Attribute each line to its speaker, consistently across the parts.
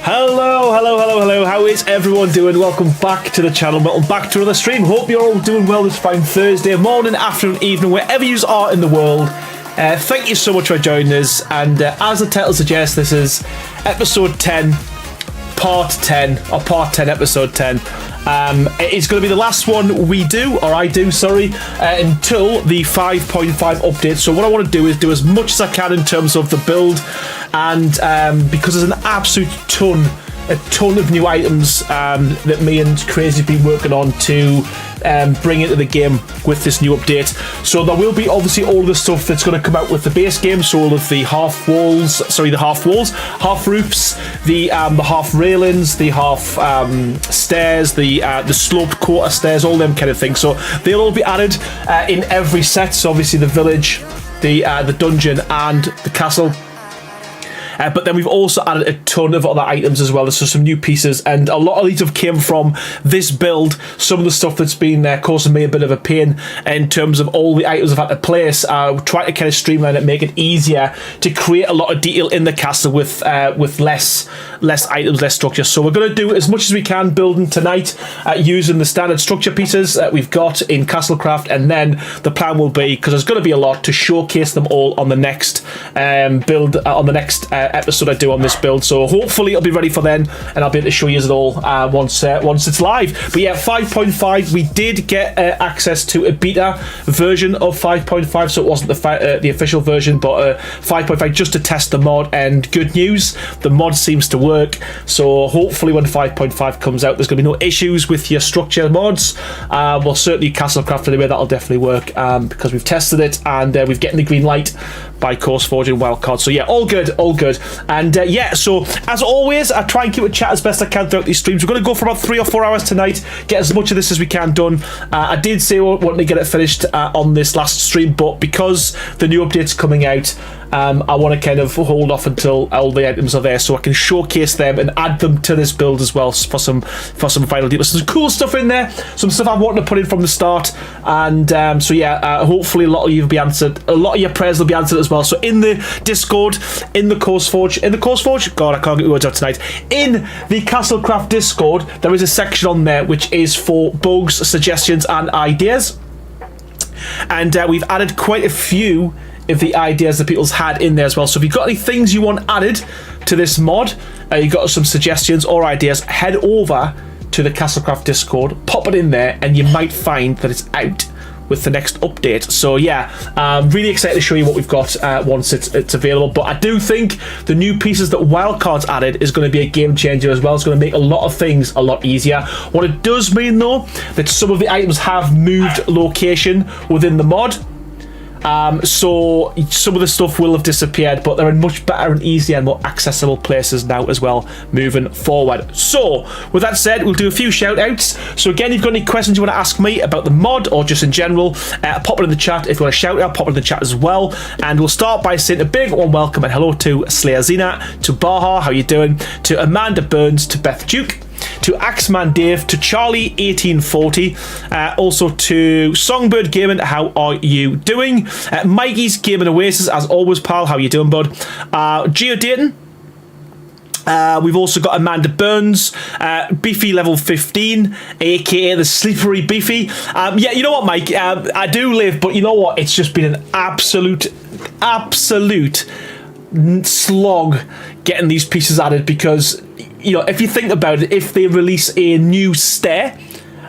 Speaker 1: Hello, how is everyone doing? Welcome back to the channel, welcome back to another stream. Hope you're all doing well this fine Thursday morning, afternoon, evening, wherever you are in the world. Thank you so much for joining us, and as the title suggests, this is episode 10, part 10, or part 10, episode 10. It's going to be the last one we do, or I do, sorry, until the 5.5 update. So what I want to do is do as much as I can in terms of the build, and because there's an absolute ton of new items that me and Crazy have been working on to bring into the game with this new update. So there will be obviously all the stuff that's going to come out with the base game, so all of the half roofs, the half railings, the half stairs, the sloped quarter stairs, all them kind of things. So they'll all be added in every set. So obviously the village, the dungeon, and the castle. But then we've also added a ton of other items as well. So some new pieces, and a lot of these have came from this build. Some of the stuff that's been causing me a bit of a pain in terms of all the items I've had to place. Try to kind of streamline it, make it easier to create a lot of detail in the castle with less items, less structure. So we're going to do as much as we can building tonight using the standard structure pieces that we've got in Castlecraft, and then the plan will be, because there's going to be a lot, to showcase them all on the next build, on the next episode I do on this build. So hopefully it'll be ready for then, and I'll be able to show you it all once it's live. But yeah, 5.5, we did get access to a beta version of 5.5, so it wasn't the official version, but 5.5 just to test the mod, and good news, the mod seems to work. So hopefully when 5.5 comes out, there's going to be no issues with your structure mods. Well, certainly Castlecraft anyway, that'll definitely work because we've tested it, and we've getting the green light by CourseForge and Wildcard. So yeah, all good. And yeah, so as always, I try and keep it chat as best I can throughout these streams. We're going to go for about 3 or 4 hours tonight, get as much of this as we can done. I did say I wanted to get it finished on this last stream, but because the new update's coming out, I want to kind of hold off until all the items are there, so I can showcase them and add them to this build as well for some final details. Some cool stuff in there, some stuff I wanted to put in from the start, and so yeah, hopefully a lot of you will be answered. A lot of your prayers will be answered as well. So in the Discord, in the CourseForge, God, I can't get the words out tonight. In the Castlecraft Discord, there is a section on there which is for bugs, suggestions, and ideas, and we've added quite a few of the ideas that people's had in there as well. So if you've got any things you want added to this mod, you've got some suggestions or ideas, head over to the Castlecraft Discord, pop it in there, and you might find that it's out with the next update. So yeah, I'm really excited to show you what we've got once it's available. But I do think the new pieces that Wildcard's added is going to be a game changer as well. It's going to make a lot of things a lot easier. What it does mean though, that some of the items have moved location within the mod. So some of the stuff will have disappeared, but they're in much better and easier and more accessible places now as well moving forward. So with that said, we'll do a few shout outs. So again, if you've got any questions you want to ask me about the mod or just in general, pop it in the chat. If you want to shout out, pop it in the chat as well. And we'll start by saying a big warm welcome and hello to Slayer Zena, to Baha, how you doing, to Amanda Burns, to Beth Duke, to Axeman Dave, to Charlie1840, also to Songbird Gaming, how are you doing? Mikey's Gaming Oasis, as always, pal, how you doing, bud? Geo Dayton. We've also got Amanda Burns, Beefy level 15, aka the slippery Beefy. Yeah, you know what, Mike? I do live, but you know what? It's just been an absolute slog getting these pieces added because, you know, if you think about it, if they release a new stair,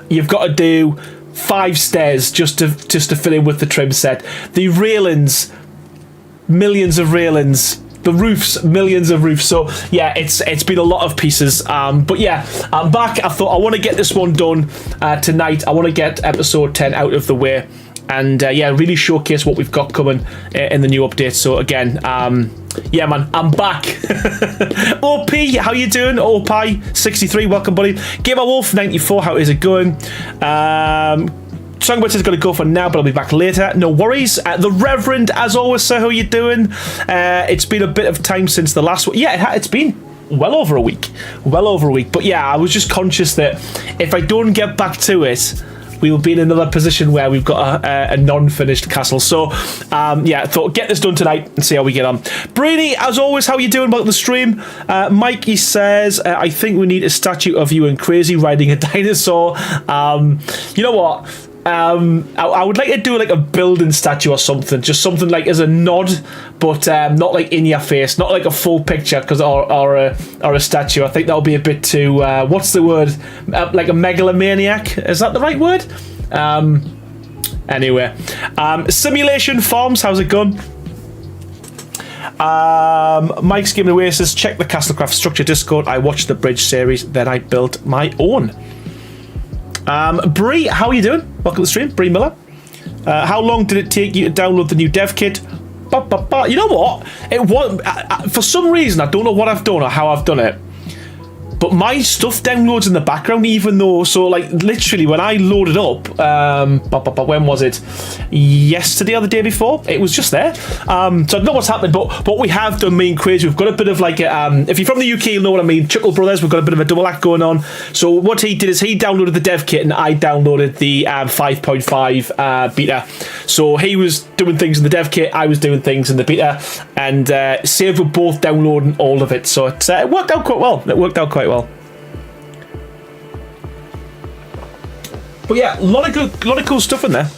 Speaker 1: you've got to do 5 stairs just to fit in with the trim set. The railings, millions of railings. The roofs, millions of roofs. So yeah, it's been a lot of pieces. But yeah, I'm back. I thought I want to get this one done tonight. I want to get episode 10 out of the way, and yeah, really showcase what we've got coming in the new update. So again, yeah, man, I'm back. OP, how you doing? OP63, welcome, buddy. Gamer Wolf 94, how is it going? Songbird says got to go for now, but I'll be back later. No worries. The Reverend, as always, sir, how you doing? It's been a bit of time since the last one. Yeah, it's been well over a week. But yeah, I was just conscious that if I don't get back to it, we will be in another position where we've got a non-finished castle. So, yeah, I thought get this done tonight and see how we get on. Brainy, as always, how you doing about the stream? Mikey says, I think we need a statue of you and Crazy riding a dinosaur. You know what? I would like to do like a building statue or something, just something like as a nod, but not like in your face, not like a full picture, or a statue. I think that would be a bit too what's the word? Like a megalomaniac? Is that the right word? Anyway, Simulation Farms, how's it going? Mike's Gaming Oasis, check the Castlecraft Structure Discord. I watched the Bridge series, then I built my own. Bree, how are you doing? Welcome to the stream, Bree Miller. How long did it take you to download the new dev kit? You know what? It was for some reason, I don't know what I've done or how I've done it, but my stuff downloads in the background, even though, so like literally when I loaded up, when was it? Yesterday or the day before? It was just there. So I don't know what's happening, but what we have done, me and Crazy, we've got a bit of like, if you're from the UK, you'll know what I mean. Chuckle Brothers, we've got a bit of a double act going on. So what he did is he downloaded the dev kit and I downloaded the 5.5 beta. So he was doing things in the dev kit, I was doing things in the beta, and saved with both downloading all of it. So it worked out quite well. Well. But yeah, a lot of cool stuff in there.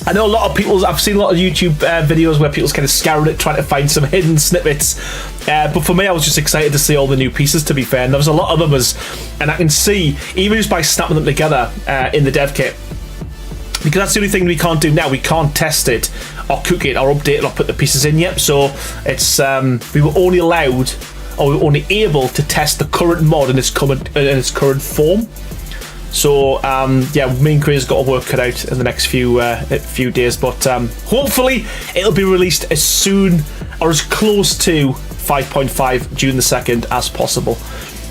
Speaker 1: I know a lot of people. I've seen a lot of YouTube videos where people's kind of scoured it, trying to find some hidden snippets. But for me, I was just excited to see all the new pieces. To be fair, and there was a lot of them, and I can see even just by snapping them together in the dev kit. Because that's the only thing we can't do now. We can't test it or cook it or update it or put the pieces in yet. So it's we were only allowed, or we were only able to test the current mod in its current form. So yeah, me and Crazy's got a work cut out in the next few days, but hopefully it'll be released as soon or as close to 5.5 June the 2nd as possible.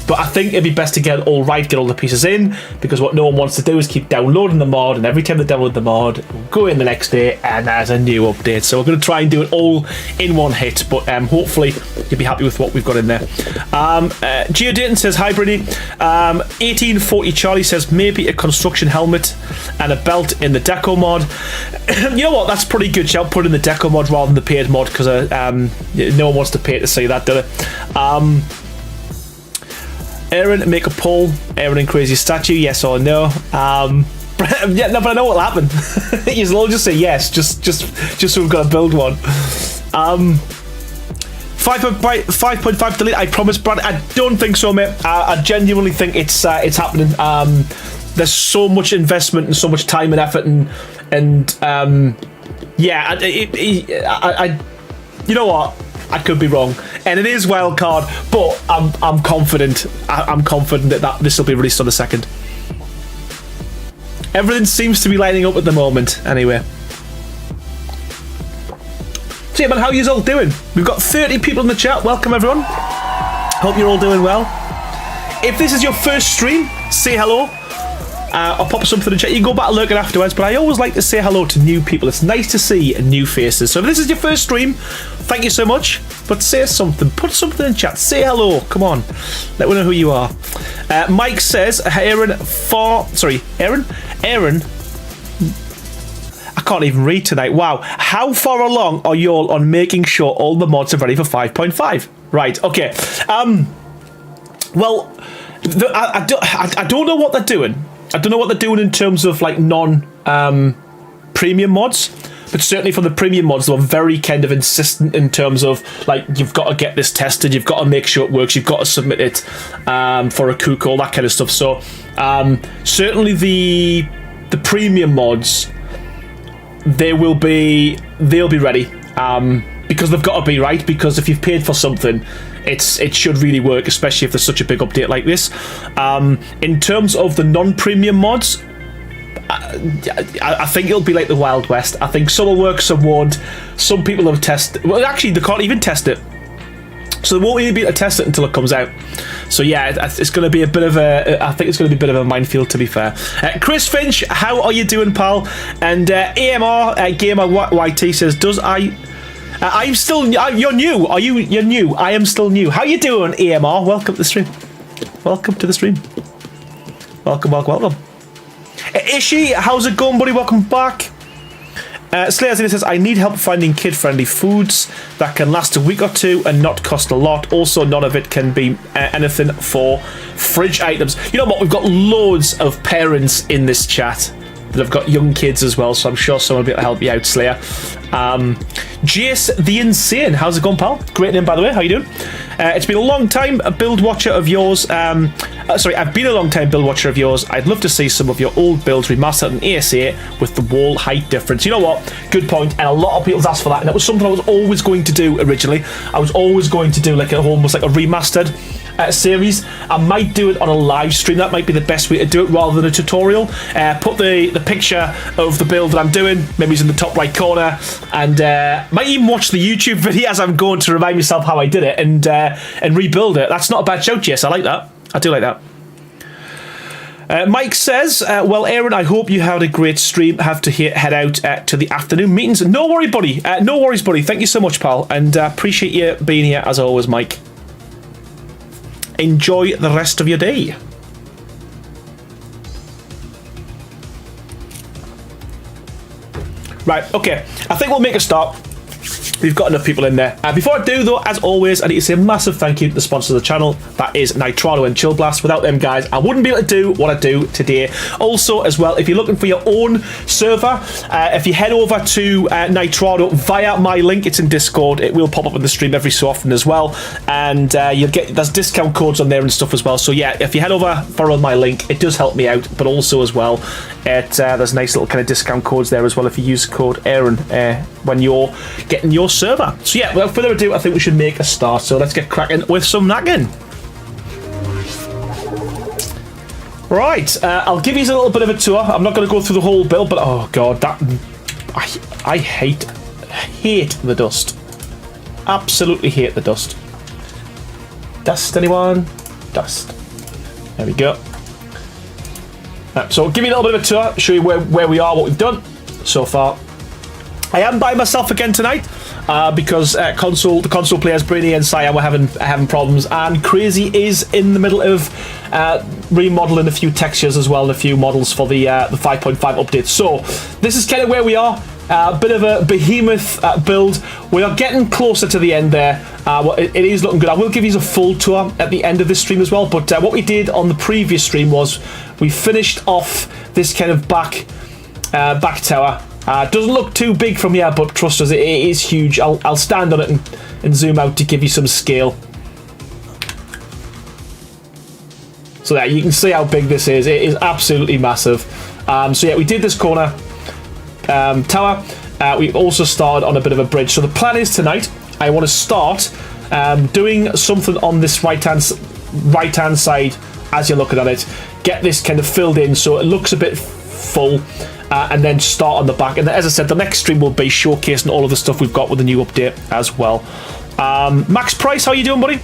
Speaker 1: But I think it'd be best to get it all right, get all the pieces in, because what no one wants to do is keep downloading the mod, and every time they download the mod, we'll go in the next day and there's a new update. So we're going to try and do it all in one hit, but hopefully you'll be happy with what we've got in there. Geo Dayton says, hi Brady. 1840 Charlie says, maybe a construction helmet and a belt in the deco mod. You know what, that's pretty good shout, put in the deco mod rather than the paid mod, because no one wants to pay to see that, do they? Aaron, make a poll. Aaron and Crazy statue, yes or no? Yeah, no, but I know what'll happen. You'll all just say yes, just so we've got to build one. 5.5 delete. I promise, Brad. I don't think so, mate. I genuinely think it's happening. There's so much investment and so much time and effort, and yeah, I you know what? I could be wrong, and it is wildcard, but I'm confident. I'm confident that this will be released on the 2nd. Everything seems to be lining up at the moment. Anyway, so yeah, man, how are you all doing? We've got 30 people in the chat. Welcome, everyone. Hope you're all doing well. If this is your first stream, say hello. I'll pop something in the chat. You can go back and look at it afterwards, but I always like to say hello to new people. It's nice to see new faces. So if this is your first stream, thank you so much. But say something. Put something in chat. Say hello. Come on. Let me know who you are. Mike says, Aaron. I can't even read tonight. Wow. How far along are you all on making sure all the mods are ready for 5.5? Right. Okay. Well, I don't know what they're doing. I don't know what they're doing in terms of like non-premium mods. But certainly for the premium mods, they were very kind of insistent in terms of, like, you've got to get this tested, you've got to make sure it works, you've got to submit it for a cook, all that kind of stuff. So certainly the premium mods, they'll be ready because they've got to be, right? Because if you've paid for something, it should really work, especially if there's such a big update like this. In terms of the non-premium mods, I think it'll be like the Wild West. I think some will work, some won't. Some people have tested. Well, actually, they can't even test it, so they won't even be able to test it until it comes out. So yeah, it's going to be a bit of a. I think it's going to be a bit of a minefield, to be fair. Chris Finch, how are you doing, pal? And AMR Gamer YT says, I'm still. You're new. Are you? You're new. I am still new. How you doing, AMR? Welcome to the stream. Welcome to the stream. Welcome. Ishi, how's it going, buddy? Welcome back. Slayer says, I need help finding kid-friendly foods that can last a week or two and not cost a lot. Also, none of it can be anything for fridge items. You know what? We've got loads of parents in this chat that have got young kids as well, so I'm sure someone will be able to help you out, Slayer. Jace the Insane, how's it going, pal? Great name, by the way. How you doing? It's been a long time, a build watcher of yours. I've been a long time build watcher of yours. I'd love to see some of your old builds remastered in ASA with the wall height difference. You know what? Good point. And a lot of people's asked for that, and that was something I was always going to do originally. I was always going to do like almost like a remastered series. I might do it on a live stream. That might be the best way to do it rather than a tutorial. Put the picture of the build that I'm doing, maybe it's in the top right corner, and might even watch the YouTube video as I'm going to remind myself how I did it and rebuild it. That's not a bad shout, Jess. I like that. I do like that. Mike says, well, Aaron, I hope you had a great stream. Have to head out to the afternoon meetings. No worry, buddy. No worries, buddy. Thank you so much, pal. And appreciate you being here as always, Mike. Enjoy the rest of your day. Right, okay. I think we'll make a start. We've got enough people in there. Before I do, though, as always, I need to say a massive thank you to the sponsor of the channel. That is Nitrado and Chill Blast. Without them, guys, I wouldn't be able to do what I do today. Also, as well, if you're looking for your own server, if you head over to Nitrado via my link, it's in Discord. It will pop up in the stream every so often as well. And there's discount codes on there and stuff as well. So yeah, if you head over, follow my link. It does help me out, but also as well, there's nice little kind of discount codes there as well if you use code Aaron when you're getting your server. So yeah, without further ado, I think we should make a start. So let's get cracking with some nagging. Right, I'll give you a little bit of a tour. I'm not going to go through the whole build, but oh god, that I hate the dust. Absolutely hate the dust. Dust, anyone? Dust. There we go. So I'll give you a little bit of a tour, show you where we are, what we've done so far. I am by myself again tonight because the console players Brainy and Cyan were having problems, and Crazy is in the middle of remodeling a few textures as well and a few models for the 5.5 update. So this is kind of where we are. A bit of a behemoth build. We are getting closer to the end there. It is looking good. I will give you a full tour at the end of this stream as well, but what we did on the previous stream was we finished off this kind of back tower. Doesn't look too big from here, but trust us, it is huge. I'll stand on it and zoom out to give you some scale. So there, you can see how big this is. It is absolutely massive. So yeah, we did this corner tower. We also started on a bit of a bridge. So the plan is tonight, I want to start doing something on this right hand side as you're looking at it. Get this kind of filled in so it looks a bit full. And then start on the back. And as I said, the next stream will be showcasing all of the stuff we've got with the new update as well. Max Price, how you doing, buddy?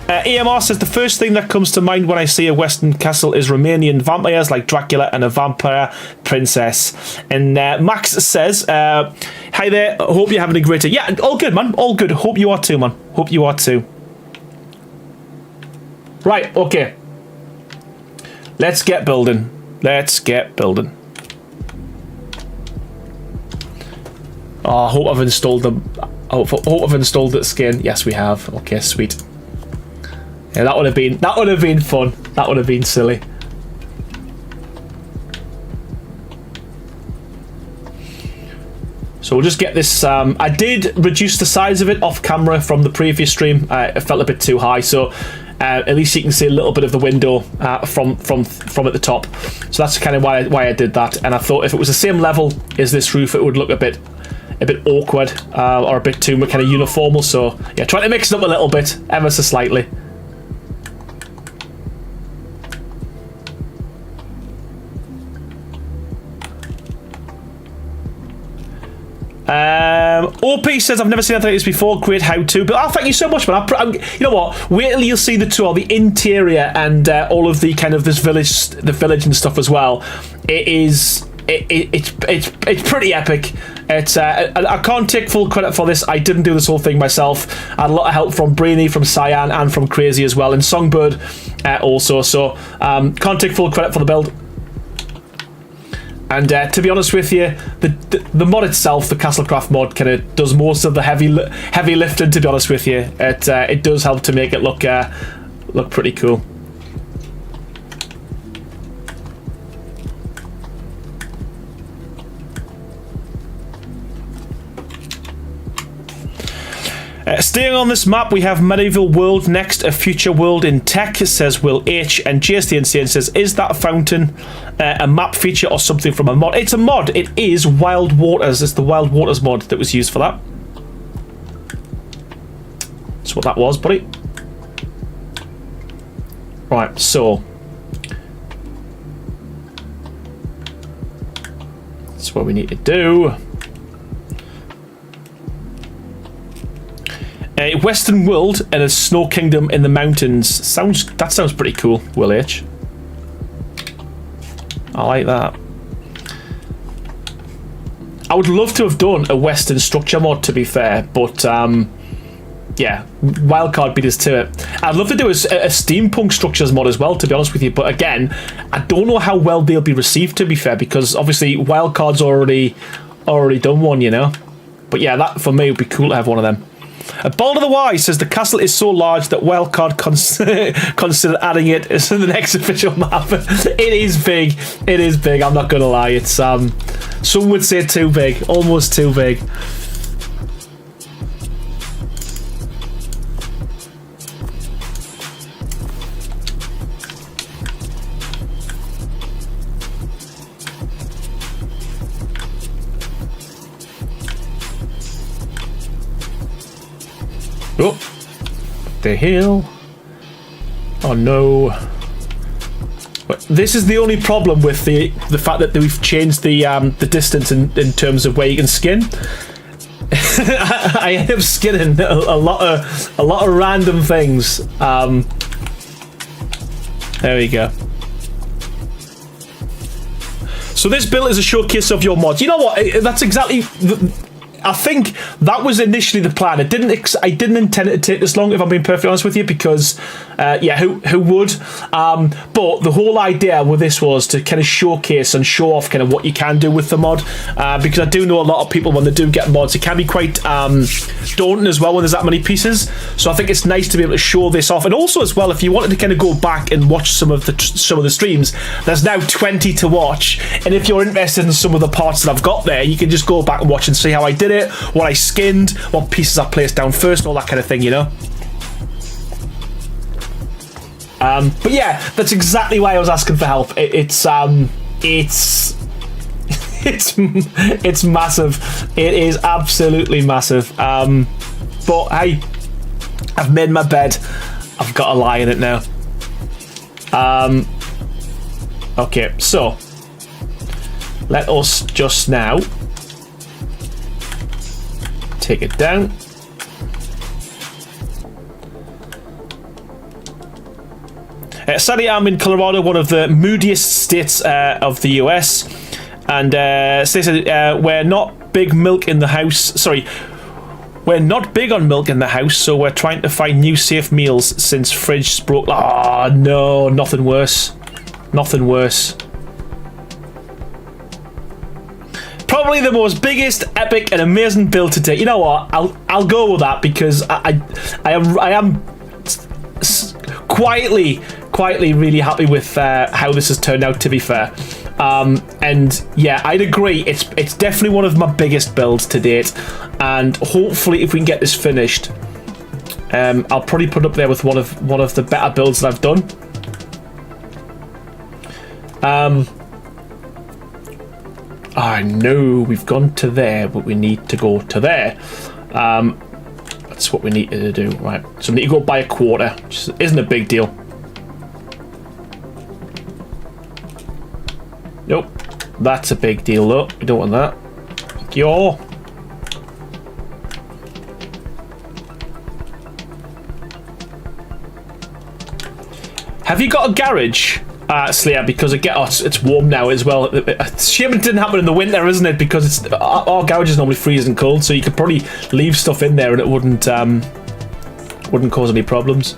Speaker 1: EMR says the first thing that comes to mind when I see a Western castle is Romanian vampires like Dracula and a vampire princess. And Max says, hi there, hope you're having a great day. Yeah, all good, man, all good. Hope you are too, man. Hope you are too. Right, okay. Let's get building. Let's get building. Oh, I hope I've installed them. I hope I've installed the skin. Yes, we have. Okay, sweet. Yeah, that would have been fun. That would have been silly. So we'll just get this. I did reduce the size of it off camera from the previous stream. It felt a bit too high, so at least you can see a little bit of the window from at the top. So that's kind of why I did that. And I thought if it was the same level as this roof, it would look a bit awkward or a bit too kind of uniformal. So yeah, trying to mix it up a little bit, ever so slightly. OP says I've never seen anything like this before. Great how-to, but thank you so much, man. You know what? Wait till you'll see the tour, the interior, and all of the kind of the village and stuff as well. It's pretty epic. I can't take full credit for this. I didn't do this whole thing myself. I had a lot of help from Brainy, from Cyan, and from Crazy as well, and Songbird also. So can't take full credit for the build. And to be honest with you, the mod itself, the Castlecraft mod, kind of does most of the heavy lifting. To be honest with you, it does help to make it look pretty cool. Staying on this map, we have Medieval World next, a future world in tech, says Will H. And GST Insane says, is that a fountain a map feature or something from a mod? It's a mod. It is Wild Waters. It's the Wild Waters mod that was used for that. That's what that was, buddy. Right, so that's what we need to do. A Western world and a snow kingdom in the mountains. That sounds pretty cool, Will H. I like that. I would love to have done a Western structure mod, to be fair, but yeah, wildcard beat us to it. I'd love to do a steampunk structures mod as well, to be honest with you, but again, I don't know how well they'll be received, to be fair, because obviously wildcard's already done one, you know. But yeah, that for me would be cool to have one of them. Bold of the Wise says the castle is so large that Wildcard considered adding it as the next official map. It is big. It is big. I'm not gonna lie. It's some would say too big, almost too big. Oh, the hill. Oh no. But this is the only problem with the fact that we've changed the distance in terms of where you can skin. I end up skinning a lot of random things. There we go. So this build is a showcase of your mods. You know what? That's exactly. I think that was initially the plan. I didn't intend it to take this long, if I'm being perfectly honest with you, because yeah, who would? But the whole idea with this was to kind of showcase and show off kind of what you can do with the mod, because I do know a lot of people, when they do get mods, it can be quite daunting as well when there's that many pieces. So I think it's nice to be able to show this off, and also as well, if you wanted to kind of go back and watch some of the streams, there's now 20 to watch, and if you're interested in some of the parts that I've got there, you can just go back and watch and see how I did it, what I skinned, what pieces I placed down first, and all that kind of thing, you know. But yeah, that's exactly why I was asking for help. It's massive. It is absolutely massive. But hey, I've made my bed. I've got to lie in it now. Okay, so let us just now take it down. Sadly, I'm in Colorado, one of the moodiest states of the US, and we're not big milk in the house. Sorry, we're not big on milk in the house, so we're trying to find new safe meals since fridge broke. Ah, no, nothing worse. Nothing worse. Probably the most biggest, epic, and amazing build to date. You know what? I'll go with that because I am quietly really happy with how this has turned out, to be fair. And yeah, I'd agree. It's definitely one of my biggest builds to date, and hopefully, if we can get this finished, I'll probably put it up there with one of the better builds that I've done. I know we've gone to there, but we need to go to there. That's what we need to do, right? So we need to go by a quarter, which isn't a big deal. Nope, that's a big deal though. We don't want that. Thank you. Have you got a garage, Slayer? Because it's warm now as well. It's a shame it didn't happen in the winter, isn't it? Because our garage is normally freezing cold, so you could probably leave stuff in there and it wouldn't cause any problems.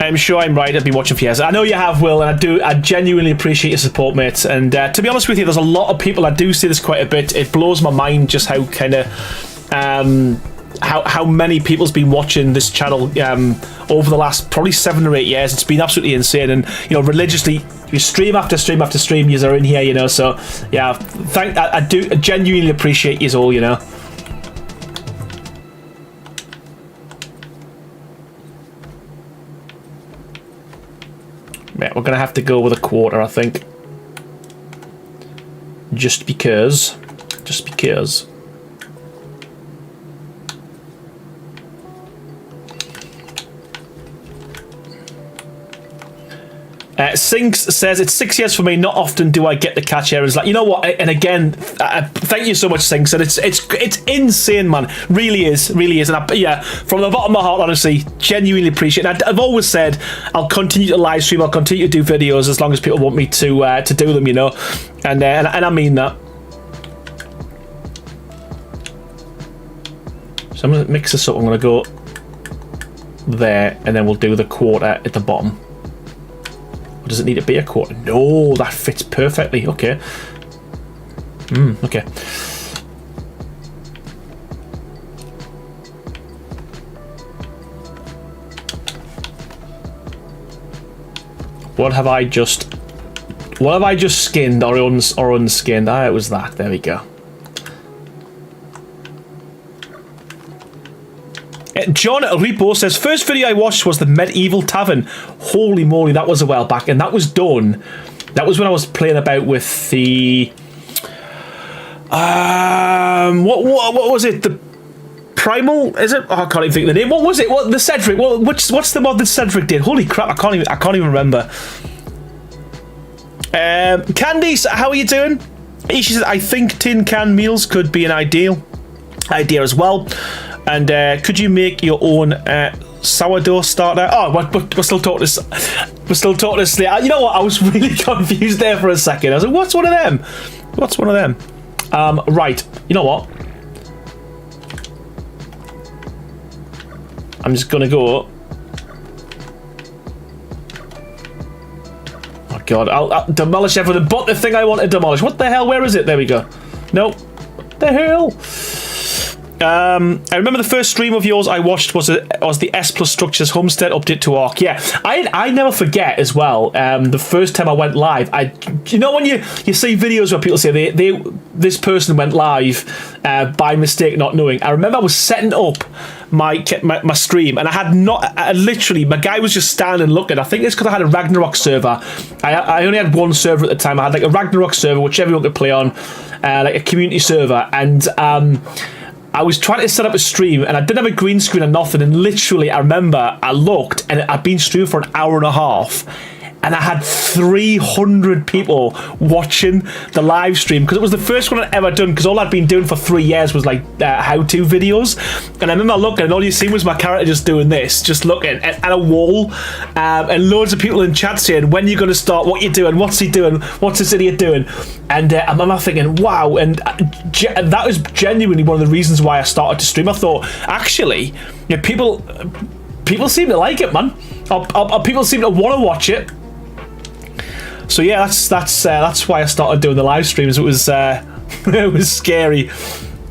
Speaker 1: I'm sure I'm right. I've been watching for years. I know you have, Will, and I genuinely appreciate your support, mate. And to be honest with you, there's a lot of people that do see this quite a bit. It blows my mind just how kind of how many people's been watching this channel over the last probably 7 or 8 years. It's been absolutely insane, and you know, religiously, you stream after stream after stream, you are in here, you know. So yeah, I do genuinely appreciate you all, you know. Yeah, we're going to have to go with a quarter, I think. Just because. Sinks says, it's 6 years for me. Not often do I get to catch errors. Like, you know what? And again, thank you so much, Sinks. And it's insane, man. Really is. And yeah, from the bottom of my heart, honestly, genuinely appreciate it. I've always said I'll continue to live stream. I'll continue to do videos as long as people want me to do them, you know. And I mean that. So I'm going to mix this up. I'm going to go there, and then we'll do the quarter at the bottom. Does it need to be a quarter? No, that fits perfectly. Okay. Okay. What have I just skinned or unskinned? Ah, it was that. There we go. John Repo says, first video I watched was the Medieval Tavern. Holy moly, that was a while back, and that was done. That was when I was playing about with the what was it? The Primal, is it? Oh, I can't even think of the name. What was it? What the Cedric? What's the mod that Cedric did? Holy crap, I can't even remember. Candice, how are you doing? She says, I think tin can meals could be an idea as well. And could you make your own sourdough starter? Oh, we're still talking to Slayer. You know what? I was really confused there for a second. I was like, what's one of them? What's one of them? Right. You know what? I'm just gonna go. Oh God! I'll demolish everything but the thing I want to demolish. What the hell? Where is it? There we go. Nope. What the hell? I remember the first stream of yours I watched was the S Plus Structures Homestead update to Arc. Yeah, I never forget as well. The first time I went live, you know when you see videos where people say this person went live by mistake, not knowing. I remember I was setting up my stream, and I literally, my guy was just standing looking. I think it's because I had a Ragnarok server. I only had one server at the time. I had like a Ragnarok server which everyone could play on, like a community server, and I was trying to set up a stream, and I didn't have a green screen or nothing, and literally I remember I looked, and I'd been streaming for an hour and a half, and I had 300 people watching the live stream because it was the first one I'd ever done, because all I'd been doing for 3 years was like how-to videos. And I remember looking and all you see was my character just doing this, just looking at a wall, and loads of people in chat saying, when are you going to start, what you doing, what's he doing, what's this idiot doing? And I remember thinking, wow. And that was genuinely one of the reasons why I started to stream. I thought, actually, you know, people seem to like it, man. Or people seem to want to watch it. So yeah, that's why I started doing the live streams. It was it was scary.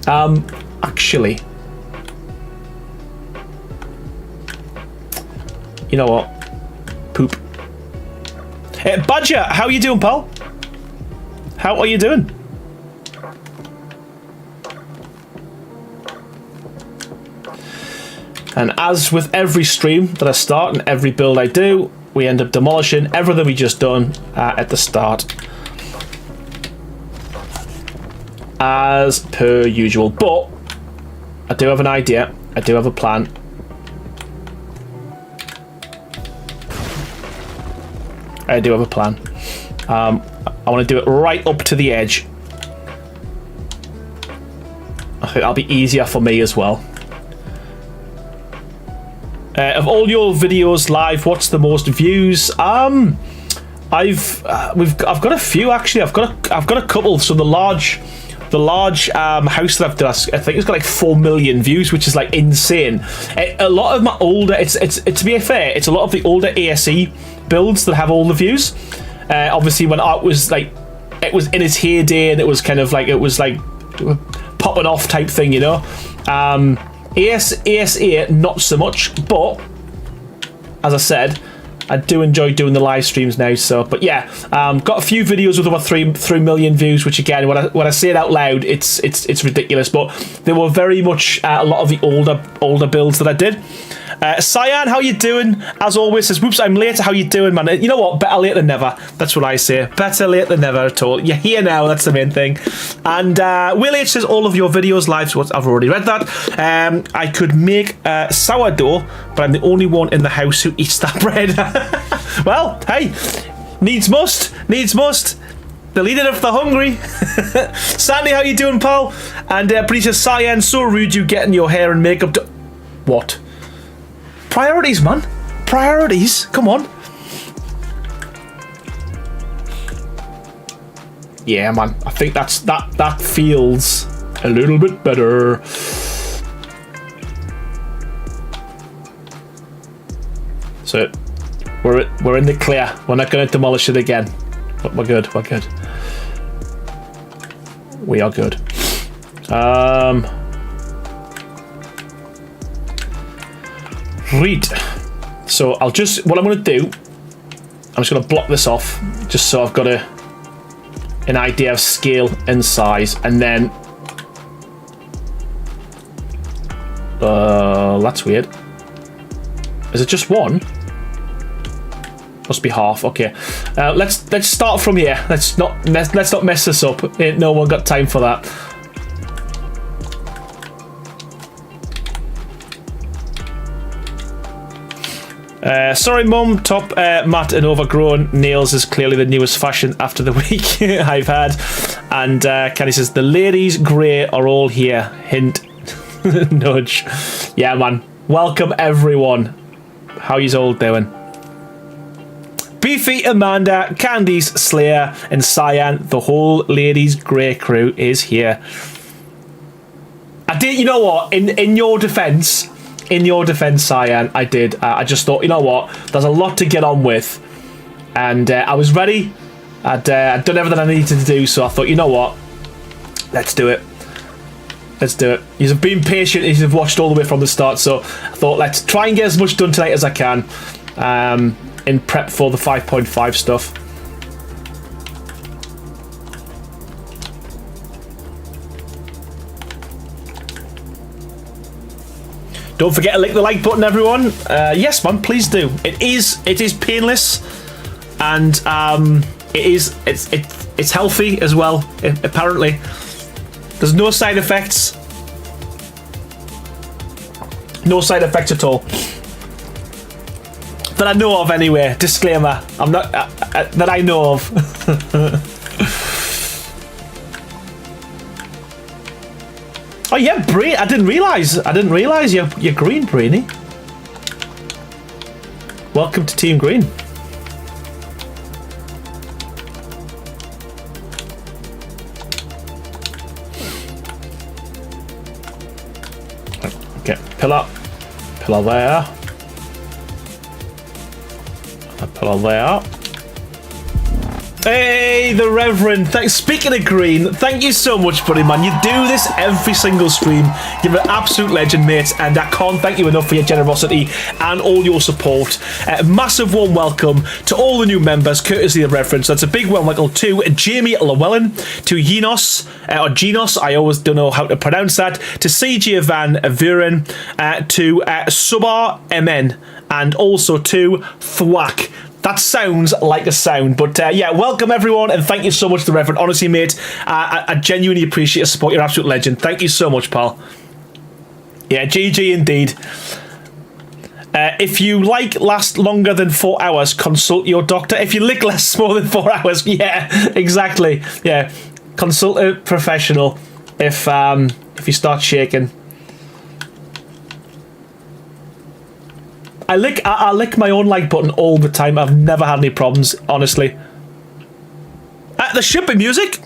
Speaker 1: Actually, you know what? Poop. Hey, Badger, how are you doing, pal? How are you doing? And as with every stream that I start and every build I do, we end up demolishing everything we just done at the start, as per usual. But I do have an idea. I do have a plan. I do have a plan. I want to do it right up to the edge. I think that'll be easier for me as well. Of all your videos live, what's the most views? I've got a few actually. I've got a couple. So the large house that I've done, I think it's got like 4 million views, which is like insane. A lot of my older, it's to be fair, it's a lot of the older ASE builds that have all the views. Obviously, when art was like, it was in its heyday, and it was kind of like, it was like popping off type thing, you know. ASA, not so much, but as I said, I do enjoy doing the live streams now. So, but yeah, got a few videos with over 3 million views, which again, when I say it out loud, it's ridiculous. But they were very much a lot of the older builds that I did. Cyan, how you doing? As always, says, whoops, I'm late. How you doing, man? You know what? Better late than never. That's what I say. Better late than never at all. You're here now. That's the main thing. And Will H says, all of your videos live. So I've already read that. I could make sourdough, but I'm the only one in the house who eats that bread. Well, hey, needs must. Needs must. They'll eat it if they're hungry. Sandy, how you doing, pal? And Pretty says, Cyan, so rude you getting your hair and makeup done. What? Priorities, man. Priorities. Come on. Yeah, man. I think that feels a little bit better. So we're in the clear. We're not going to demolish it again. But we're good. We're good. We are good. Right. So what I'm going to do, I'm just going to block this off, just so I've got an idea of scale and size, and then that's weird. Is it just one? Must be half. Okay. Let's start from here. Let's not mess this up. Ain't no one got time for that. Sorry, Mum. Top matte and overgrown nails is clearly the newest fashion after the week I've had. And Kenny says the ladies grey are all here. Hint, nudge. Yeah, man. Welcome everyone. How yous all doing? Beefy, Amanda, Candice, Slayer, and Cyan. The whole ladies grey crew is here. I did. You know what? In your defence. In your defence, Cyan, I did. I just thought, you know what? There's a lot to get on with. And I was ready. I'd done everything I needed to do, so I thought, you know what? Let's do it. Let's do it. You've been patient. You've watched all the way from the start, so I thought, let's try and get as much done tonight as I can in prep for the 5.5 stuff. Don't forget to click the like button, everyone. Yes, man, please do. It is painless, and it's healthy as well. Apparently, there's no side effects. No side effects at all. That I know of anyway. Disclaimer. I'm not... that I know of. Oh yeah, Brain. I didn't realise you're green, Brainy. Welcome to Team Green. Okay, pillar there. A pillar there. Hey, the Reverend. Speaking of green, thank you so much, buddy, man. You do this every single stream. You're an absolute legend, mate, and I can't thank you enough for your generosity and all your support. Massive warm welcome to all the new members, courtesy of the Reverend. So that's a big warm welcome to Jamie Llewellyn, to Genos, I always don't know how to pronounce that, to CJ Van Vuren, to Subar MN, and also to Thwack. That sounds like a sound, but yeah, welcome everyone, and thank you so much to the Reverend. Honestly, mate, I genuinely appreciate your support. You're an absolute legend. Thank you so much, pal. Yeah, GG indeed. If you last longer than 4 hours, consult your doctor. If you lick more than 4 hours, yeah, exactly. Yeah, consult a professional if you start shaking. I lick my own like button all the time. I've never had any problems, honestly. There should be music.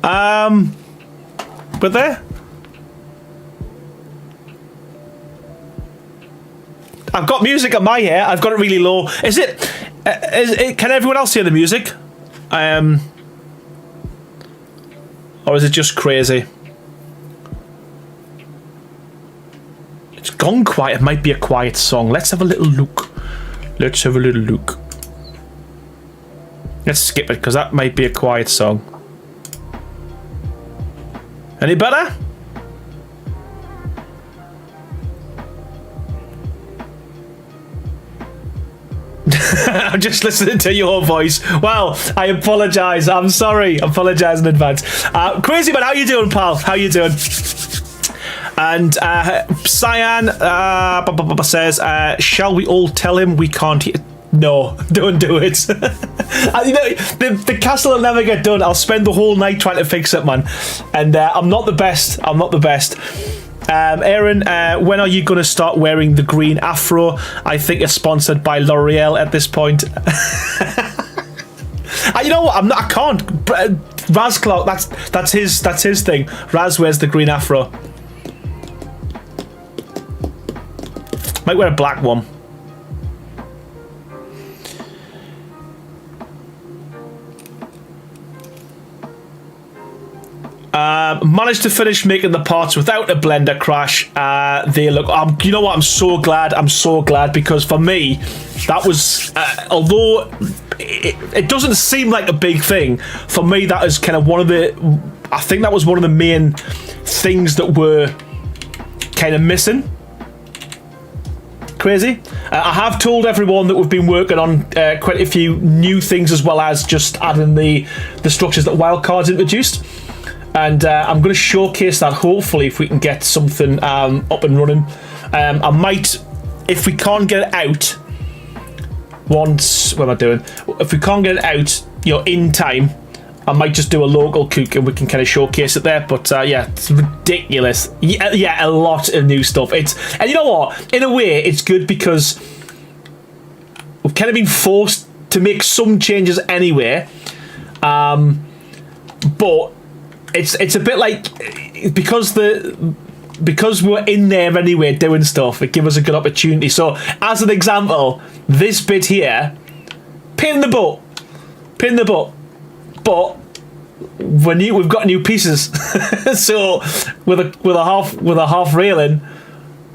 Speaker 1: But there. I've got music on my hair. I've got it really low. Is it? Can everyone else hear the music? Or is it just crazy? It's gone quiet. It might be a quiet song. Let's have a little look. Let's skip it because that might be a quiet song. Any better? I'm just listening to your voice. Well, I apologise. I'm sorry. I apologise in advance. Crazy man, how you doing, pal? How you doing? And Cyan says, shall we all tell him we can't hear? No, don't do it. You know, the castle will never get done. I'll spend the whole night trying to fix it, man. And I'm not the best. I'm not the best. Aaron, when are you going to start wearing the green afro? I think you're sponsored by L'Oreal at this point. You know what? I can't. Raz Clark, that's his thing. Raz wears the green afro. Might wear a black one. Managed to finish making the parts without a blender crash. They look. You know what? I'm so glad. I'm so glad, because for me, that was although it doesn't seem like a big thing, for me that is kind of one of the. I think that was one of the main things that were kind of missing. Crazy. I have told everyone that we've been working on quite a few new things, as well as just adding the structures that Wildcard's introduced. And I'm going to showcase that, hopefully, if we can get something up and running. I might, if we can't get it out once, what am I doing? If we can't get it out, in time, I might just do a local cook and we can kind of showcase it there. But yeah, it's ridiculous. Yeah, a lot of new stuff. And you know what? In a way, it's good because we've kind of been forced to make some changes anyway. But it's a bit like because we're in there anyway doing stuff, it gives us a good opportunity. So as an example, this bit here, pain in the butt, but we've got new pieces. So with a half railing,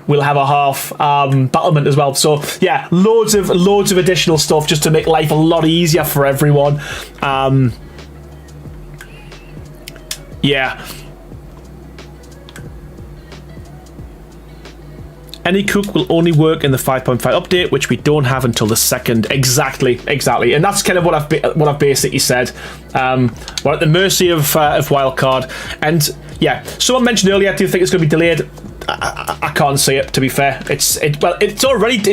Speaker 1: we'll have a half battlement as well. So yeah, loads of additional stuff just to make life a lot easier for everyone. Yeah. Any cook will only work in the 5.5 update, which we don't have until the 2nd. Exactly, and that's kind of what I've basically said. We're at the mercy of Wildcard, and yeah. Someone mentioned earlier, I do think it's going to be delayed. I can't see it, to be fair. It's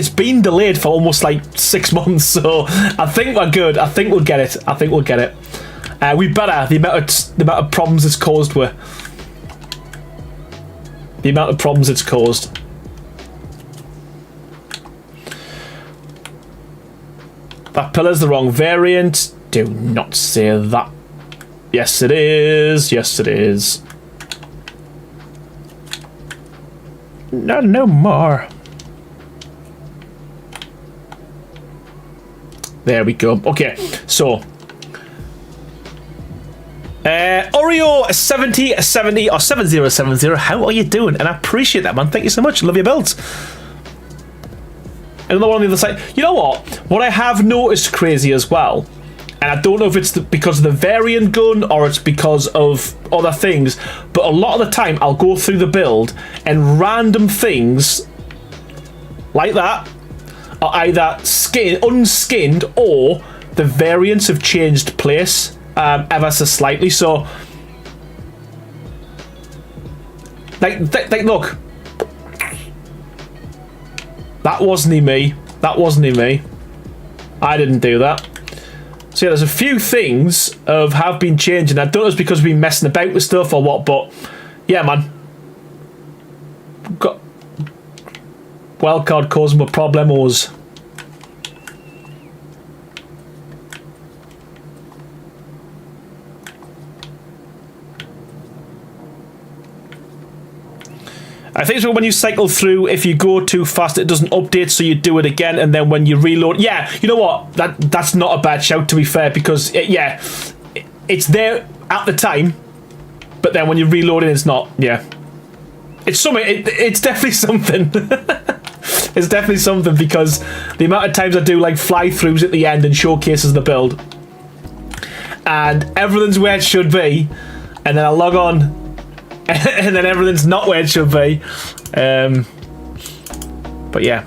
Speaker 1: been delayed for almost like 6 months, so I think we're good. I think we'll get it. We better. The amount of problems it's caused with. The amount of problems it's caused. That pillar's the wrong variant. Do not say that. Yes, it is. Yes, it is. No more. There we go. Okay, so Oreo 7070 or 7070. How are you doing? And I appreciate that, man. Thank you so much. Love your builds. Another one on the other side. You know what? What I have noticed crazy as well, and I don't know if it's because of the variant gun or it's because of other things, but a lot of the time I'll go through the build and random things like that are either unskinned or the variants have changed place ever so slightly. So, like look, that wasn't me. That wasn't me. I didn't do that. So yeah, there's a few things have been changing. I don't know if it's because we've been messing about with stuff or what, but yeah, man. Got wildcard causing more problemos. I think so when you cycle through, if you go too fast, it doesn't update, so you do it again, and then when you reload... Yeah, you know what? That's not a bad shout, to be fair, because, it's there at the time, but then when you reload it, it's not. Yeah. It's something. It's definitely something. It's definitely something, because the amount of times I do, like, fly-throughs at the end and showcases the build, and everything's where it should be, and then I log on... and then everything's not where it should be. But yeah.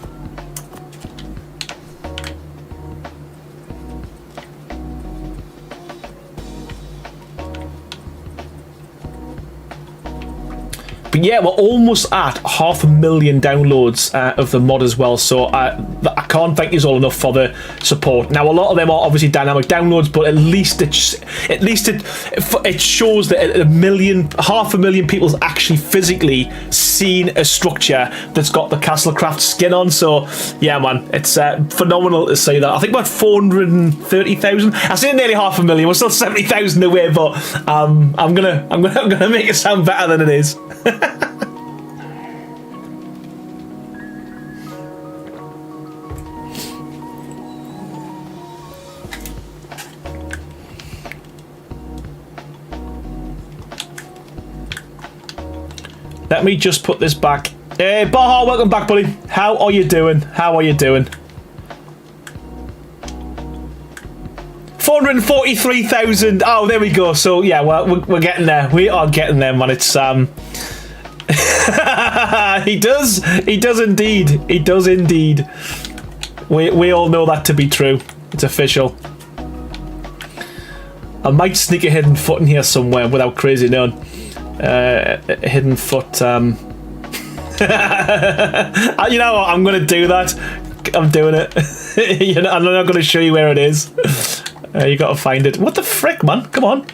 Speaker 1: But yeah, we're almost at 500,000 downloads of the mod as well, so I can't thank you all enough for the support. Now, a lot of them are obviously dynamic downloads, but at least it shows that 500,000 people's actually physically seen a structure that's got the Castlecraft skin on. So yeah, man, it's phenomenal to see that. I think we're 430,000. I say nearly 500,000. We're still 70,000 away, but I'm gonna make it sound better than it is. Let me just put this back. Hey, Baha, welcome back, buddy. How are you doing? How are you doing? 443,000. Oh, there we go. So yeah, we're getting there. We are getting there, man. It's he does indeed. We all know that to be true. It's official. I might sneak a hidden foot in here somewhere without crazy knowing. Hidden foot. You know what? I'm gonna do that. I'm doing it. I'm not gonna show you where it is. You gotta find it. What the frick, man? Come on.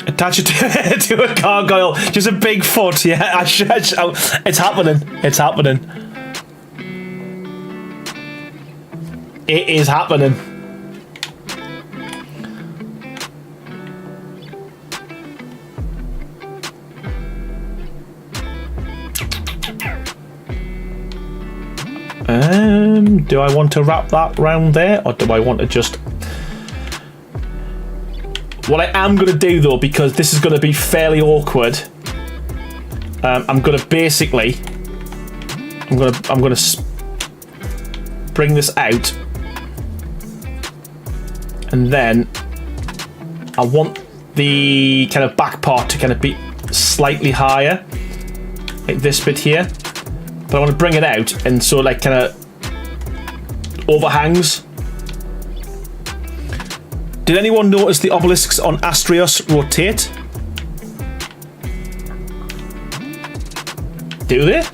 Speaker 1: Attach it to a gargoyle. Just a big foot. Yeah, it's happening. It's happening. It is happening. Do I want to wrap that round there, or do I want to just... What I am going to do, though, because this is going to be fairly awkward, I'm going to basically... I'm going to bring this out, and then I want the kind of back part to kind of be slightly higher, like this bit here. But but I want to bring it out, and so like kind of overhangs. Did anyone notice the obelisks on Astrios rotate? Do they?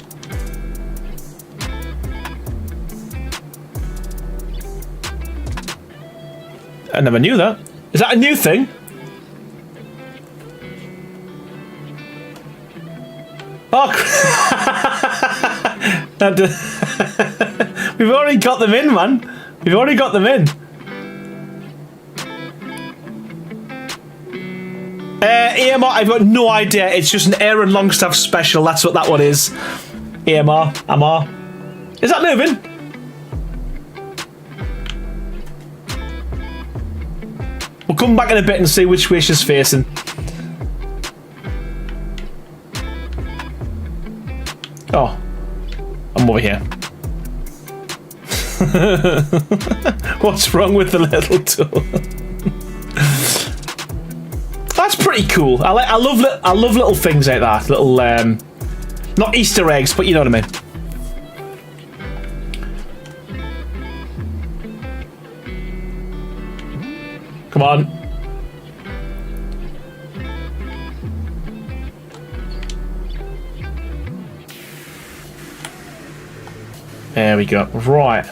Speaker 1: I never knew that. Is that a new thing? Oh, we've already got them in, man. We've already got them in. AMR, I've got no idea. It's just an Aaron Longstaff special. That's what that one is. AMR, AMR. Is that moving? We'll come back in a bit and see which way she's facing. Oh, I'm over here. What's wrong with the little tool? That's pretty cool. I love little things like that. Little not Easter eggs, but you know what I mean. Come on. There we go. Right.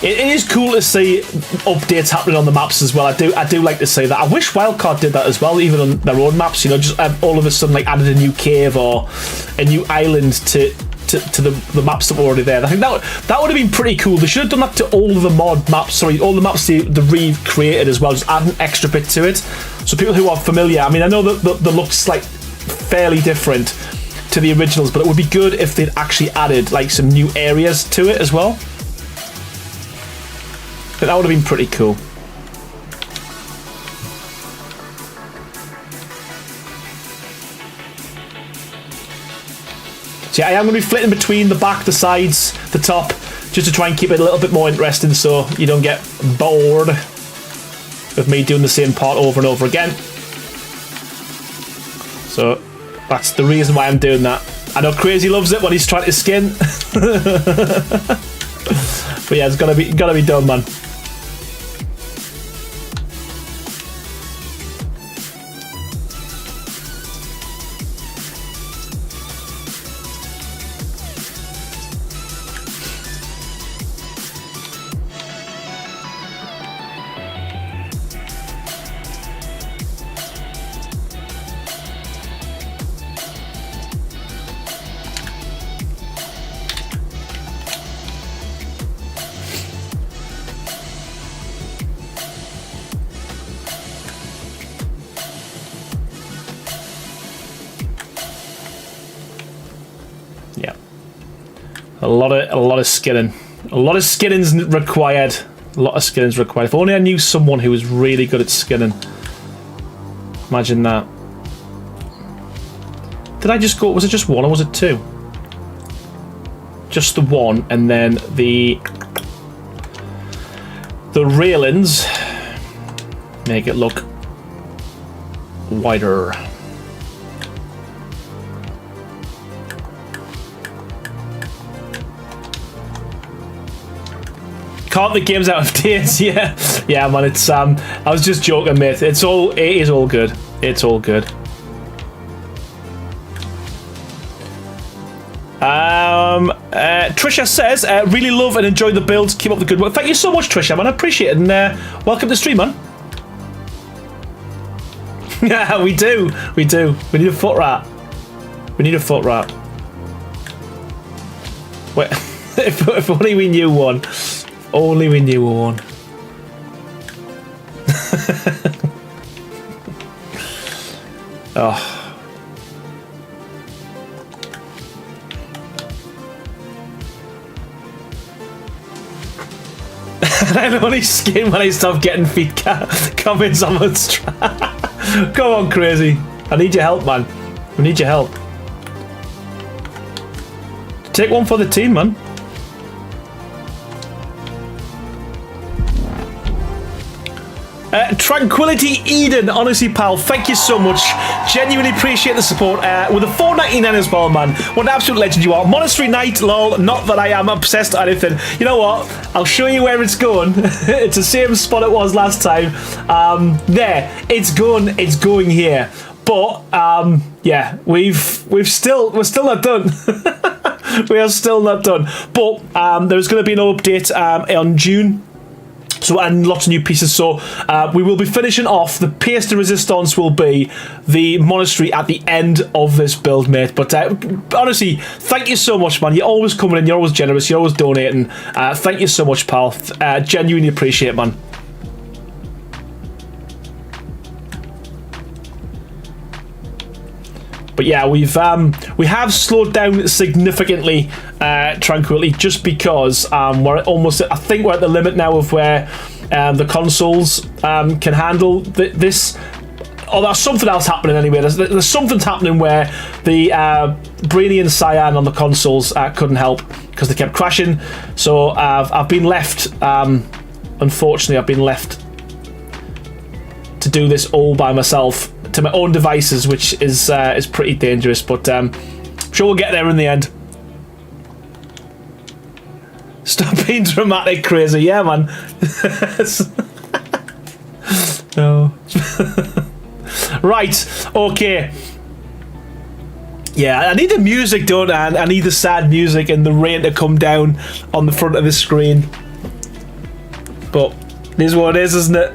Speaker 1: It is cool to see updates happening on the maps as well. I do like to see that. I wish Wildcard did that as well, even on their own maps. You know, just all of a sudden like added a new cave or a new island to the maps that were already there. I think that would have been pretty cool. They should have done that to all of the mod maps. Sorry, all the maps they recreated as well. Just add an extra bit to it. So people who are familiar. I mean, I know that the looks like fairly different to the originals, but it would be good if they'd actually added like some new areas to it as well. But that would have been pretty cool. So yeah, I am going to be flitting between the back, the sides, the top, just to try and keep it a little bit more interesting so you don't get bored with me doing the same part over and over again. So that's the reason why I'm doing that. I know Crazy loves it when he's trying to skin. But yeah, it's gotta be done, man. A lot of skinning. A lot of skinning's required. A lot of skinning's required. If only I knew someone who was really good at skinning. Imagine that. Did I just go? Was it just one or was it two? Just the one, and then the railings make it look wider. Can't the game's out of date? Yeah, yeah, man. It's I was just joking, mate. It is all good. It's all good. Trisha says, really love and enjoy the builds. Keep up the good work. Thank you so much, Trisha, man. I appreciate it. And welcome to the stream, man. Yeah, we do. We do. We need a foot rat. We need a foot rat. Wait, if only we knew one. Only we knew one. Oh. I only skin when I stop getting feed comments on the stream. Come on, Crazy. I need your help, man. We need your help. Take one for the team, man. Tranquility Eden, honestly, pal, thank you so much. Genuinely appreciate the support. With a 4.99 as well, man. What an absolute legend you are. Monastery Knight, lol. Not that I am obsessed or anything. You know what? I'll show you where it's going. It's the same spot it was last time. There, it's going. It's going here. But yeah, we're still not done. We are still not done. But there's going to be an update on June. So, and lots of new pieces. So we will be finishing off. The pièce de resistance will be the monastery at the end of this build, mate. But honestly, thank you so much, man. You're always coming in. You're always generous. You're always donating. Thank you so much, pal. Genuinely appreciate it, man. But yeah, we have slowed down significantly, Tranquility, just because we're almost, I think we're at the limit now of where the consoles can handle this. Oh, there's something else happening anyway. There's something happening where the Brainy and Cyan on the consoles couldn't help because they kept crashing. So I've been left, unfortunately, I've been left to do this all by myself, to my own devices, which is pretty dangerous, but I'm sure we'll get there in the end. Stop being dramatic, crazy. Yeah, man. No. Right, okay. Yeah, I need the music, don't I? I need the sad music and the rain to come down on the front of the screen. But it is what it is, isn't it?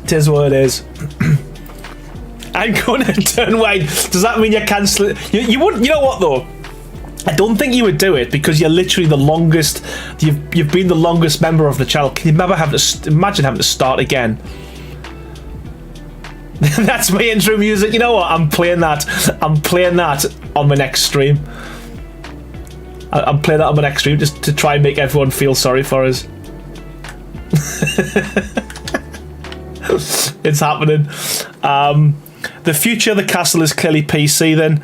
Speaker 1: It is what it is. I'm going to turn wide. Does that mean you're cancelling? You wouldn't. You know what though? I don't think you would do it because you're literally the longest. You've been the longest member of the channel. Can you never have to imagine having to start again? That's my intro music. You know what? I'm playing that. I'm playing that on my next stream. I'm playing that on my next stream just to try and make everyone feel sorry for us. It's happening. The future of the castle is clearly PC then.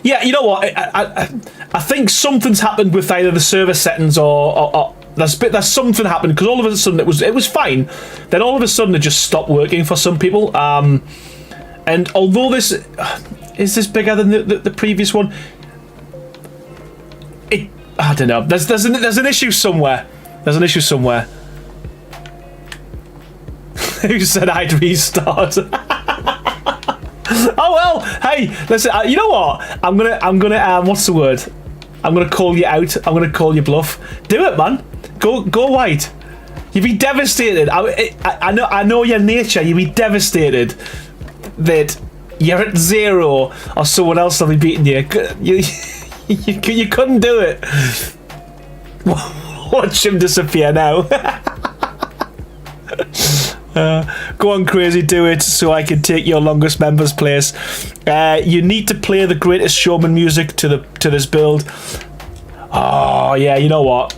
Speaker 1: Yeah, you know what? I think something's happened with either the server settings or there's something happened, because all of a sudden it was fine. Then all of a sudden it just stopped working for some people. And although this is this bigger than the previous one, I don't know. There's an issue somewhere. There's an issue somewhere. Who said I'd restart? Oh well, hey, listen. You know what? I'm gonna. What's the word? I'm gonna call you out. I'm gonna call you bluff. Do it, man. Go wide. You'd be devastated. I know your nature. You'd be devastated that you're at 0 or someone else will be beating you. You couldn't do it. Watch him disappear now. Go on, crazy, do it so I can take your longest member's place. You need to play the Greatest Showman music to this build. Oh yeah, you know what?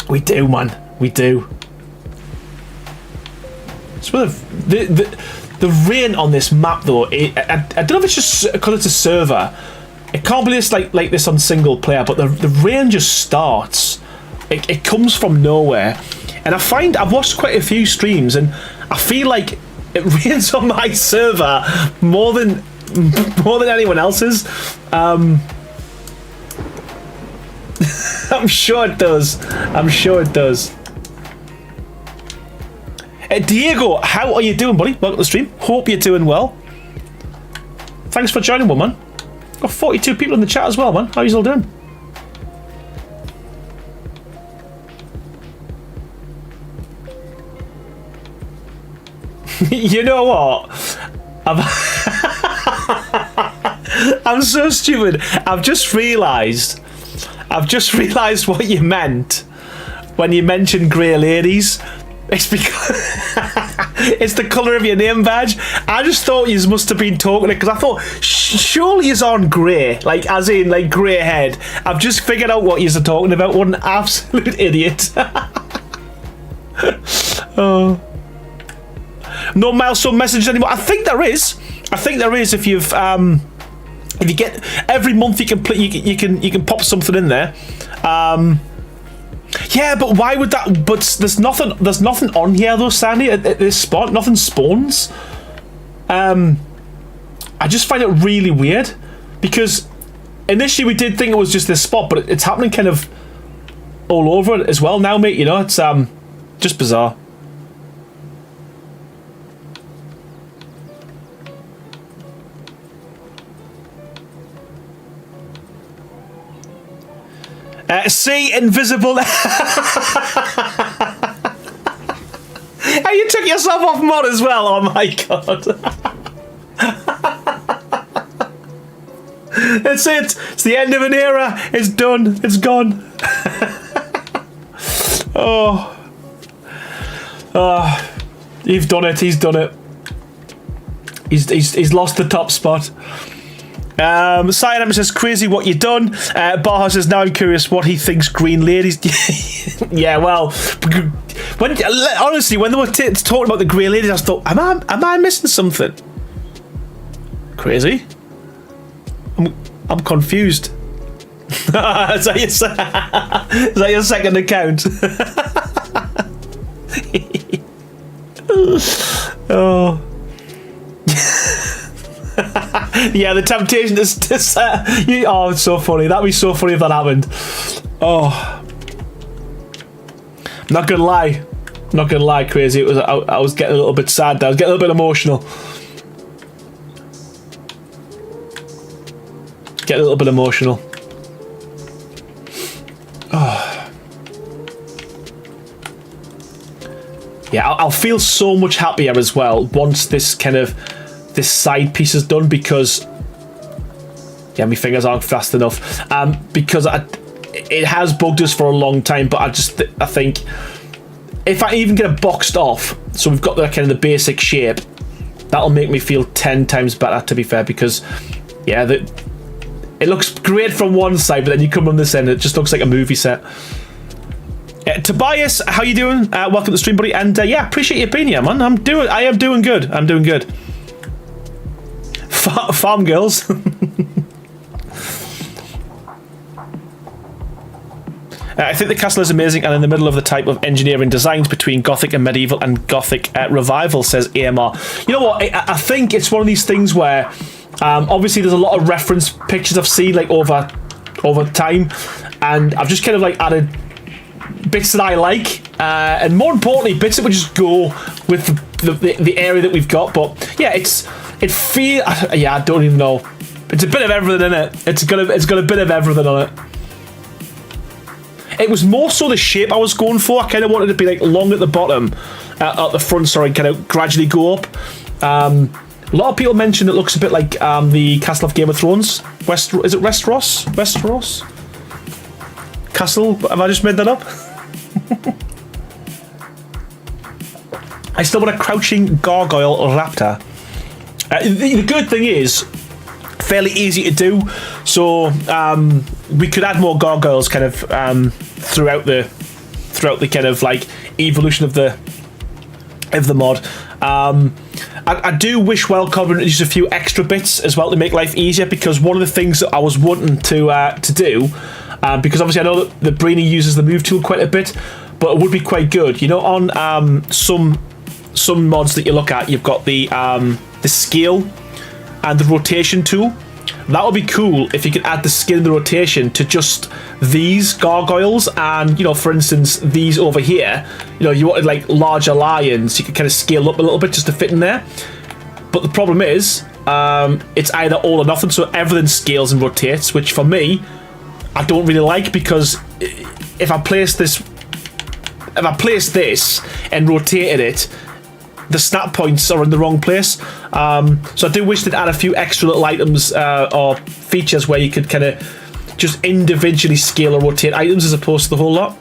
Speaker 1: We do, man. We do. So the rain on this map though, I don't know if it's just because it's a server. It can't be this like this on single player, but the rain just starts. It comes from nowhere. And I find I've watched quite a few streams, and I feel like it rains on my server more than anyone else's. I'm sure it does. I'm sure it does. Diego, how are you doing, buddy? Welcome to the stream. Hope you're doing well. Thanks for joining, man. Got 42 people in the chat as well, man. How are you all doing? You know what? I'm so stupid. I've just realised what you meant when you mentioned grey ladies. It's because it's the colour of your name badge. I just thought you must have been talking it because I thought surely he's on grey, like as in like grey head. I've just figured out what you're talking about. What an absolute idiot. Oh. No milestone messages anymore. I think there is. If you get every month you can pop something in there. Yeah, but why would that? But there's nothing on here though, Sandy. At this spot, nothing spawns. I just find it really weird because initially we did think it was just this spot, but it's happening kind of all over it as well now, mate. You know, it's just bizarre. See, invisible. Hey, you took yourself off mod as well. Oh my god. That's it. It's the end of an era. It's done. It's gone. Oh. You've done it. He's done it. He's lost the top spot. Cyanam says, crazy what you done. Baha says, now I'm curious what he thinks Green Ladies. Yeah, well, honestly, when they were talking about the Grey Ladies, I thought, am I missing something? Crazy. I'm confused. Is that your second account? Oh. Yeah, the temptation is oh, it's so funny. That'd be so funny if that happened. Oh, not gonna lie, crazy. It was. I was getting a little bit sad. I was getting a little bit emotional. Getting a little bit emotional. Oh. Yeah, I'll feel so much happier as well once this side piece is done, because yeah, my fingers aren't fast enough, because it has bugged us for a long time, but I think if I even get it boxed off, so we've got the kind of the basic shape, that'll make me feel 10 times better, to be fair, because yeah, it looks great from one side, but then you come on this end, it just looks like a movie set. Tobias, how you doing? Welcome to the stream, buddy, and yeah, appreciate you being here, man. I am doing good. I'm doing good. Farm girls. I think the castle is amazing and in the middle of the type of engineering designs between Gothic and Medieval and Gothic Revival, says AMR. You know what? I think it's one of these things where obviously there's a lot of reference pictures I've seen like over time, and I've just kind of like added bits that I like, and more importantly, bits that would just go with the area that we've got. But yeah, I don't even know. It's a bit of everything in it. It's got a bit of everything on it. It was more so the shape I was going for. I kind of wanted it to be like long at the bottom, at the front, sorry, kind of gradually go up. A lot of people mention it looks a bit like the Castle of Game of Thrones. Is it Westeros? Westeros? Castle? Have I just made that up? I still want a crouching gargoyle raptor. The good thing is, fairly easy to do. So we could add more gargoyles kind of throughout the kind of like evolution of the mod. I do wish Wellcome introduced a few extra bits as well to make life easier, because one of the things that I was wanting to do, because obviously I know that the Brainy uses the move tool quite a bit, but it would be quite good, you know, on some mods that you look at, you've got the scale and the rotation tool. That would be cool if you could add the scale and the rotation to just these gargoyles, and you know, for instance, these over here, you know, you wanted like larger lions, you could kind of scale up a little bit just to fit in there. But the problem is, it's either all or nothing, so everything scales and rotates, which for me, I don't really like, because if I place this and rotated it, the snap points are in the wrong place. So I do wish they'd add a few extra little items or features where you could kind of just individually scale or rotate items as opposed to the whole lot.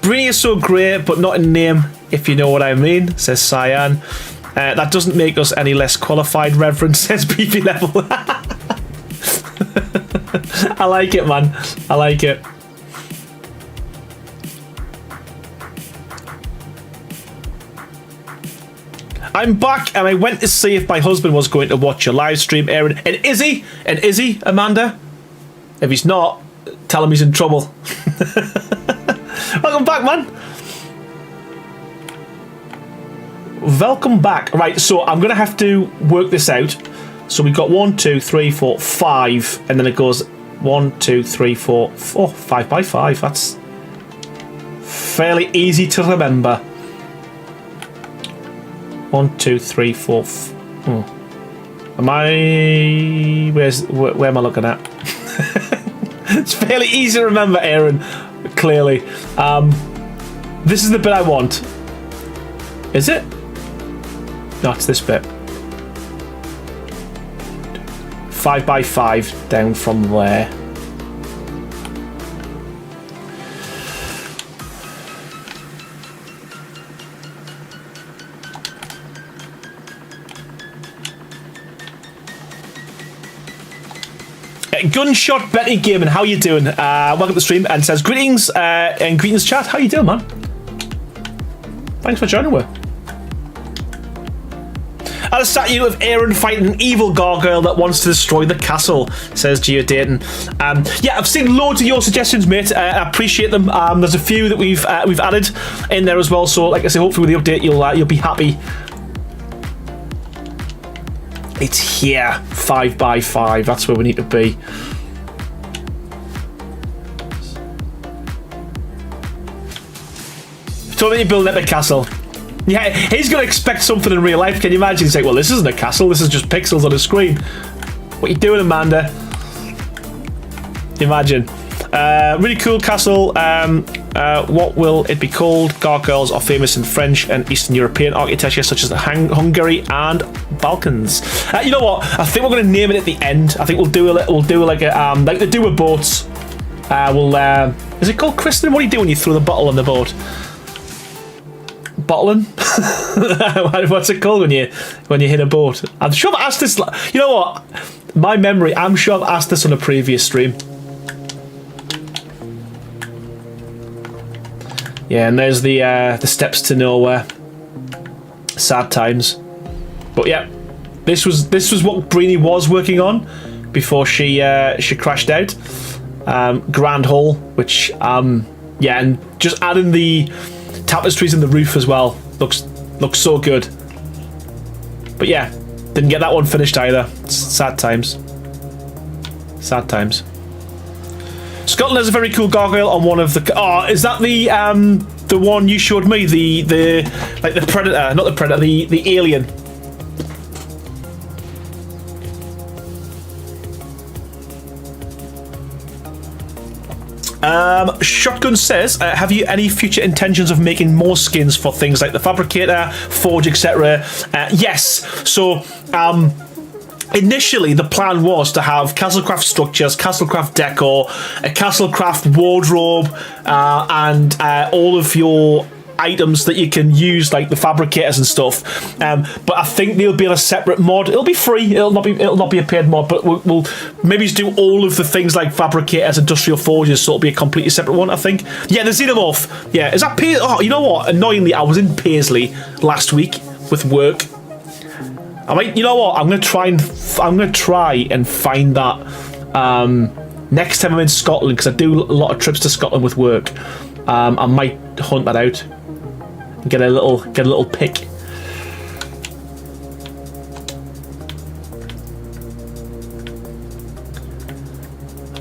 Speaker 1: Bree is so great, but not in name, if you know what I mean, says Cyan. That doesn't make us any less qualified, Reverend, says BP Level. I like it, man. I like it. I'm back, and I went to see if my husband was going to watch your live stream, Aaron. And is he? Amanda? If he's not, tell him he's in trouble. Welcome back, man. Welcome back. Right, so I'm gonna have to work this out. So we've got 1, 2, 3, 4, 5, and then it goes 1, 2, 3, 4, 5 by 5. That's fairly easy to remember. 1, 2, 3, 4. Am I? Where am I looking at? It's fairly easy to remember, Aaron. Clearly, this is the bit I want. Is it? No, it's this bit. 5 by 5 down from there. Gunshot Betty Gaming, how you doing? Welcome to the stream, and says greetings and greetings chat. How you doing, man? Thanks for joining. I had a statue of Aaron fighting an evil gargoyle that wants to destroy the castle, says Gio Dayton. Yeah, I've seen loads of your suggestions, mate. I appreciate them. There's a few that we've added in there as well. So, like I say, hopefully with the update, you'll be happy. It's here, 5 by 5. That's where we need to be. So then you build up a castle. Yeah, he's going to expect something in real life. Can you imagine? He's like, well, this isn't a castle. This is just pixels on a screen. What are you doing, Amanda? Imagine. Really cool castle. What will it be called? Gargoyles are famous in French and Eastern European architecture, such as Hungary and Balkans. You know what? I think we're going to name it at the end. I think we'll do like they do with boats. Is it called Kristen? What do you do when you throw the bottle on the boat? Bottling? What's it called when you hit a boat? I'm sure I've asked this. You know what? My memory. I'm sure I've asked this on a previous stream. Yeah, and there's the steps to nowhere. Sad times. But yeah, this was what Breeny was working on before she crashed out. Grand Hall, which yeah, and just adding the tapestries in the roof as well looks so good. But yeah, didn't get that one finished either. Sad times. Sad times. Scotland has a very cool gargoyle on one of the. Oh, is that the one you showed me? The like the predator, not the predator, the alien. Shotgun says, have you any future intentions of making more skins for things like the Fabricator, Forge, etc.? Yes. So, initially the plan was to have Castlecraft structures, Castlecraft decor, a Castlecraft wardrobe, and all of your items that you can use, like the fabricators and stuff. But I think they'll be on a separate mod. It'll be free. It'll not be a paid mod. But we'll maybe just do all of the things like fabricators, industrial forges. So it'll be a completely separate one. I think. Yeah, the Xenomorph. Yeah, is that Paisley? Oh, you know what? Annoyingly, I was in Paisley last week with work. I might. You know what? I'm gonna try and find that next time I'm in Scotland, because I do a lot of trips to Scotland with work. I might hunt that out. Get a little pick.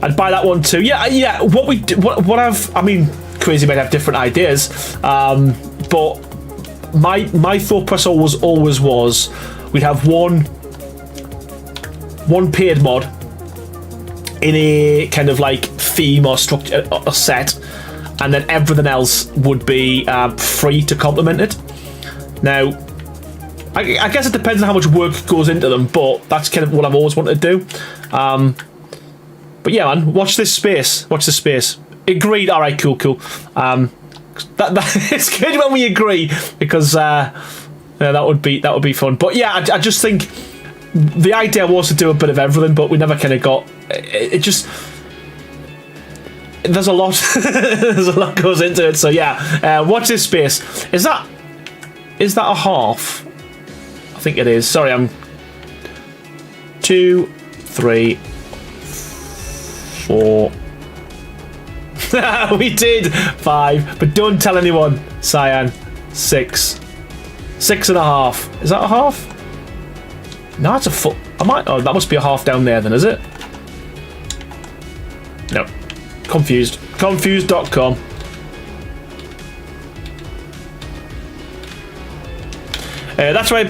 Speaker 1: I'd buy that one too. Yeah. I mean, Crazy might have different ideas, but my thought process always was we'd have one paid mod in a kind of like theme or structure or set. And then everything else would be free to complement it. Now, I guess it depends on how much work goes into them, but that's kind of what I've always wanted to do. But yeah, man, watch this space. Watch this space. Agreed. All right, cool. It's good when we agree, because yeah, that would be fun. But yeah, I just think the idea was to do a bit of everything, but we never kind of got it. Just. There's a lot. There's a lot goes into it. So yeah, watch this space. Is that a half? I think it is. Sorry, I'm 2, 3, 4, We did 5, but don't tell anyone. Cyan, 6. 6.5. Is that a half? No, it's a full. Oh, that must be a half down there then, is it? No. Confused. Confused.com. That's why I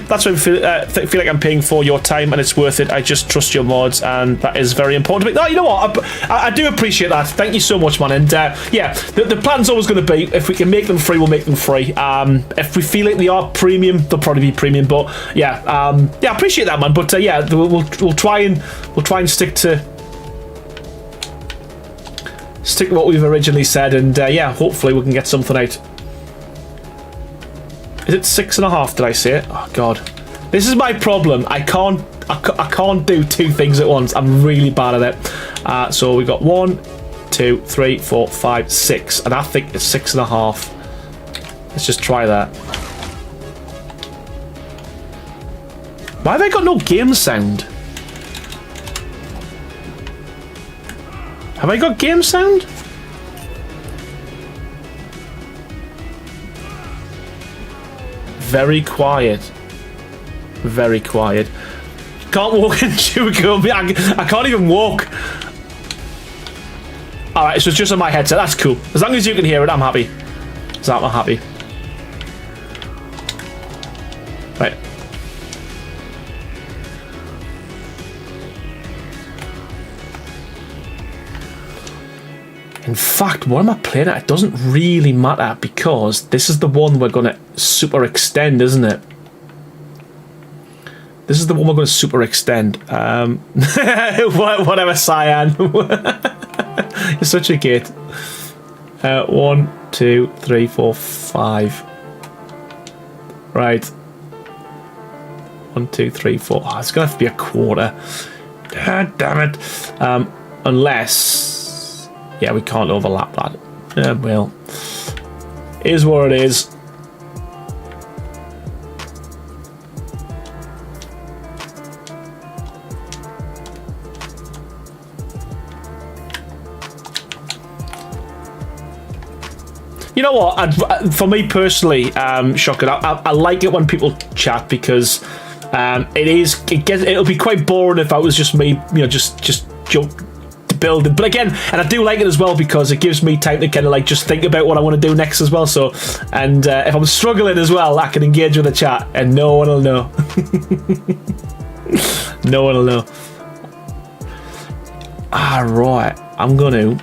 Speaker 1: feel like I'm paying for your time and it's worth it. I just trust your mods and that is very important to me. No, you know what? I do appreciate that. Thank you so much, man. And yeah, the plan's always going to be, if we can make them free, we'll make them free. If we feel like they are premium, they'll probably be premium. But yeah, yeah, I appreciate that, man. But yeah, we'll try and stick to what we've originally said, and yeah, hopefully we can get something out. Is it 6.5? Did I say it? Oh god, this is my problem. I can't do 2 things at once. I'm really bad at it. So we got 1, 2, 3, 4, 5, 6, and I think it's 6.5. Let's just try that. Why have I got no game sound? Have I got game sound? Very quiet. Very quiet. Can't walk and chew gum. I can't even walk. Alright, so it's just on my headset. That's cool. As long as you can hear it, I'm happy. So I'm happy. Right. In fact, what am I playing at? It doesn't really matter because this is the one we're going to super extend, isn't it? This is the one we're going to super extend. Whatever, Cyan. You're such a kid. 1, 2, 3, 4, 5. Right. 1, 2, 3, 4. Oh, it's going to have to be a quarter. Damn it. Unless... Yeah, we can't overlap that. Yeah, well, is what it is. You know what? For me personally, Shocker, I like it when people chat because it'll be quite boring if I was just me, you know, just jump. Building, but again, and I do like it as well because it gives me time to kind of like just think about what I want to do next as well. So, and if I'm struggling as well, I can engage with the chat, and no one will know. No one will know. Right, I'm gonna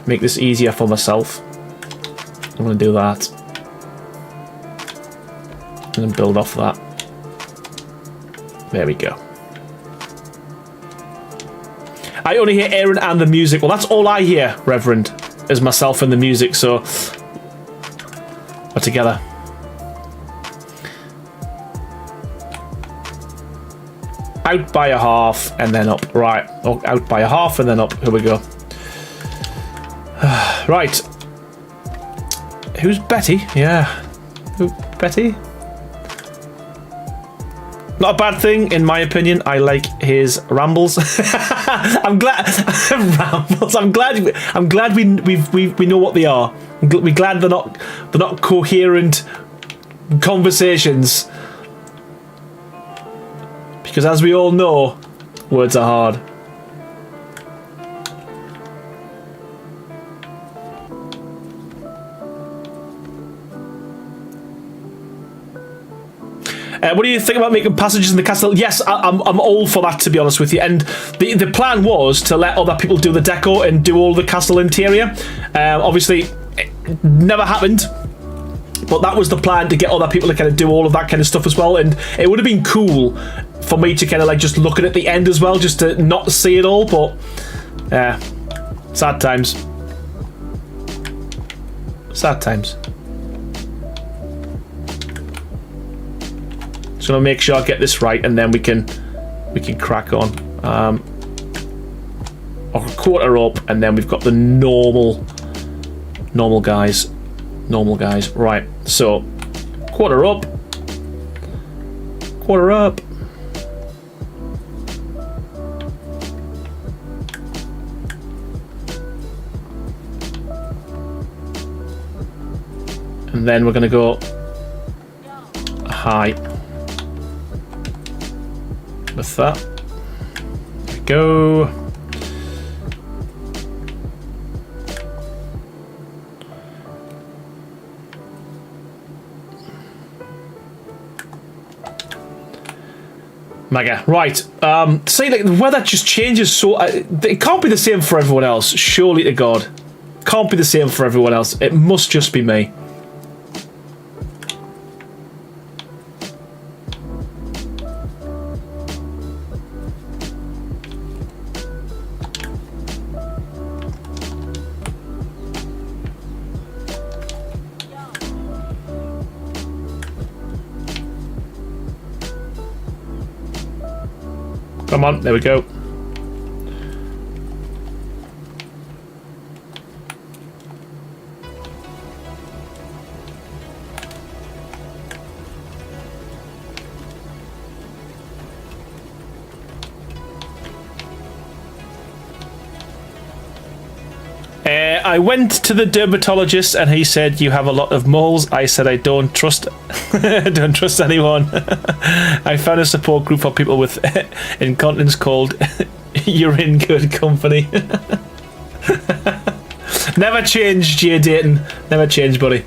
Speaker 1: make this easier for myself. I'm gonna do that, and then build off that. There we go. I only hear Aaron and the music. Well, that's all I hear, Reverend, is myself and the music, so we're together. Out by a half and then up. Right. Oh, out by a half and then up. Here we go. Right. Who's Betty? Yeah. Who, Betty? Not a bad thing, in my opinion. I like his rambles. I'm glad rambles. I'm glad we know what they are. We're glad they're not coherent conversations. Because as we all know, words are hard. What do you think about making passages in the castle? Yes, I'm all for that, to be honest with you. And the plan was to let other people do the deco and do all the castle interior. Obviously, it never happened. But that was the plan, to get other people to kind of do all of that kind of stuff as well. And it would have been cool for me to kind of like just look at the end as well, just to not see it all. But sad times. Sad times. Just gonna make sure I get this right, and then we can crack on. A quarter up, and then we've got the normal guys. Normal guys. Right. So quarter up. Quarter up. And then we're going to go high with that. There we go. Mega. Right. See, like, the weather just changes so... it can't be the same for everyone else. Surely to God. Can't be the same for everyone else. It must just be me. Come on, there we go. I went to the dermatologist and he said you have a lot of moles. I said I don't trust don't trust anyone. I found a support group for people with incontinence called You're in Good Company. Never change, Jay Dayton. Never change, buddy.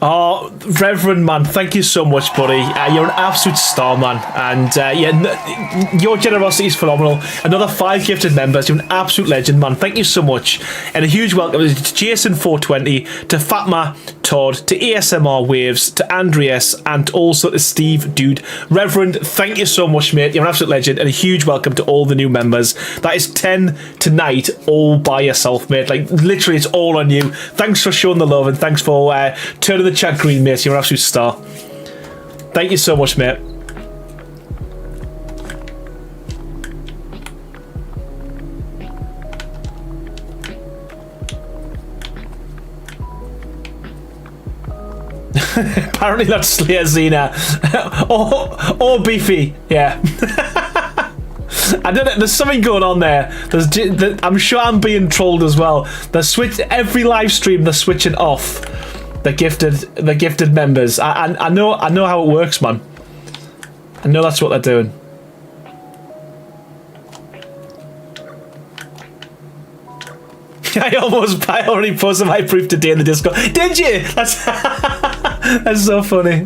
Speaker 1: Oh, Reverend, man, thank you so much, buddy. You're an absolute star, man. And yeah, your generosity is phenomenal. Another 5 gifted members. You're an absolute legend, man. Thank you so much. And a huge welcome to Jason420, to Fatma Todd, to ASMR Waves, to Andreas, and also to Steve Dude. Reverend, thank you so much, mate. You're an absolute legend. And a huge welcome to all the new members. That is 10 tonight, all by yourself, mate. Like, literally, it's all on you. Thanks for showing the love, and thanks for turning the chat green, mate. You're an absolute star. Thank you so much, mate. Apparently that's Slayer Xena. or Beefy, yeah. I don't know, there's something going on there. I'm sure I'm being trolled as well. Every live stream they're switching off the gifted members. I know how it works, man. I know that's what they're doing. I already posted my proof today in the Discord. Did you? That's so funny.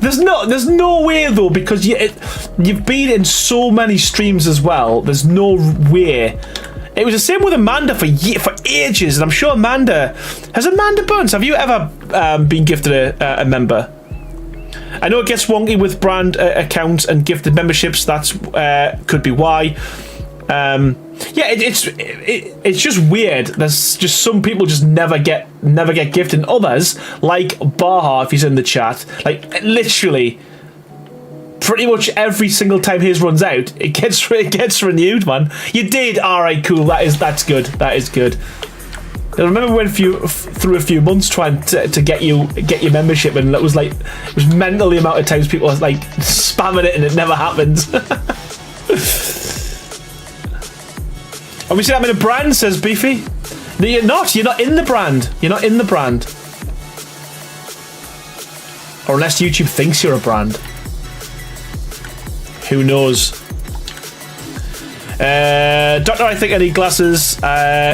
Speaker 1: There's no way though, because you've been in so many streams as well. There's no way. It was the same with Amanda for ages, and I'm sure Amanda Burns. Have you ever been gifted a member? I know it gets wonky with brand accounts and gifted memberships. That's could be why. Yeah, it's just weird. There's just some people just never get gifted, and others, like Baha, if he's in the chat, like literally pretty much every single time his runs out, it gets renewed, man. You did. All right, cool. That's good. That is good. I remember when through a few months trying to get your membership, and it was mental the amount of times people was like spamming it and it never happened. Obviously, I'm in a brand, says Beefy. No, you're not. You're not in the brand. You're not in the brand. Or unless YouTube thinks you're a brand. Who knows? Doctor, I think I need glasses.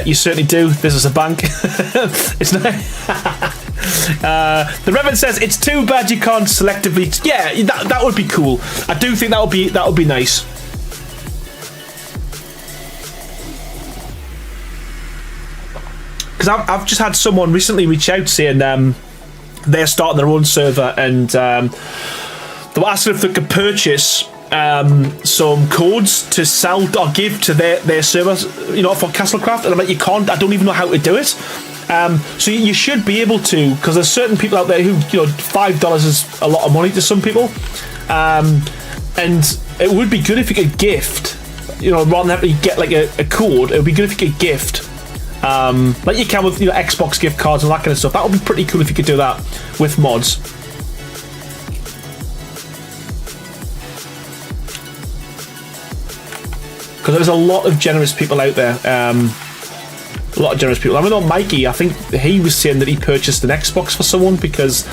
Speaker 1: You certainly do. This is a bank. It's not. The Reverend says it's too bad you can't selectively. Yeah, that would be cool. I do think that would be nice. Because I've just had someone recently reach out saying they're starting their own server, and they were asking if they could purchase some codes to sell or give to their servers, you know, for Castlecraft. And I'm like, you can't. I don't even know how to do it. So you should be able to, because there's certain people out there who, you know, $5 is a lot of money to some people, and it would be good if you could gift, you know, rather than having to get like a code. It would be good if you could gift. Like you can with, you know, Xbox gift cards and that kind of stuff. That would be pretty cool if you could do that with mods. Because there's a lot of generous people out there. A lot of generous people. I mean, Mikey, I think he was saying that he purchased an Xbox for someone because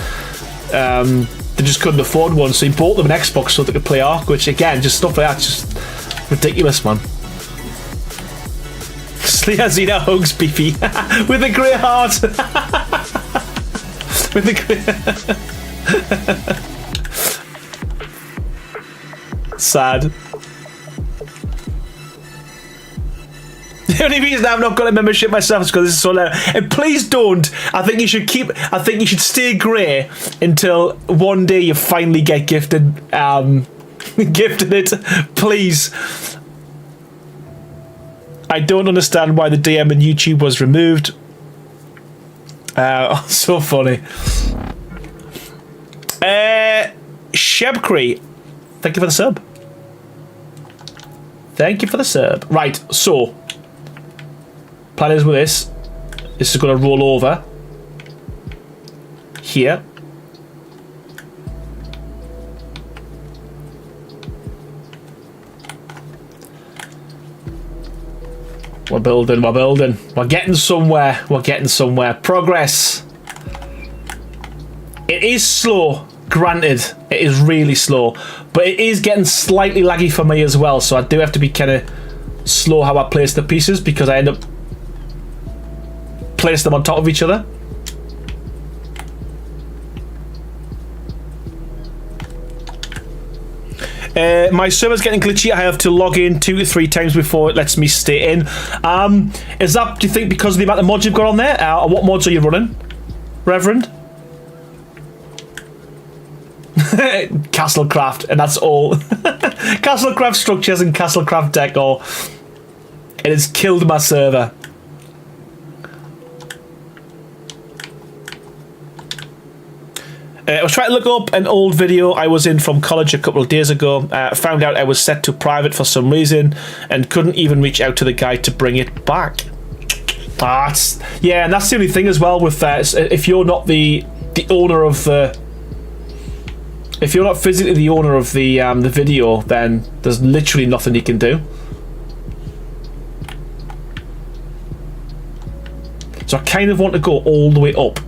Speaker 1: they just couldn't afford one, so he bought them an Xbox so they could play Ark, which again, just stuff like that, just ridiculous, man. Zena hugs Beefy with a grey heart. With a grey. Sad. The only reason I've not got a membership myself is because this is so loud. And please don't. I think you should stay grey until one day you finally get gifted gifted it. Please. I don't understand why the DM in YouTube was removed. So funny. Shebcree, thank you for the sub. Thank you for the sub. Right, so plan is with this. This is going to roll over here. We're building. We're getting somewhere. Progress. It is slow, granted. It is really slow. But it is getting slightly laggy for me as well, so I do have to be kind of slow how I place the pieces, because I end up placing them on top of each other. My server's getting glitchy. I have to log in 2 to 3 times before it lets me stay in. Is that, do you think, because of the amount of mods you've got on there? Or what mods are you running, Reverend? Castlecraft, and that's all. Castlecraft structures and Castlecraft decor. It has killed my server. I was trying to look up an old video I was in from college a couple of days ago. Found out I was set to private for some reason and couldn't even reach out to the guy to bring it back. Yeah, and that's the only thing as well with that. If you're not the owner of the... If you're not physically the owner of the video, then there's literally nothing you can do. So I kind of want to go all the way up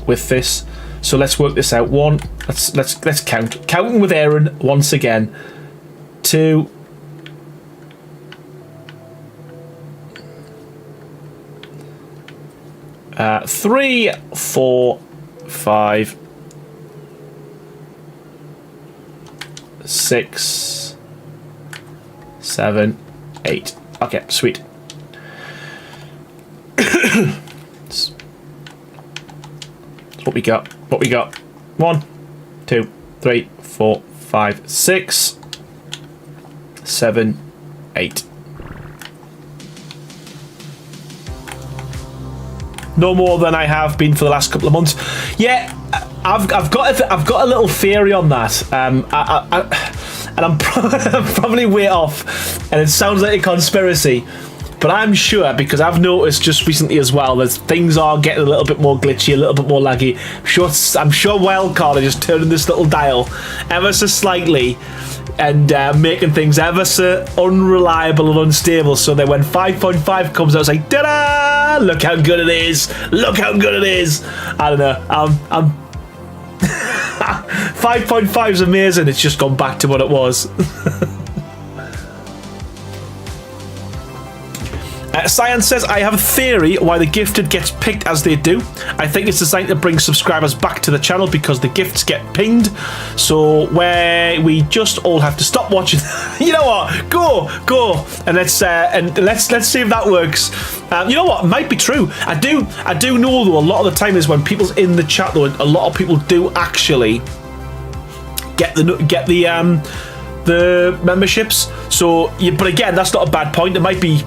Speaker 1: with this. So let's work this out. Let's count. Counting with Aaron once again. 2. 3, 4, 5, 6, 7, 8. Okay, sweet. That's what we got. 1, 2, 3, 4, 5, 6, 7, 8. No more than I have been for the last couple of months. Yeah, I've got a little theory on that. And I'm probably way off, and it sounds like a conspiracy. But I'm sure, because I've noticed just recently as well that things are getting a little bit more glitchy, a little bit more laggy. I'm sure Wildcard are just turning this little dial ever so slightly and making things ever so unreliable and unstable. So that when 5.5 comes out, it's like, ta-da! Look how good it is! Look how good it is! I don't know. I'm 5.5 is amazing. It's just gone back to what it was. Cyan says, I have a theory why the gifted gets picked as they do. I think it's designed to bring subscribers back to the channel because the gifts get pinged. So where we just all have to stop watching. You know what? Go, and let's see if that works. You know what? It might be true. I do know though. A lot of the time is when people's in the chat though. A lot of people do actually get the memberships. So, but again, that's not a bad point. It might be.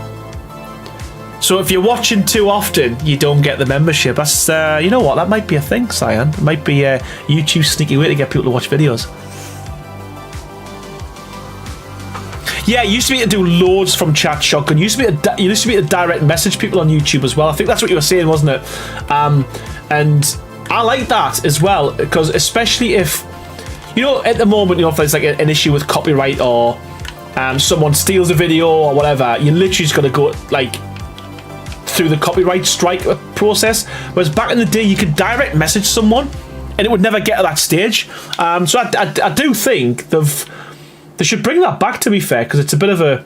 Speaker 1: So if you're watching too often, you don't get the membership. That's, you know what, that might be a thing, Cyan. It might be a YouTube sneaky way to get people to watch videos. Yeah, it used to be to do loads from chat, Shotgun. It used to be to direct message people on YouTube as well. I think that's what you were saying, wasn't it? And I like that as well, because especially if, you know, at the moment, you know, if there's like an issue with copyright or someone steals a video or whatever, you literally just got to go, like, through the copyright strike process, whereas back in the day you could direct message someone and it would never get to that stage. So I do think they should bring that back, to be fair, because it's a bit of a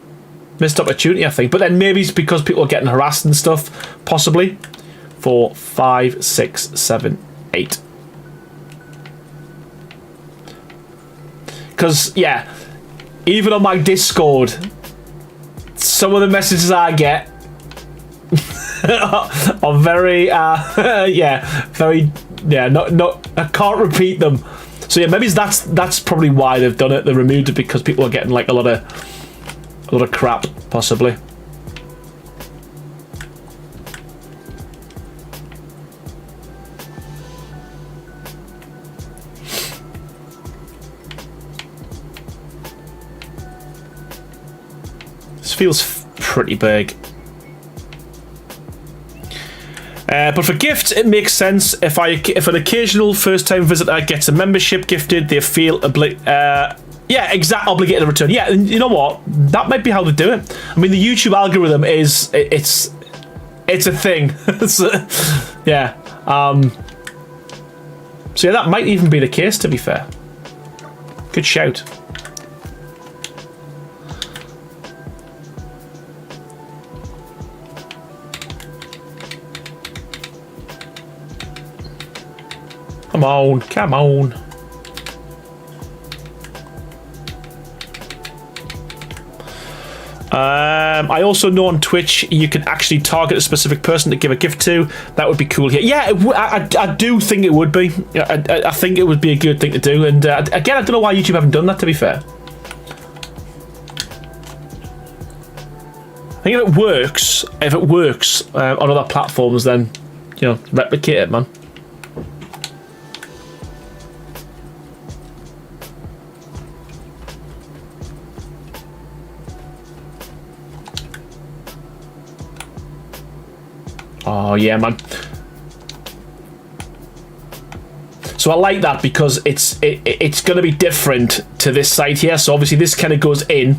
Speaker 1: missed opportunity, I think. But then maybe it's because people are getting harassed and stuff, possibly. 4, 5, 6, 7, 8. Because yeah, even on my Discord, some of the messages I get are very not I can't repeat them. So yeah, maybe that's probably why they've done it. They removed it because people are getting like a lot of crap, possibly. This feels pretty big. But for gifts, it makes sense. If an occasional first-time visitor gets a membership gifted, they feel obligated to return. Yeah, and you know what? That might be how they do it. I mean, the YouTube algorithm is it's a thing. Yeah. So yeah, that might even be the case. To be fair, good shout. Come on. I also know on Twitch you can actually target a specific person to give a gift to. That would be cool here. Yeah, I do think it would be. I think it would be a good thing to do. And again, I don't know why YouTube haven't done that, to be fair. I think if it works on other platforms, then, you know, replicate it, man. Oh yeah, man. So I like that because it's going to be different to this side here. So obviously this kind of goes in,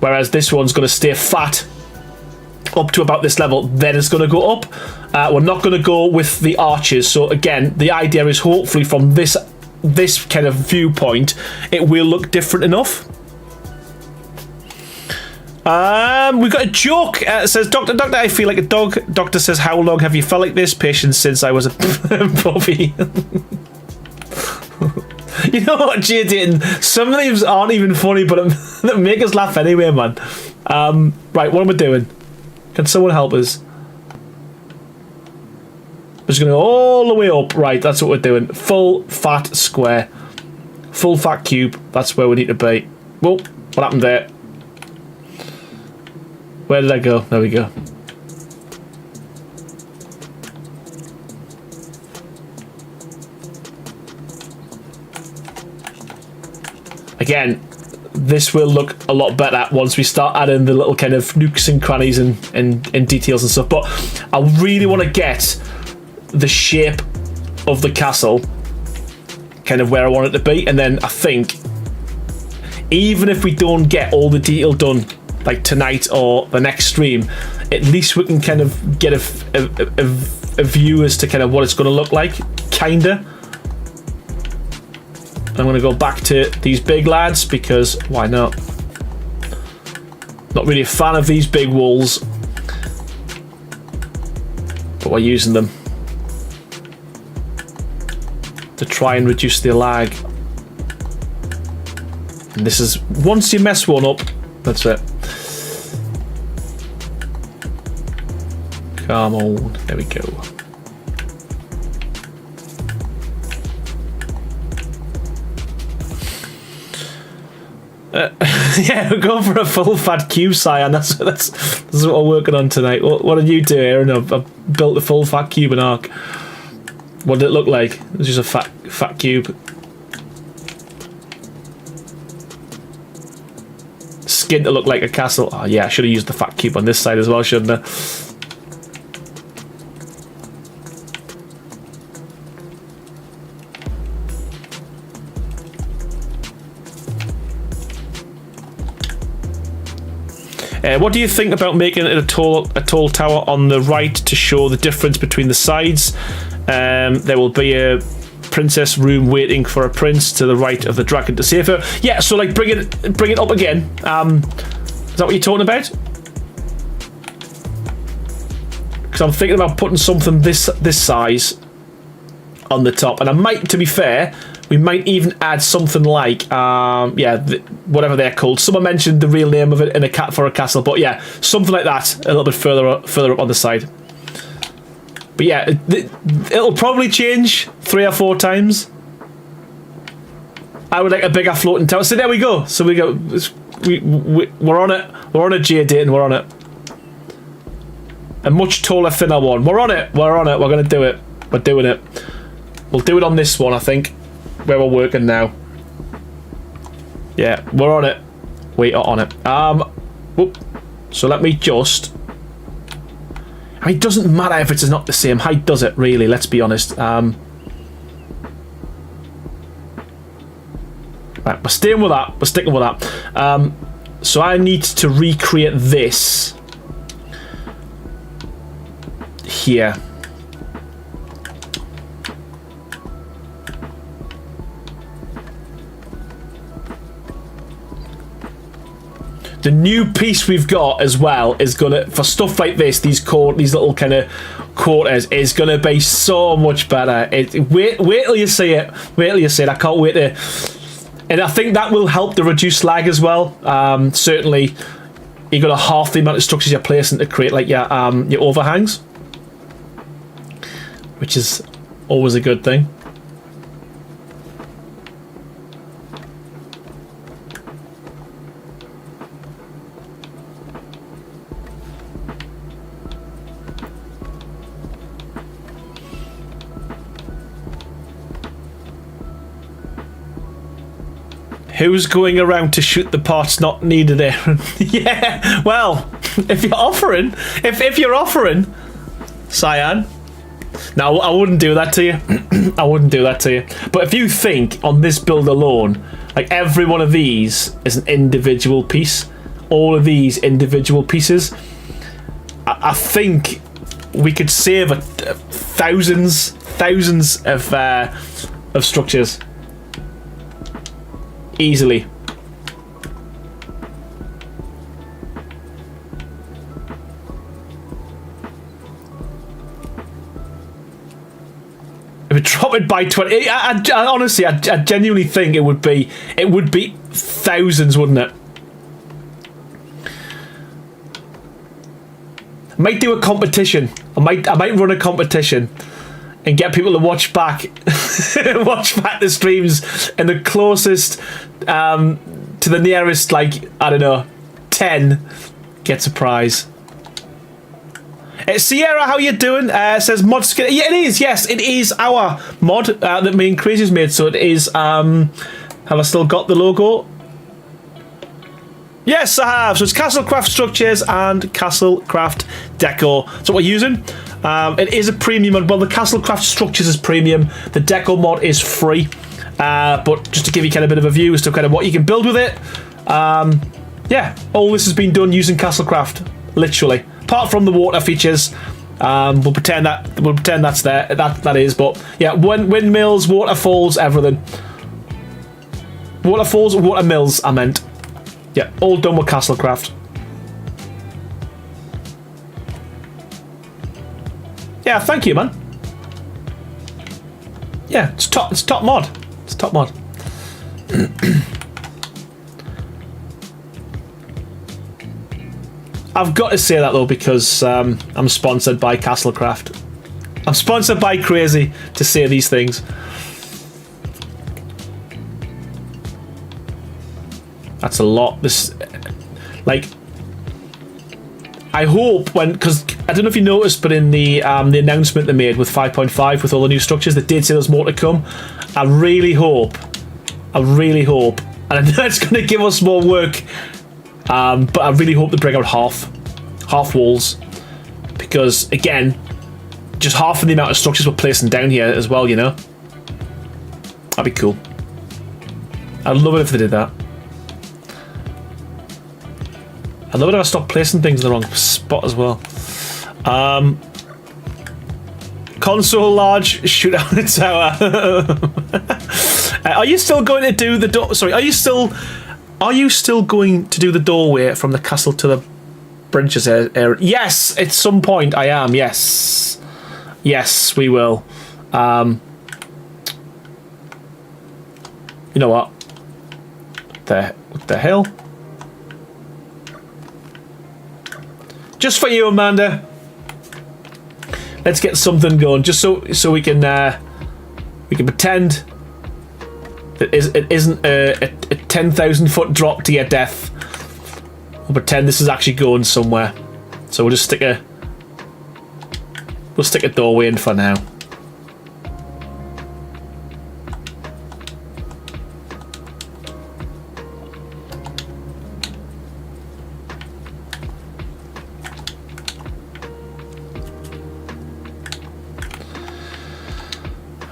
Speaker 1: whereas this one's going to stay flat up to about this level. Then it's going to go up. We're not going to go with the arches. So again, the idea is hopefully from this kind of viewpoint, it will look different enough. We've got a joke. It says, Doctor, I feel like a dog. Doctor says, how long have you felt like this? Patience since I was a puppy. You know what, Jay? Some of these aren't even funny, but they make us laugh anyway, man. Right, what am I doing? Can someone help us? I'm just going to go all the way up. Right, that's what we're doing. Full fat square. Full fat cube. That's where we need to be. Whoa, what happened there? Where did I go? There we go. again, this will look a lot better once we start adding the little kind of nooks and crannies and details and stuff. But I really want to get the shape of the castle kind of where I want it to be, and then I think even if we don't get all the detail done like tonight or the next stream, at least we can kind of get a view as to kind of what it's going to look like, kinda. I'm going to go back to these big lads because why not? Not really a fan of these big walls, but we're using them to try and reduce the lag. And this is, once you mess one up, that's it. Come on, there we go. Yeah, we're going for a full fat cube, Cyan. That's what we're working on tonight. What did you do, Aaron? I've built a full fat cube in Arc. What did it look like? It was just a fat cube. Skin to look like a castle. Oh yeah, I should have used the fat cube on this side as well, shouldn't I? What do you think about making it a tall tower on the right to show the difference between the sides? There will be a princess room waiting for a prince to the right of the dragon to save her. Yeah, so like bring it up again. Is that what you're talking about? Because I'm thinking about putting something this size on the top, and I might, to be fair, we might even add something like, whatever they're called. Someone mentioned the real name of it in a cat for a castle, but yeah, something like that, a little bit further up on the side. But yeah, it'll probably change 3 or 4 times. I would like a bigger floating tower. So there we go. So we're on it. We're on it, J-Dayton. We're on it. A much taller, thinner one. We're on it. We're on it. We're gonna do it. We're doing it. We'll do it on this one, I think, where we're working now. Yeah, we're on it. We are on it. Whoop. So let me just. I mean, it doesn't matter if it's not the same height, does it? Really, let's be honest. Right, we're staying with that. We're sticking with that. So I need to recreate this here. The new piece we've got as well is gonna, for stuff like this, these little kind of quarters, is gonna be so much better. Wait till you see it. Wait till you see it. I can't wait to. And I think that will help to reduce lag as well. Certainly, you've got a half the amount of structures you're placing to create like your overhangs, which is always a good thing. Who's going around to shoot the parts not needed, Aaron? Yeah, well, if you're offering, Cyan. No, I wouldn't do that to you. I wouldn't do that to you. But if you think on this build alone, like every one of these is an individual piece, all of these individual pieces, I think we could save thousands of structures. Easily. If we drop it by 20, I honestly, I genuinely think it would be thousands, wouldn't it? I might do a competition. I might run a competition and get people to watch back the streams, and the closest to the nearest, like, I don't know, 10 gets a prize. Sierra, how you doing? Says mod skin. Yeah, it is. Yes, it is our mod that me and Crazy's made. So it is Have I still got the logo? Yes, I have. So it's Castlecraft Structures and Castlecraft Deco. That's what we're using. It is a premium mod. Well, the Castlecraft Structures is premium. The Deco mod is free. But just to give you kind of a bit of a view as to kind of what you can build with it. Yeah, all this has been done using Castlecraft, literally. Apart from the water features, we'll pretend that's there. That is. But yeah, windmills, waterfalls, everything. Waterfalls, watermills. I meant. Yeah, all done with Castlecraft. Yeah, thank you, man. Yeah, it's top mod. It's top mod. I've got to say that though because I'm sponsored by Castlecraft. I'm sponsored by Crazy to say these things. That's a lot. This, like, I hope because I don't know if you noticed, but in the announcement they made with 5.5 with all the new structures, they did say there's more to come. I really hope, and I know it's going to give us more work, but I really hope they bring out half walls, because again, just half of the amount of structures we're placing down here as well. You know, that'd be cool. I'd love it if they did that. I love it if I stop placing things in the wrong spot as well. Console large, shoot out the tower. Are you still going to do the door? Sorry, are you still going to do the doorway from the castle to the branches area? Yes, at some point I am. Yes, we will. You know what? What the hell? Just for you, Amanda. Let's get something going, just so we can pretend that it isn't a 10,000 foot drop to your death. We'll pretend this is actually going somewhere. So we'll just stick a doorway in for now.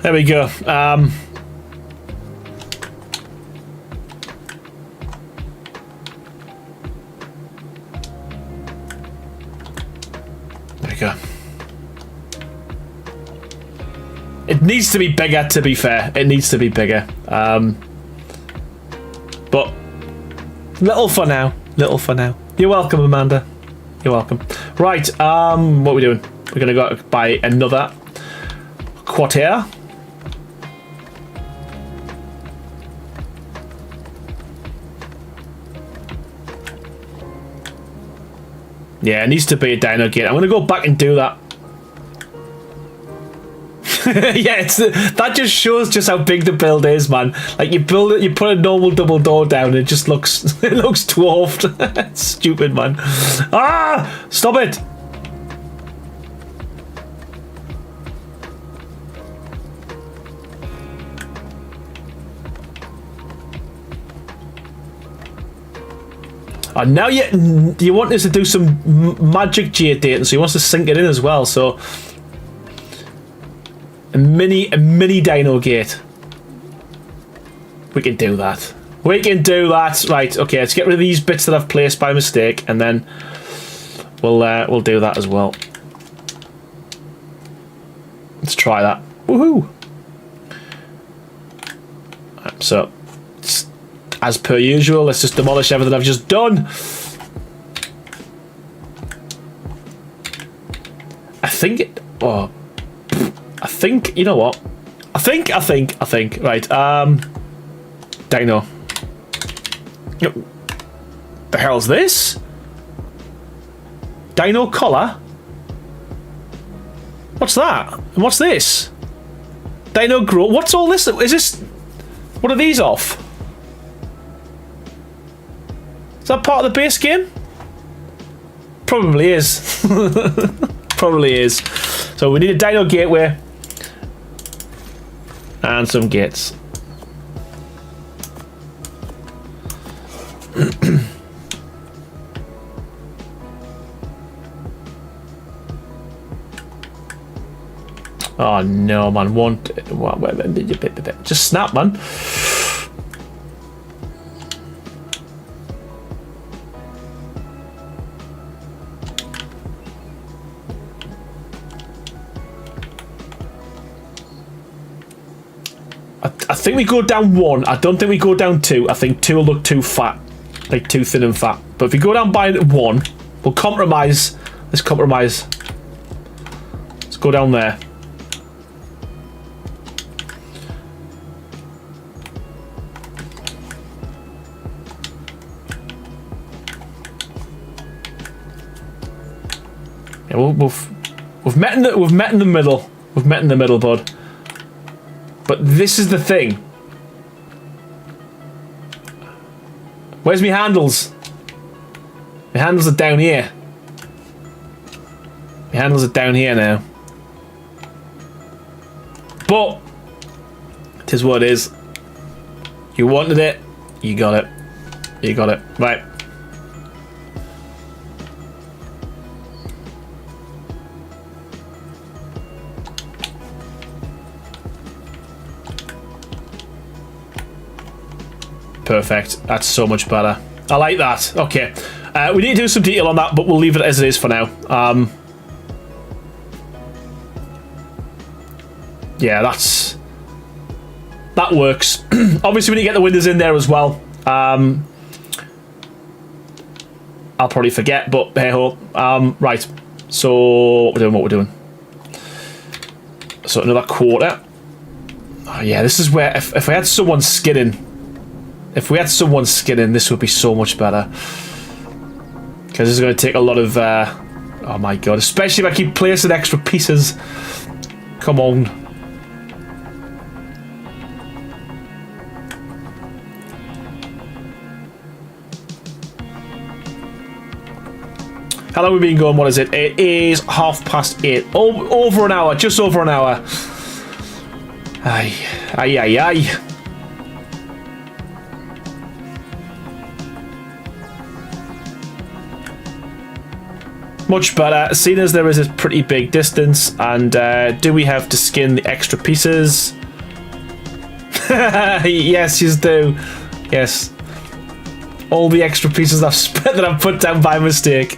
Speaker 1: There we go. There we go. It needs to be bigger, to be fair. It needs to be bigger. But little for now. Little for now. You're welcome, Amanda. You're welcome. Right, what are we doing? We're going to go buy another quartier. Yeah, it needs to be a dino gate. I'm going to go back and do that. Yeah, that just shows just how big the build is, man. Like, you build it, you put a normal double door down, and it just looks dwarfed. It's stupid, man. Ah! Stop it! And now you want us to do some magic geodating, so he wants to sink it in as well. So a mini dino gate. We can do that. We can do that. Right. Okay. Let's get rid of these bits that I've placed by mistake, and then we'll do that as well. Let's try that. Woohoo! So, as per usual, let's just demolish everything I've just done. I think you know what? I think. Right. Dino. The hell's this? Dino collar? What's that? And what's this? Dino grow. What's all this? Is this? What are these off? Is that part of the base game? Probably is. Probably is. So we need a dino gateway and some gates. Oh no, man! Just snap, man. I think we go down 1. I don't think we go down 2. I think 2 will look too fat, like too thin and fat. But if we go down by 1, we'll compromise. Let's compromise. Let's go down there. Yeah, we've met in the middle. We've met in the middle, bud. But this is the thing. Where's my handles? My handles are down here. My handles are down here now. But it is what it is. You wanted it. You got it. You got it. Right. Perfect. That's so much better. I like that. Okay. We need to do some detail on that, but we'll leave it as it is for now. Yeah, that works. Obviously, we need to get the windows in there as well. I'll probably forget, but hey ho. Right. So what we're doing. So another quarter. Oh yeah, this is where if I had someone skinning. If we had someone skinning, this would be so much better. Because this is going to take a lot of... oh my god. Especially if I keep placing extra pieces. Come on. How long have we been going? What is it? It is 8:30. Oh, over an hour. Just over an hour. Aye. Aye, aye, aye. Much better, seeing as there is a pretty big distance. And do we have to skin the extra pieces? Yes, you do. Yes. All the extra pieces I've spent that I've put down by mistake.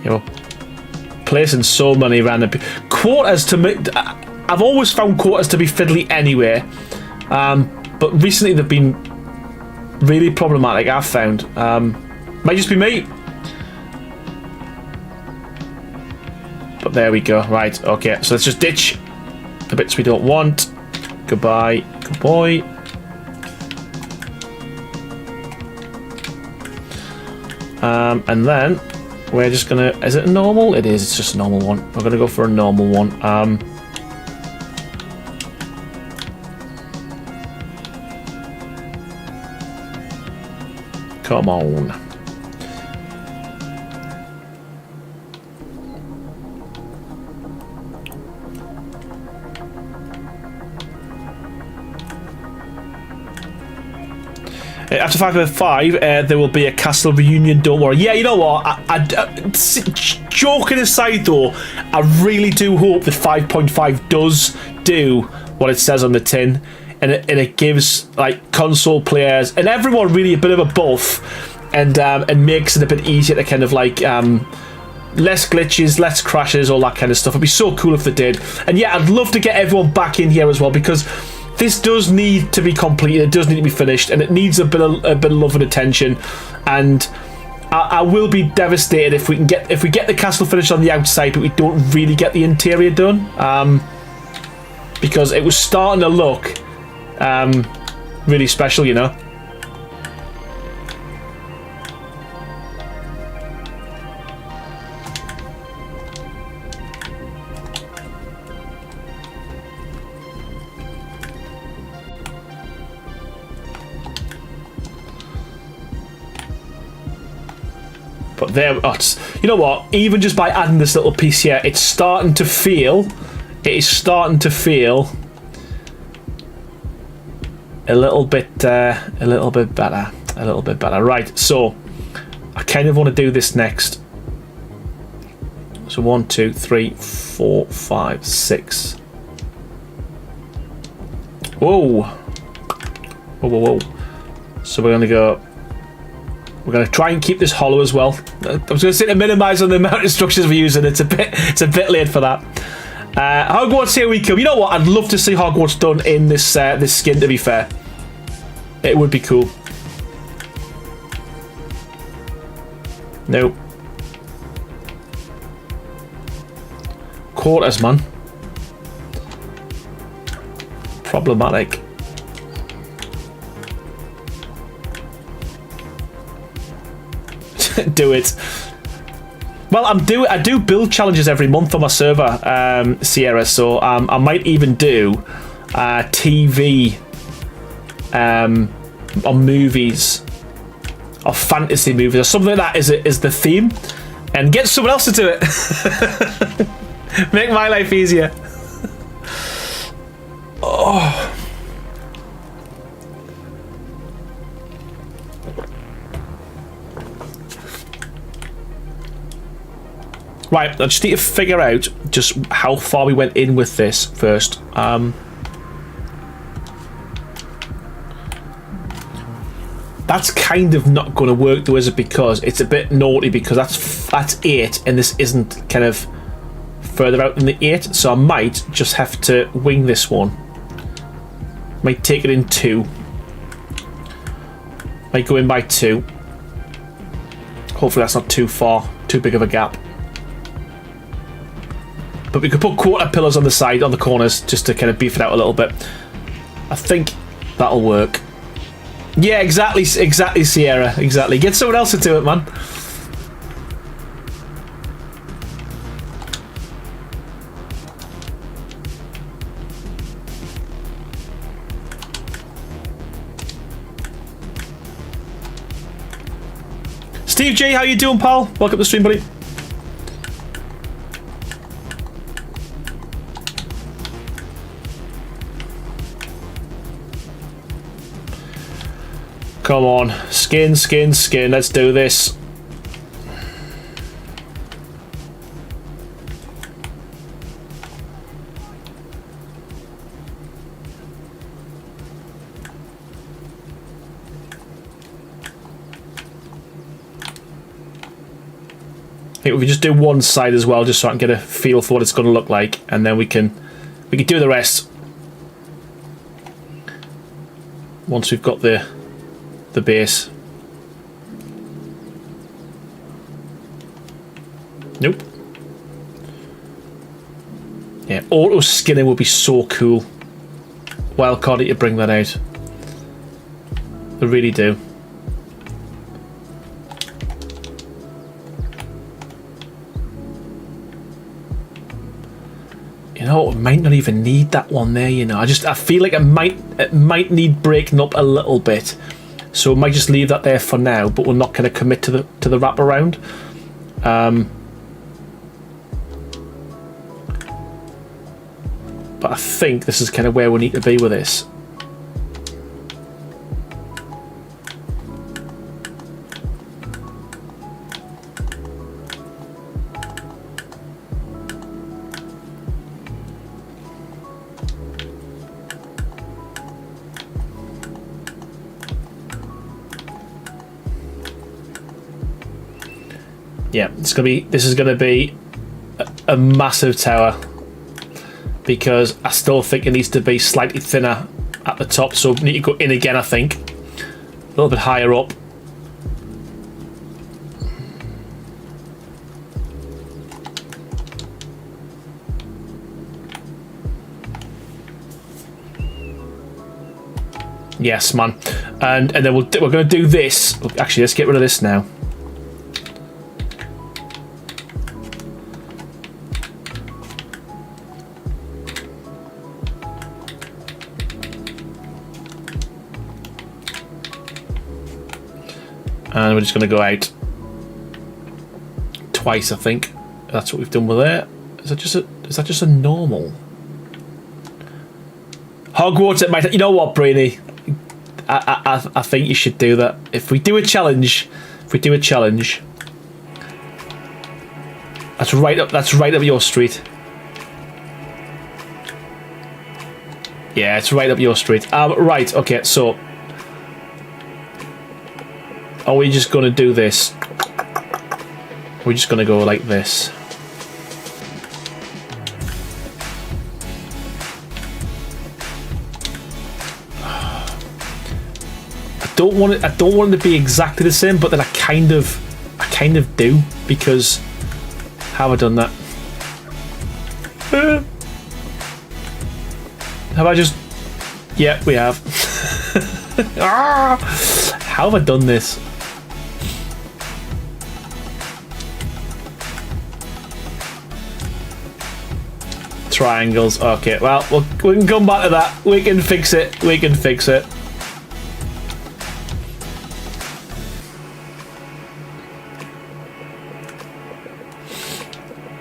Speaker 1: You know, placing so many random quarters to me. I've always found quarters to be fiddly anyway. But recently they've been really problematic, I've found. Might just be me. But there we go. Right, okay. So let's just ditch the bits we don't want. Goodbye. Good boy. And then we're just gonna... Is it a normal? It is. It's just a normal one. We're gonna go for a normal one. Come on. After 5:05, there will be a castle reunion. Don't worry. Yeah, you know what? Joking aside, though, I really do hope that 5.5 does do what it says on the tin. And it gives like console players and everyone really a bit of a buff, and makes it a bit easier to kind of like less glitches, less crashes, all that kind of stuff. It'd be so cool if they did. And yeah, I'd love to get everyone back in here as well, because this does need to be completed. It does need to be finished, and it needs a bit of love and attention. And I will be devastated if we get the castle finished on the outside, but we don't really get the interior done, because it was starting to look really special, you know. But there, you know what? Even just by adding this little piece here, it's starting to feel it is starting to feel a little bit better. Right, so I kind of want to do this next. So 1, 2, 3, 4, 5, 6. Whoa. So we're gonna go. We're gonna try and keep this hollow as well. I was gonna say to minimise on the amount of instructions we're using. It's a bit late for that. Hogwarts, here we come. You know what? I'd love to see Hogwarts done in this this skin. To be fair, it would be cool. Nope. Quarters, man. Problematic. Do it. Well, I do build challenges every month on my server, Sierra. So I might even do TV or movies or fantasy movies or something like that is the theme, and get someone else to do it. Make my life easier. Oh. Right, I just need to figure out just how far we went in with this first. That's kind of not going to work though, is it? Because it's a bit naughty, because that's 8 and this isn't kind of further out than the 8, so I might just have to wing this one. Might take it in 2. Might go in by 2. Hopefully that's not too far, too big of a gap. But we could put quarter pillars on the side, on the corners, just to kind of beef it out a little bit. I think that'll work. Yeah, exactly, Sierra, exactly. Get someone else to do it, man. Steve J, how you doing, pal? Welcome to the stream, buddy. Come on, skin. Let's do this. I think we can just do one side as well, just so I can get a feel for what it's going to look like, and then we can do the rest once we've got the base. Nope. Yeah, auto skinning would be so cool. Wildcard to bring that out. They really do. You know, it might not even need that one there, you know. I feel like it might need breaking up a little bit. So we might just leave that there for now, but we're not going to commit to the wraparound. But I think this is kind of where we need to be with this. Yeah, this is gonna be a massive tower, because I still think it needs to be slightly thinner at the top, so we need to go in again, I think. A little bit higher up. Yes, man. And then we're gonna do this. Actually, let's get rid of this now. And we're just going to go out twice, I think. That's what we've done with it. Is that just a normal? Hogwarts at my... You know what, Brainy? I think you should do that. If we do a challenge... That's right up your street. Yeah, it's right up your street. Right, okay, so... Are we just going to do this? We're just going to go like this. I don't want it to be exactly the same, but then I kind of do, because how have I done that? Have I just... Yeah, we have. How have I done this? Triangles. Okay, well, we can come back to that. We can fix it. We can fix it.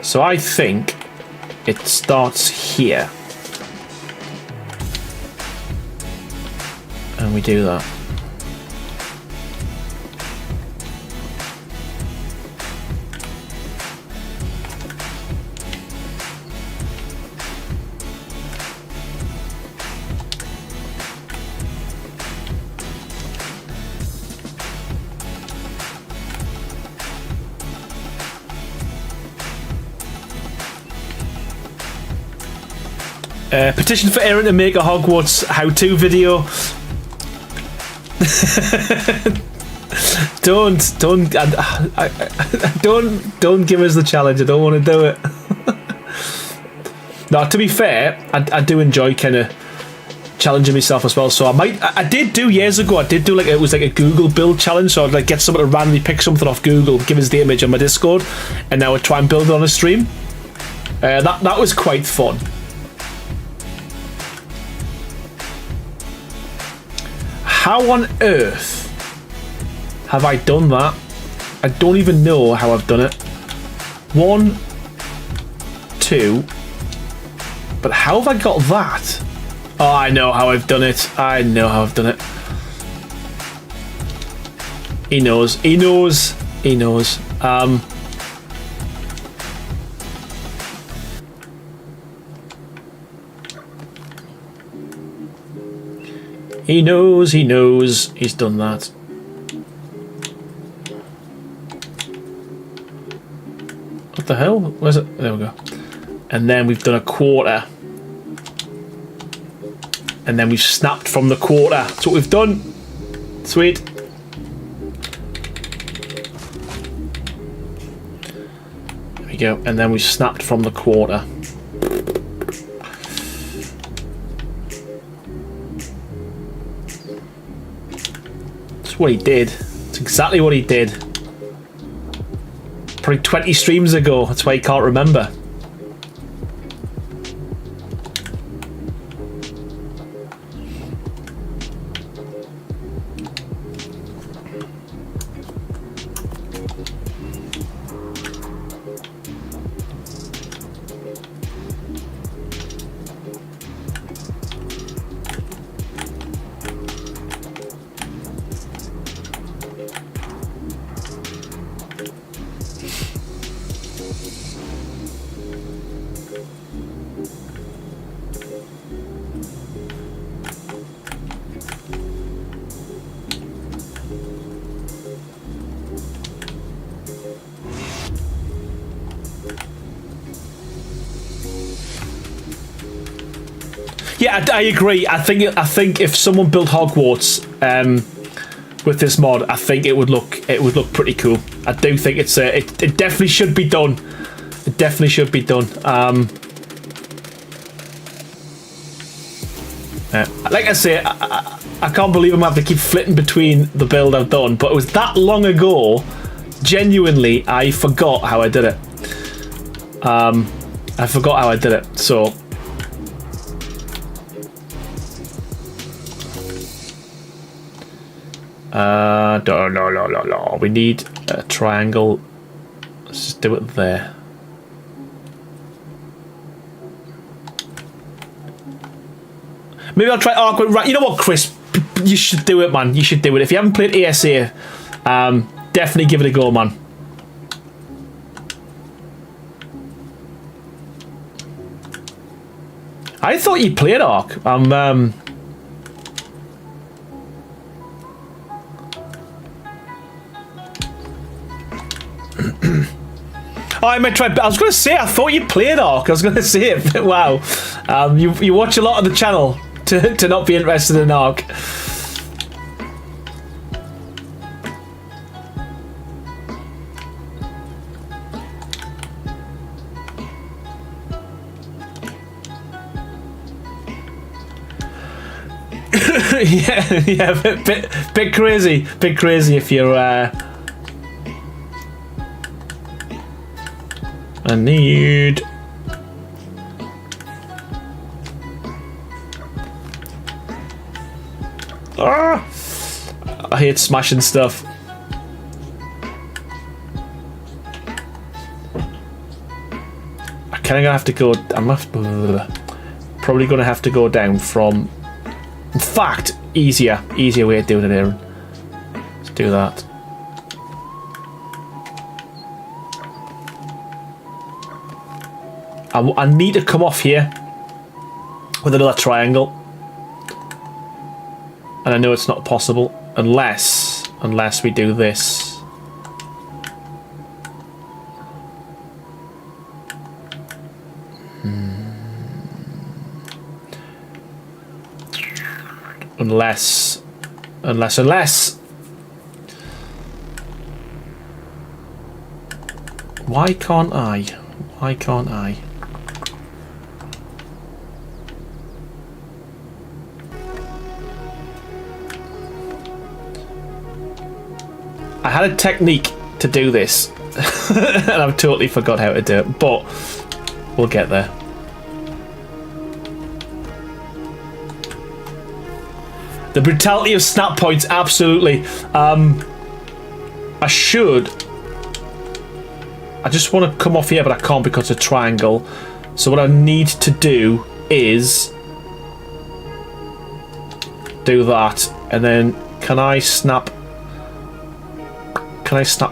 Speaker 1: So I think it starts here. And we do that. Petition for Aaron to make a Hogwarts how-to video. don't give us the challenge. I don't want to do it. No, to be fair, I do enjoy kind of challenging myself as well. So I did do years ago. I did do it was like a Google build challenge. So I'd like get someone to randomly pick something off Google, give us the image on my Discord, and now I'd try and build it on a stream. That was quite fun. How on earth have I done that? I don't even know how I've done it. 1, 2. But how have I got that? Oh, I know how I've done it. I know how I've done it. He knows. He knows. He knows. He knows, he knows, he's done that. What the hell? Where's it? There we go. And then we've done a quarter. And then we've snapped from the quarter. That's what we've done. Sweet. There we go. And then we've snapped from the quarter. What he did. It's exactly what he did. Probably 20 streams ago. That's why he can't remember. Yeah, I agree. I think if someone built Hogwarts with this mod, I think it would look pretty cool. I do think it definitely should be done. It definitely should be done. Like I say, I can't believe I'm gonna have to keep flitting between the build I've done, but it was that long ago. Genuinely, I forgot how I did it. I forgot how I did it. So. No. We need a triangle. Let's just do it there. Maybe I'll try Arc. Right, you know what, Chris? You should do it, man. You should do it. If you haven't played ASA, definitely give it a go, man. I thought you played Arc. Oh, I might try. I was going to say, I thought you played Arc. I was going to say it. Wow. You watch a lot of the channel to not be interested in Arc. yeah, bit crazy if you're. I need. Ah! I hate smashing stuff. I kind of gonna have to go. Probably gonna have to go down from. In fact, easier way of doing it, Aaron. Let's do that. I need to come off here with another triangle, and I know it's not possible unless we do this. Unless. Why can't I? I had a technique to do this, and I've totally forgot how to do it, but we'll get there. The brutality of snap points, absolutely. I just want to come off here, but I can't because it's a triangle. So what I need to do is do that, and then can I snap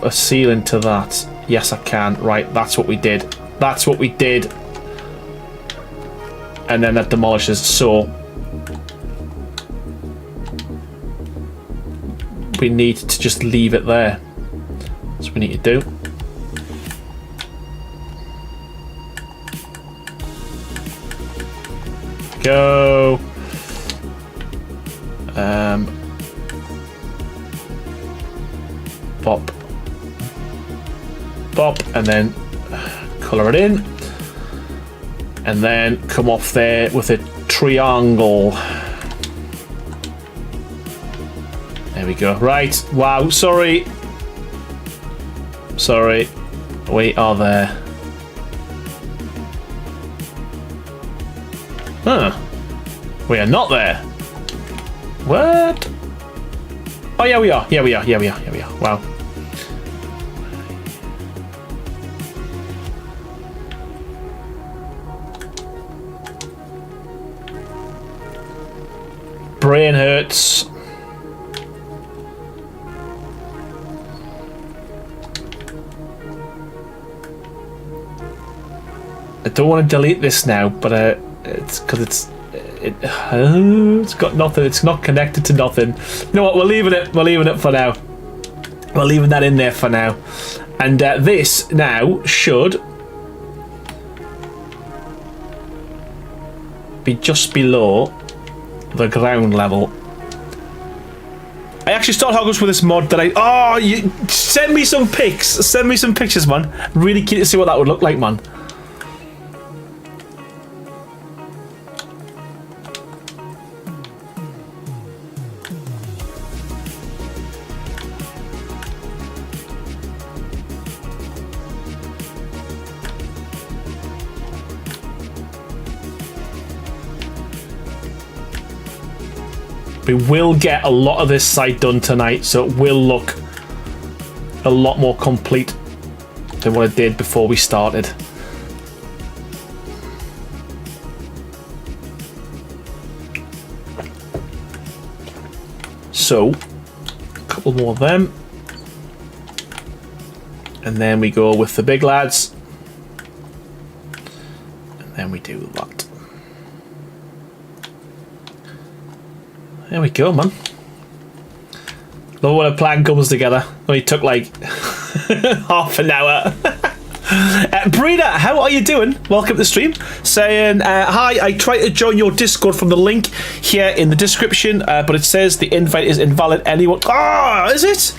Speaker 1: a ceiling to that? Yes, I can. Right, that's what we did. And then that demolishes. So we need to just leave it there. That's what we need to do. Go. Pop, and then colour it in, and then come off there with a triangle. There we go. Right. Wow. Sorry. We are there. Huh. We are not there. What? Oh yeah, we are. Yeah, we are. Wow. Brain hurts. I don't want to delete this now, but it's because it's got nothing. It's not connected to nothing. You know what? We're leaving it for now. We're leaving that in there for now. And this now should be just below the ground level. I actually started Hogwarts with this mod that you send me some pics. Send me some pictures, man. Really keen to see what that would look like, man. We will get a lot of this site done tonight, so it will look a lot more complete than what it did before we started. So, a couple more of them. And then we go with the big lads. And then we do that. There we go, man. Love when a plan comes together. Only took like half an hour. Breeder, how are you doing? Welcome to the stream. Saying, hi, I tried to join your Discord from the link here in the description, but it says the invite is invalid. Anyone? Ah, is it?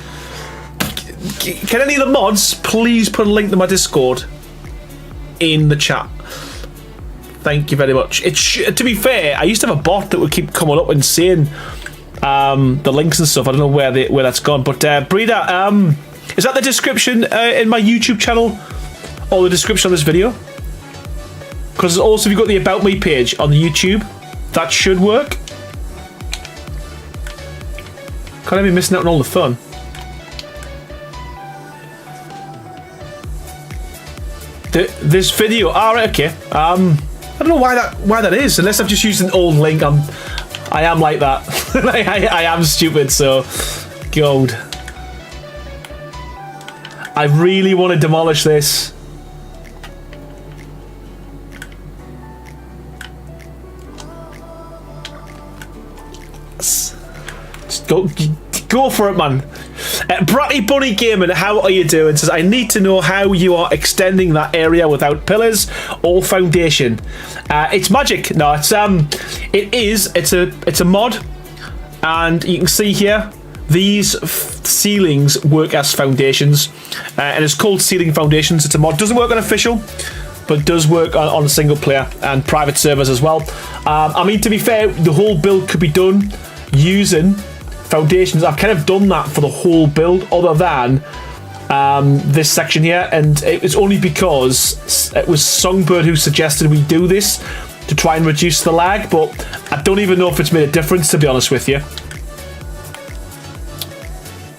Speaker 1: Can any of the mods please put a link to my Discord in the chat? Thank you very much. To be fair, I used to have a bot that would keep coming up and saying the links and stuff. I don't know where that's gone. But Breeder, is that the description in my YouTube channel or the description of this video? Because also if you've got the About Me page on the YouTube, that should work. Can't I be missing out on all the fun? This video, alright, okay. I don't know why that is, unless I've just used an old link. I am like that. I am stupid, so God. I really want to demolish this. Just go for it, man. Bratty Bunny Gaming, how are you doing? Says, I need to know how you are extending that area without pillars or foundation. It's magic. No, it's a mod, and you can see here these ceilings work as foundations, and it's called Ceiling Foundations. It's a mod. Doesn't work on official, but does work on single player and private servers as well. I mean, to be fair, the whole build could be done using foundations. I've kind of done that for the whole build, other than this section here, and it was only because it was Songbird who suggested we do this to try and reduce the lag, but I don't even know if it's made a difference, to be honest with you.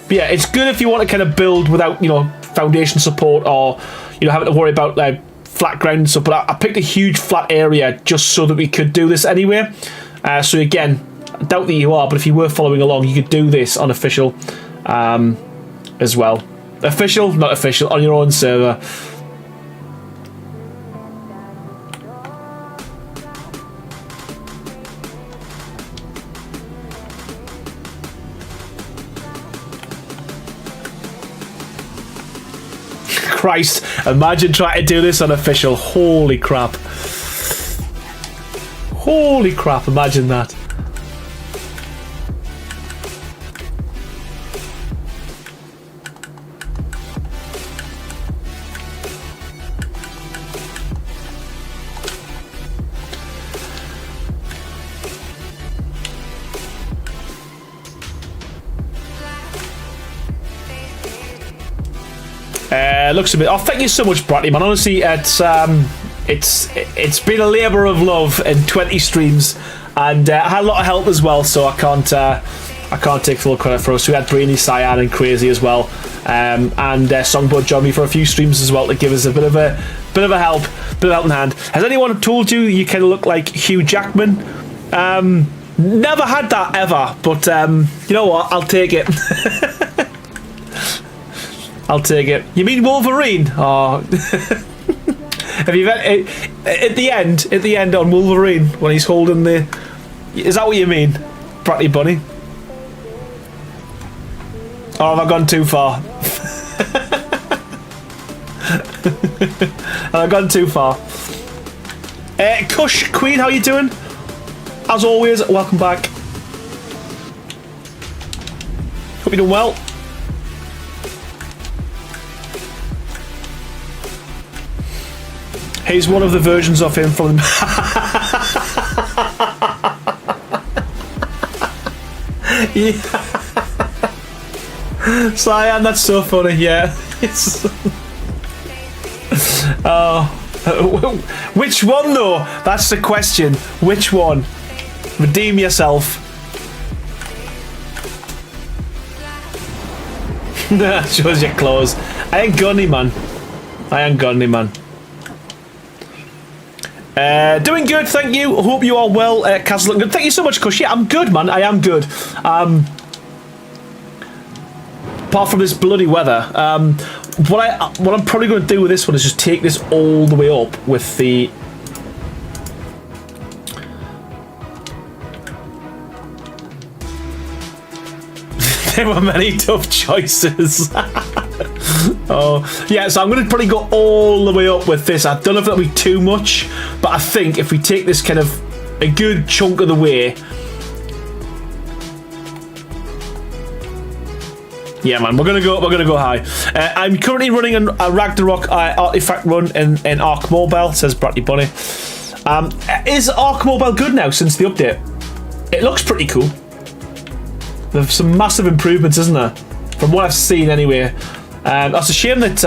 Speaker 1: But yeah, it's good if you want to kind of build without, you know, foundation support, or, you know, having to worry about flat ground and stuff. But I picked a huge flat area just so that we could do this anyway. So again, I doubt that you are, but if you were following along, you could do this on official as well. Official, not official, on your own server. Christ, imagine trying to do this on official. Holy crap. Holy crap, imagine that. Looks a bit. Oh, thank you so much, Bratty, man. Honestly, it's been a labour of love in 20 streams, and I had a lot of help as well. So I can't take full credit for us. We had Brainy, Cyan, and Crazy as well, and Songbird joined me for a few streams as well to give us a bit of helping hand. Has anyone told you you kind of look like Hugh Jackman? Never had that ever, but you know what? I'll take it. I'll take it. You mean Wolverine? Oh. Have you at the end on Wolverine when he's holding the? Is that what you mean, Bratty Bunny? Or have I gone too far? Have I gone too far? Kush Queen, how you doing? As always, welcome back. Hope you're doing well. Here's one of the versions of him from yeah. Cyan, that's so funny, yeah. Oh, which one though? That's the question. Which one? Redeem yourself. Shows your clothes. I ain't got any, man. I ain't got any, man. Doing good, thank you. Hope you are well, Castle. Thank you so much, Kush. Yeah, I'm good, man. I am good. apart from this bloody weather. What I'm probably going to do with this one is just take this all the way up with the... There were many tough choices. Oh, yeah, so I'm going to probably go all the way up with this. I don't know if that'll be too much, but I think if we take this kind of a good chunk of the way... Yeah, man, we're gonna go high. I'm currently running a Ragnarok artifact run in Arc Mobile, says Bradley Bunny. Is Arc Mobile good now since the update? It looks pretty cool. There's some massive improvements, isn't there? From what I've seen, anyway. That's a shame that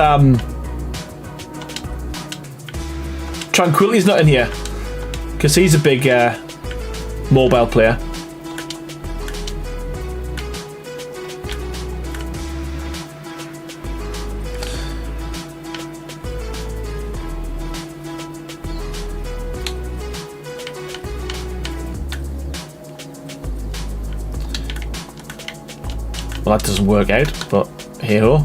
Speaker 1: Tranquility's not in here, because he's a big mobile player. Well, that doesn't work out, but hey-ho.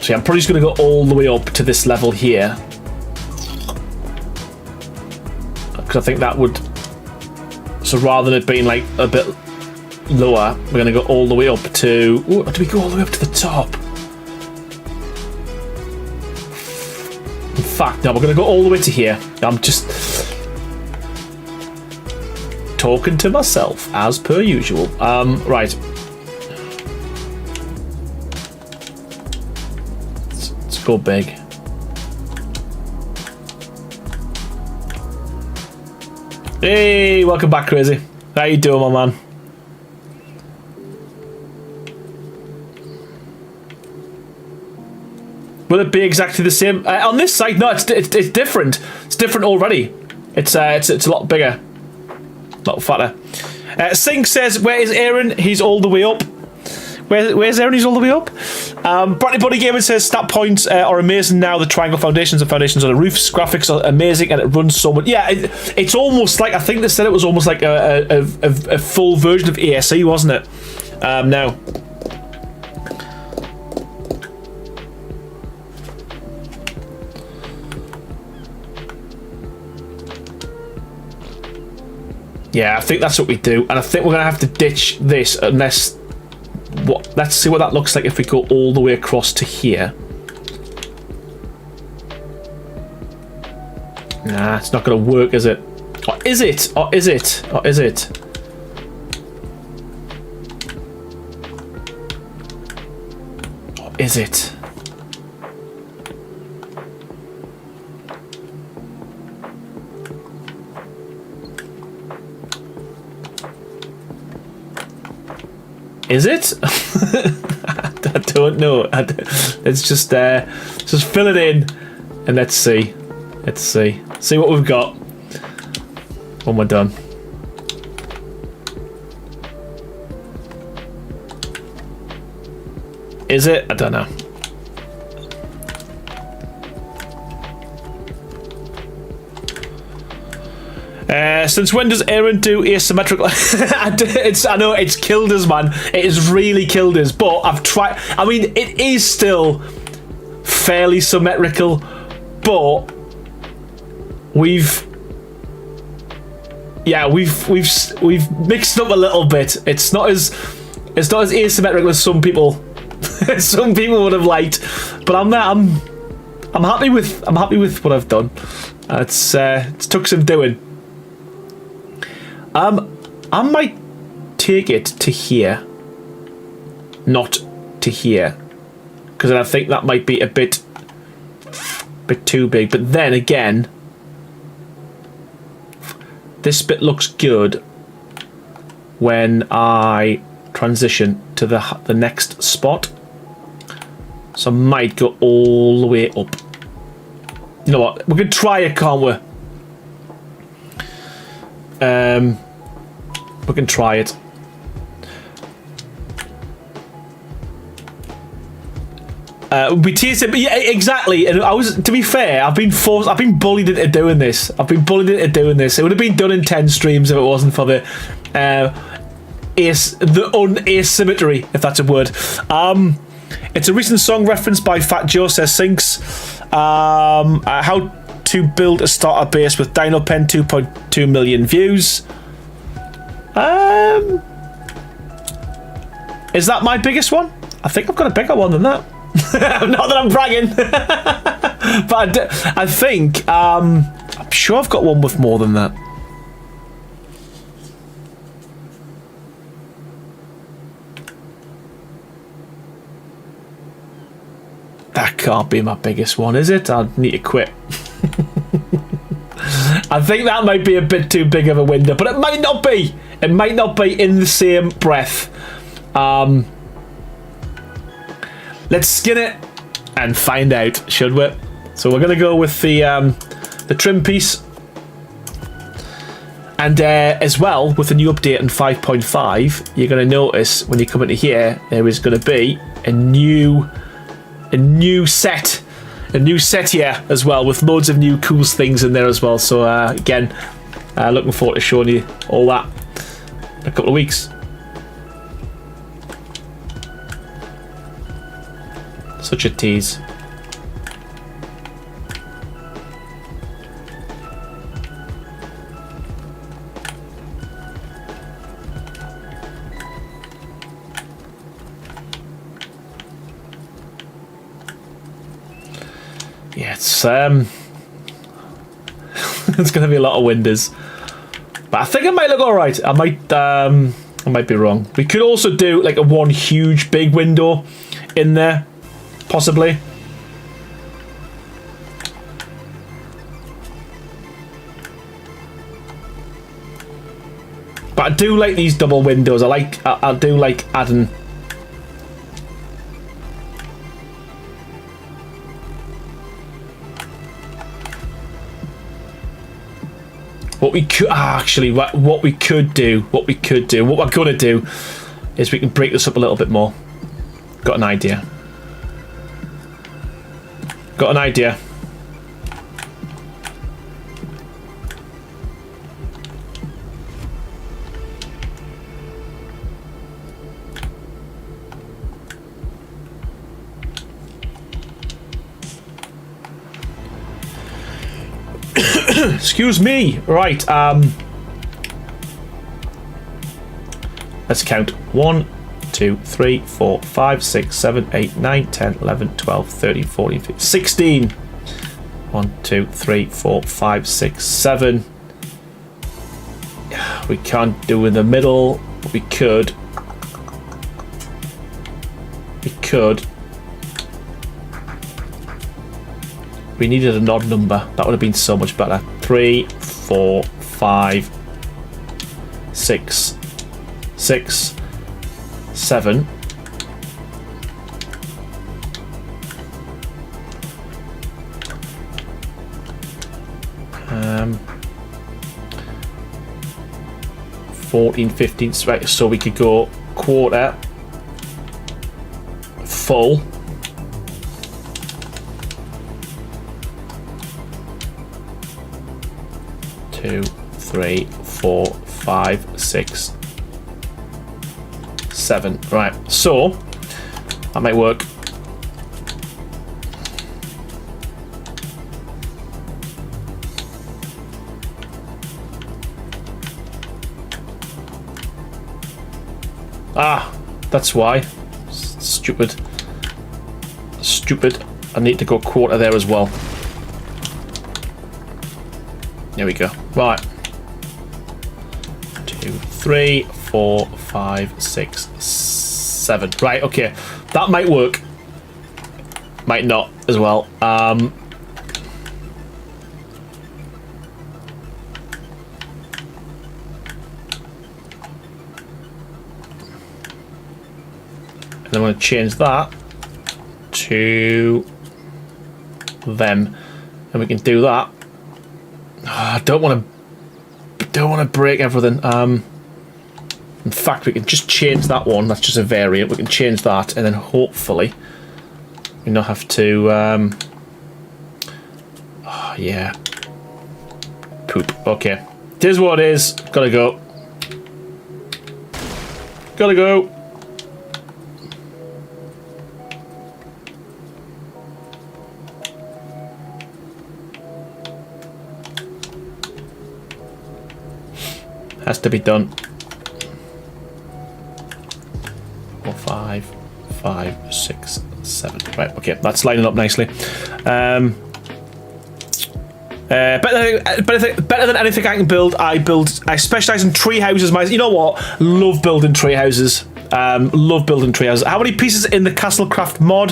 Speaker 1: So yeah, I'm probably just going to go all the way up to this level here. Because I think that would... So rather than it being like a bit lower, we're going to go all the way up to... Ooh, do we go all the way up to the top? In fact, no, we're going to go all the way to here. I'm just... talking to myself as per usual. Right. Let's go big. Hey, welcome back, Crazy. How you doing, my man? Will it be exactly the same on this side? No, it's different. It's different already. It's a lot bigger. Not fatter. Sink says, where is Aaron? He's all the way up. Where's Aaron? He's all the way up. Bradley Buddy Gamer says, stat points are amazing now. The triangle foundations and foundations on the roofs. Graphics are amazing and it runs so much. Yeah, it's almost like, I think they said it was almost like a full version of ASE, wasn't it? Now. Yeah, I think that's what we do, and I think we're gonna have to ditch this unless. Let's see what that looks like if we go all the way across to here. Nah, it's not gonna work, is it? Or is it? Or is it? Or is it? Or is it? Is it? I don't know. Let's just fill it in, and let's see. Let's see. See what we've got when we're done. Is it? I don't know. Since when does Aaron do asymmetrical? I know it's killed us, man. It has really killed us. But I've tried. I mean, it is still fairly symmetrical, but we've mixed up a little bit. It's not as asymmetrical as some people some people would have liked. But I'm happy with what I've done. It took some doing. I might take it to here, not to here, because I think that might be a bit too big. But then again, this bit looks good when I transition to the next spot. So I might go all the way up. You know what? We can try it, can't we? We can try it. We teased it, but yeah, exactly. And to be fair, I've been bullied into doing this. It would have been done in 10 streams if it wasn't for the. asymmetry, if that's a word. It's a recent song referenced by Fat Joe, says Sinks. How to build a starter base with DynoPen, 2.2 million views. Is that my biggest one? I think I've got a bigger one than that. Not that I'm bragging. But I think, I'm sure I've got one with more than that. That can't be my biggest one, is it? I need to quit. I think that might be a bit too big of a window, but it might not be. It might not be in the same breath. Let's skin it and find out, should we? So we're going to go with the trim piece. And as well, with the new update in 5.5, you're going to notice when you come into here, there is going to be a new set here as well, with loads of new cool things in there as well. So again, looking forward to showing you all that in a couple of weeks. Such a tease. Yeah, it's it's gonna be a lot of windows, but I think it might look all right. I might be wrong. We could also do like a one huge big window in there, possibly. But I do like these double windows. I do like adding. What we could what we're gonna do is we can break this up a little bit more. Got an idea. Excuse me. Right. Let's count. 1, 2, 3, 4, 5, 6, 7, 8, 9, 10, 11, 12, 13, 14, 15, 16. 1, 2, 3, 4, 5, 6, 7. We can't do in the middle. We could. We needed an odd number. That would have been so much better. 3, 4, 5, 6, 7. Um, 14, 15. Right, so we could go quarter, full. 2, 3, 4, 5, 6, 7. Right, so that might work. Ah, that's why. Stupid. I need to go quarter there as well. There we go. Right. 2, 3, 4, 5, 6, 7. Right, okay. That might work. Might not as well. And I'm going to change that to them. And we can do that. I don't want to break everything. In fact, we can just change that one. That's just a variant. We can change that, and then hopefully we not have to. Oh, yeah. Poop. Okay. It is what it is. Gotta go. Gotta go. Has to be done. 4, 5, 5, 6, 7. Right, okay, that's lining up nicely. Better than anything I can build. I specialize in tree houses. You know what? Love building tree houses. Love building tree houses. How many pieces in the Castlecraft mod?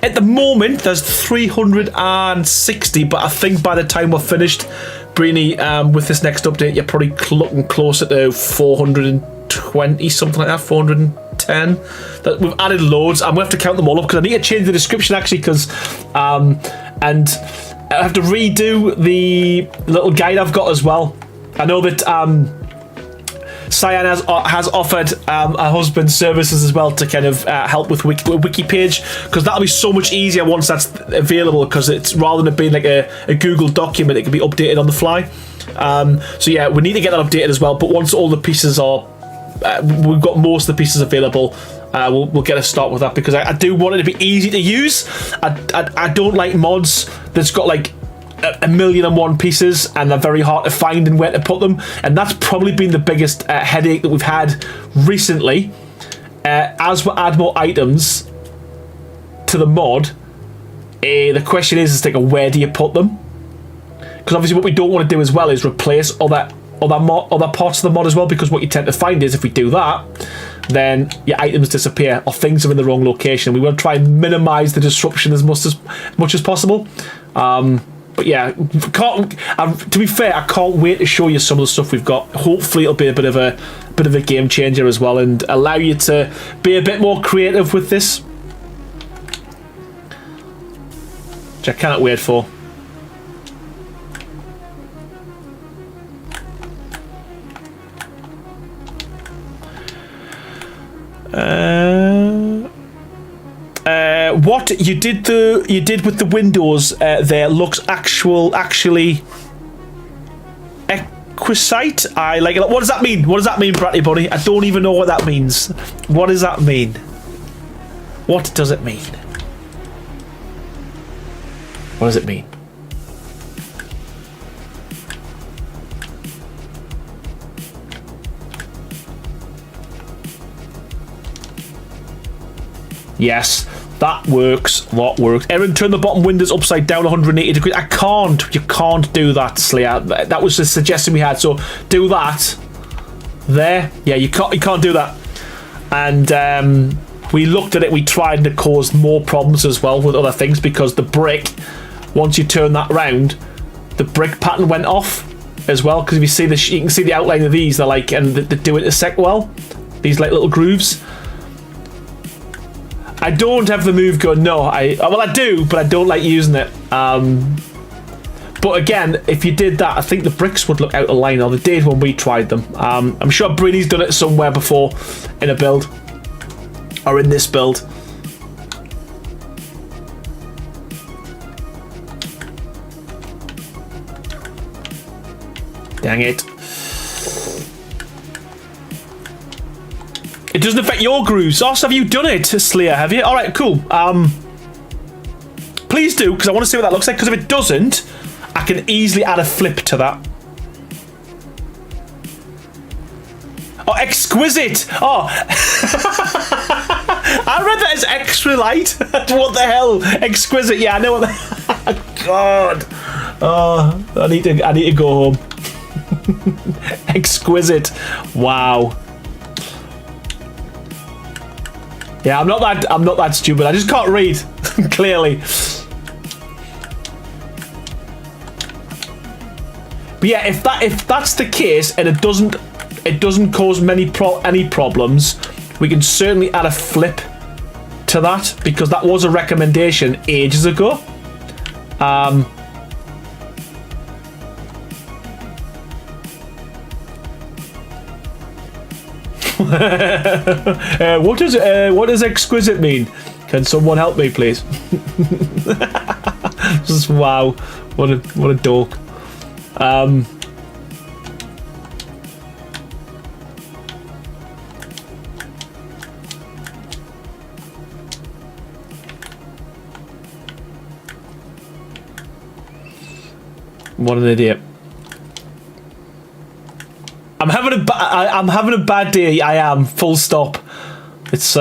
Speaker 1: At the moment, there's 360, but I think by the time we're finished, Brini, with this next update, you're probably looking closer to 420, something like that, 410. That we've added loads, and we have to count them all up because I need to change the description actually, because and I have to redo the little guide I've got as well. I know that Cyan has offered her husband's services as well to kind of help with wiki page, because that'll be so much easier once that's available, because it's rather than it being like a Google document, it can be updated on the fly. So yeah, we need to get that updated as well, but once all the pieces are we've got most of the pieces available, we'll get a start with that, because I do want it to be easy to use. I don't like mods that's got like 1,000,001 pieces and they're very hard to find and where to put them, and that's probably been the biggest headache that we've had recently. As we add more items to the mod, the question is like, where do you put them? Because obviously what we don't want to do as well is replace other parts of the mod as well, because what you tend to find is if we do that, then your items disappear or things are in the wrong location. We want to try and minimize the disruption as much as possible. But yeah, to be fair, I can't wait to show you some of the stuff we've got. Hopefully it'll be a bit of a game changer as well, and allow you to be a bit more creative with this, which I cannot wait for. What you did with the windows there looks actually exquisite. I like it. What does that mean? What does that mean, Bratty Bunny? I don't even know what that means. What does that mean? What does it mean? What does it mean? Yes, that works. That works. Erin, turn the bottom windows upside down 180 degrees. I can't. You can't do that, Slayer. That was the suggestion we had. So do that. There. Yeah, you can't do that. And we looked at it. We tried, and it caused more problems as well with other things, because the brick, once you turn that round, the brick pattern went off as well. Because if you see you can see the outline of these. They're like, and they do intersect well. These like little grooves. I don't have the move gun, no. I do, but I don't like using it. But again, if you did that, I think the bricks would look out of line, or they did when we tried them. I'm sure Brini's done it somewhere before in a build, or in this build. Dang it. It doesn't affect your grooves. Oh, so have you done it, Slayer? Have you? All right, cool. Please do, because I want to see what that looks like. Because if it doesn't, I can easily add a flip to that. Oh, exquisite! Oh, I read that as extra light. What the hell? Exquisite. Yeah, I know what the. God. Oh, I need to go home. Exquisite. Wow. Yeah, I'm not that stupid. I just can't read clearly. But yeah, if that's the case and it doesn't cause any problems, we can certainly add a flip to that, because that was a recommendation ages ago. What does exquisite mean? Can someone help me, please? Just wow, what a dork. What an idiot. I'm having a bad day. I am. Full stop. It's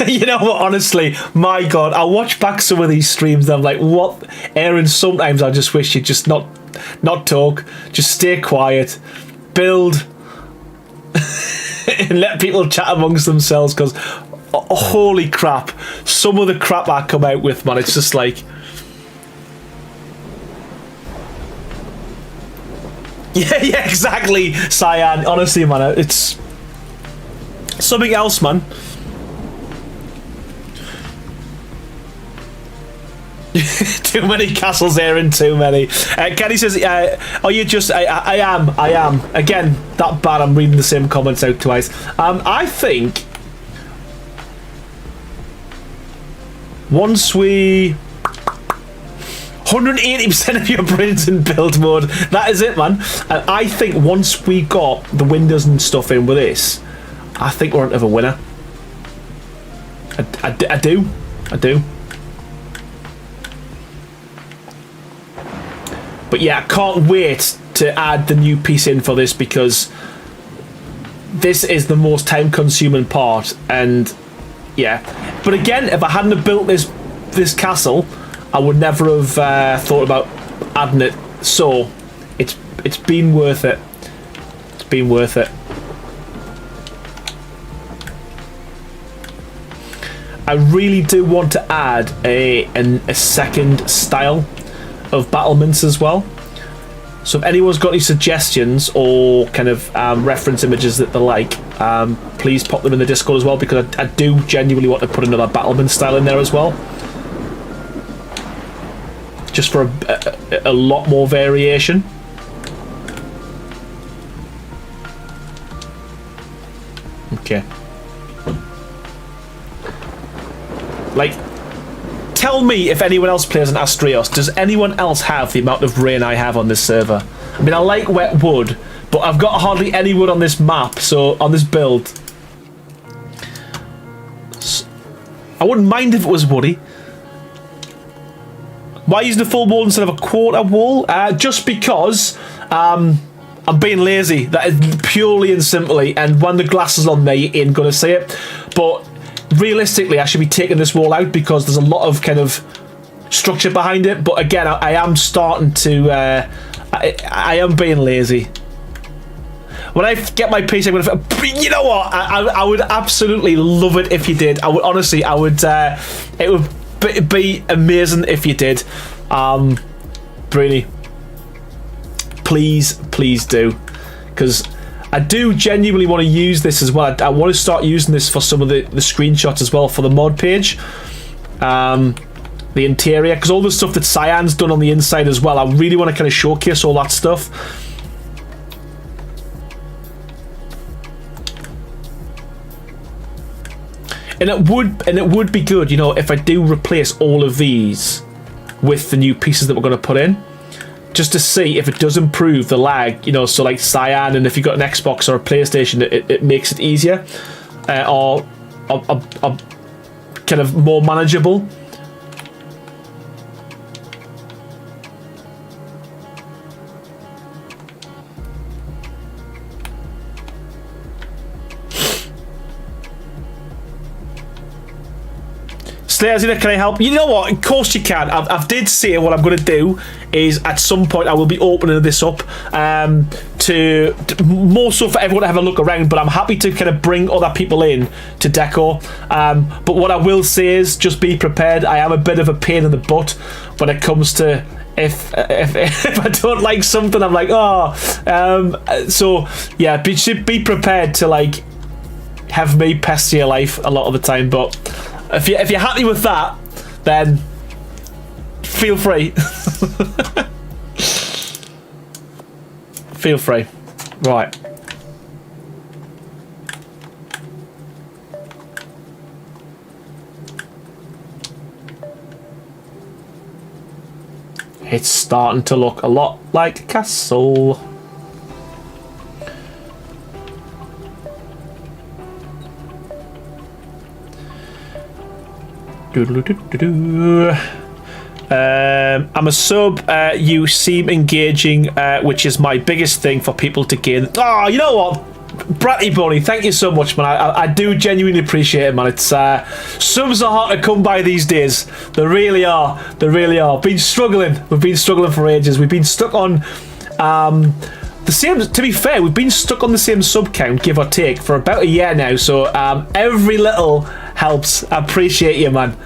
Speaker 1: you know what, honestly, my god, I watch back some of these streams and I'm like, what? Aaron, sometimes I just wish you'd just not talk, just stay quiet, build and let people chat amongst themselves, because holy crap, some of the crap I come out with, man, it's just like, yeah, exactly, Cyan, honestly, man, it's something else, man. Too many castles, Aaron, too many. Kenny says, are you just... I am. Again, that bad, I'm reading the same comments out twice. I think... Once we... 180% of your brain's in build mode. That is it, man. And I think once we got the windows and stuff in with this, I think we're onto a winner. I do. But yeah, I can't wait to add the new piece in for this, because this is the most time consuming part. And yeah, but again, if I hadn't have built this castle, I would never have thought about adding it. So it's been worth it. It's been worth it. I really do want to add a second style of battlements as well. So if anyone's got any suggestions or kind of reference images that they like, please pop them in the Discord as well, because I do genuinely want to put another battlement style in there as well, just for a lot more variation. Okay. Like, tell me if anyone else plays an Astrios. Does anyone else have the amount of rain I have on this server? I mean, I like wet wood, but I've got hardly any wood on this map, so on this build. I wouldn't mind if it was woody. Why using a full wall instead of a quarter wall? Just because I'm being lazy. That is purely and simply. And when the glass is on there, you ain't gonna see it. But realistically, I should be taking this wall out because there's a lot of kind of structure behind it. But again, I am starting to... I am being lazy. When I get my PC, I'm gonna... You know what? I would absolutely love it if you did. I would, honestly, I would... it would be amazing if you did. Really. Please do. Because I do genuinely want to use this as well. I want to start using this for some of the screenshots as well for the mod page. The interior, because all the stuff that Cyan's done on the inside as well, I really want to kind of showcase all that stuff. And it would be good, you know, if I do replace all of these with the new pieces that we're going to put in, just to see if it does improve the lag, you know. So like Cyan, and if you've got an Xbox or a PlayStation, it makes it easier or kind of more manageable. Slayers, can I help? You know what? Of course you can. I did say what I'm going to do is at some point I will be opening this up to more so for everyone to have a look around, but I'm happy to kind of bring other people in to deco. But what I will say is just be prepared. I am a bit of a pain in the butt when it comes to if I don't like something, I'm like, oh. So yeah, be prepared to like have me pester your life a lot of the time, but if you're happy with that, then feel free. Feel free. Right. It's starting to look a lot like a castle. I'm a sub. You seem engaging, which is my biggest thing for people to gain. Oh, you know what? Bratty Bunny, thank you so much, man. I do genuinely appreciate it, man. It's subs are hard to come by these days. They really are. They really are. Been struggling. We've been struggling for ages. We've been stuck on the same. To be fair, we've been stuck on the same sub count, give or take, for about a year now. So every little helps. I appreciate you, man.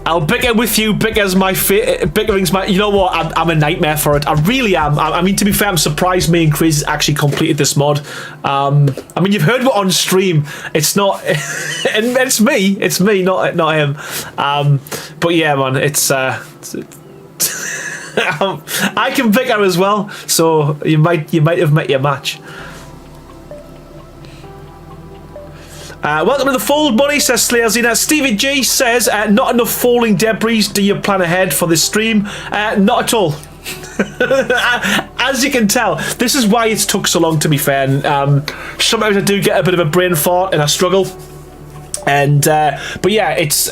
Speaker 1: I'll bicker with you. Bickering's my. You know what? I'm a nightmare for it. I really am. I mean, to be fair, I'm surprised me and Chris actually completed this mod. I mean, you've heard what on stream. It's not. It's me. It's me, not him. But yeah, man. It's. I can bicker as well. So you might have met your match. Welcome to the Fold Bunny, says Slayerzina. Stevie G says, not enough falling debris. Do you plan ahead for this stream? Not at all. As you can tell, this is why it's took so long, to be fair. And, sometimes I do get a bit of a brain fart and I struggle. And but yeah, it's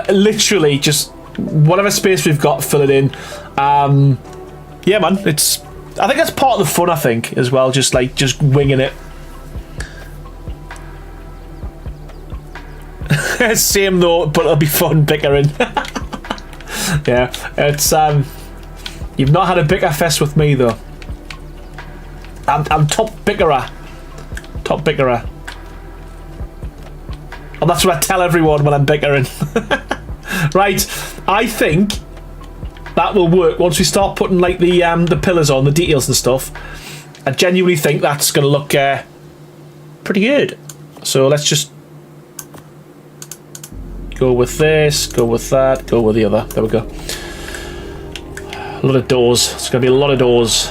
Speaker 1: literally just whatever space we've got, fill it in. Yeah, man, I think that's part of the fun, I think, as well. Just winging it. Same though, but it'll be fun bickering. Yeah, it's you've not had a bicker fest with me though. I'm top bickerer. And that's what I tell everyone when I'm bickering. Right, I think that will work once we start putting like the pillars on, the details and stuff. I genuinely think that's gonna look pretty good. So let's just go with this, go with that, go with the other. There we go. A lot of doors. It's going to be a lot of doors.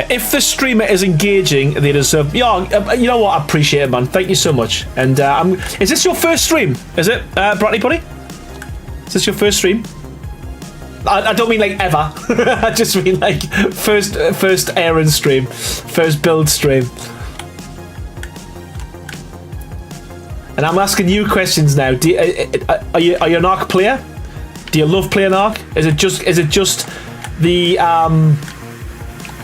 Speaker 1: If the streamer is engaging, they deserve. Yeah, you know what? I appreciate it, man. Thank you so much. And is this your first stream? Is it, Bratty Bunny? Is this your first stream? I don't mean like ever. I just mean like first airing stream, first build stream. And I'm asking you questions now. Are you an Arc player? Do you love playing Arc? Is it just the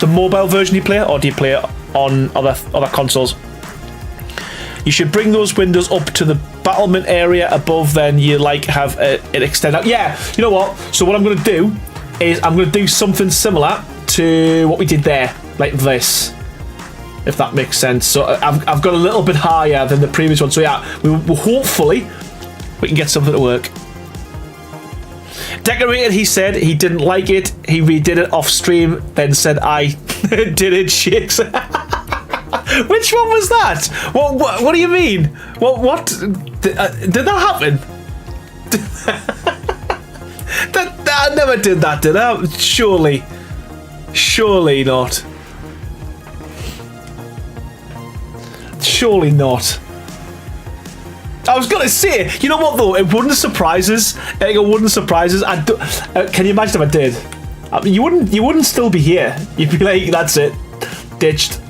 Speaker 1: mobile version you play, or do you play it on other consoles? You should bring those windows up to the battlement area above, then you have it extend out. Yeah, you know what? So what I'm going to do is I'm going to do something similar to what we did there, like this, if that makes sense. So I've got a little bit higher than the previous one. So yeah, hopefully we can get something to work. Decorated, he said he didn't like it. He redid it off stream, then said I did it shit. Which one was that? What do you mean? What did that happen? I never did that, did I? Surely not. Surely not. I was gonna say, you know what though? It wouldn't surprise us. Can you imagine if I did? You wouldn't still be here. You'd be like, that's it, ditched.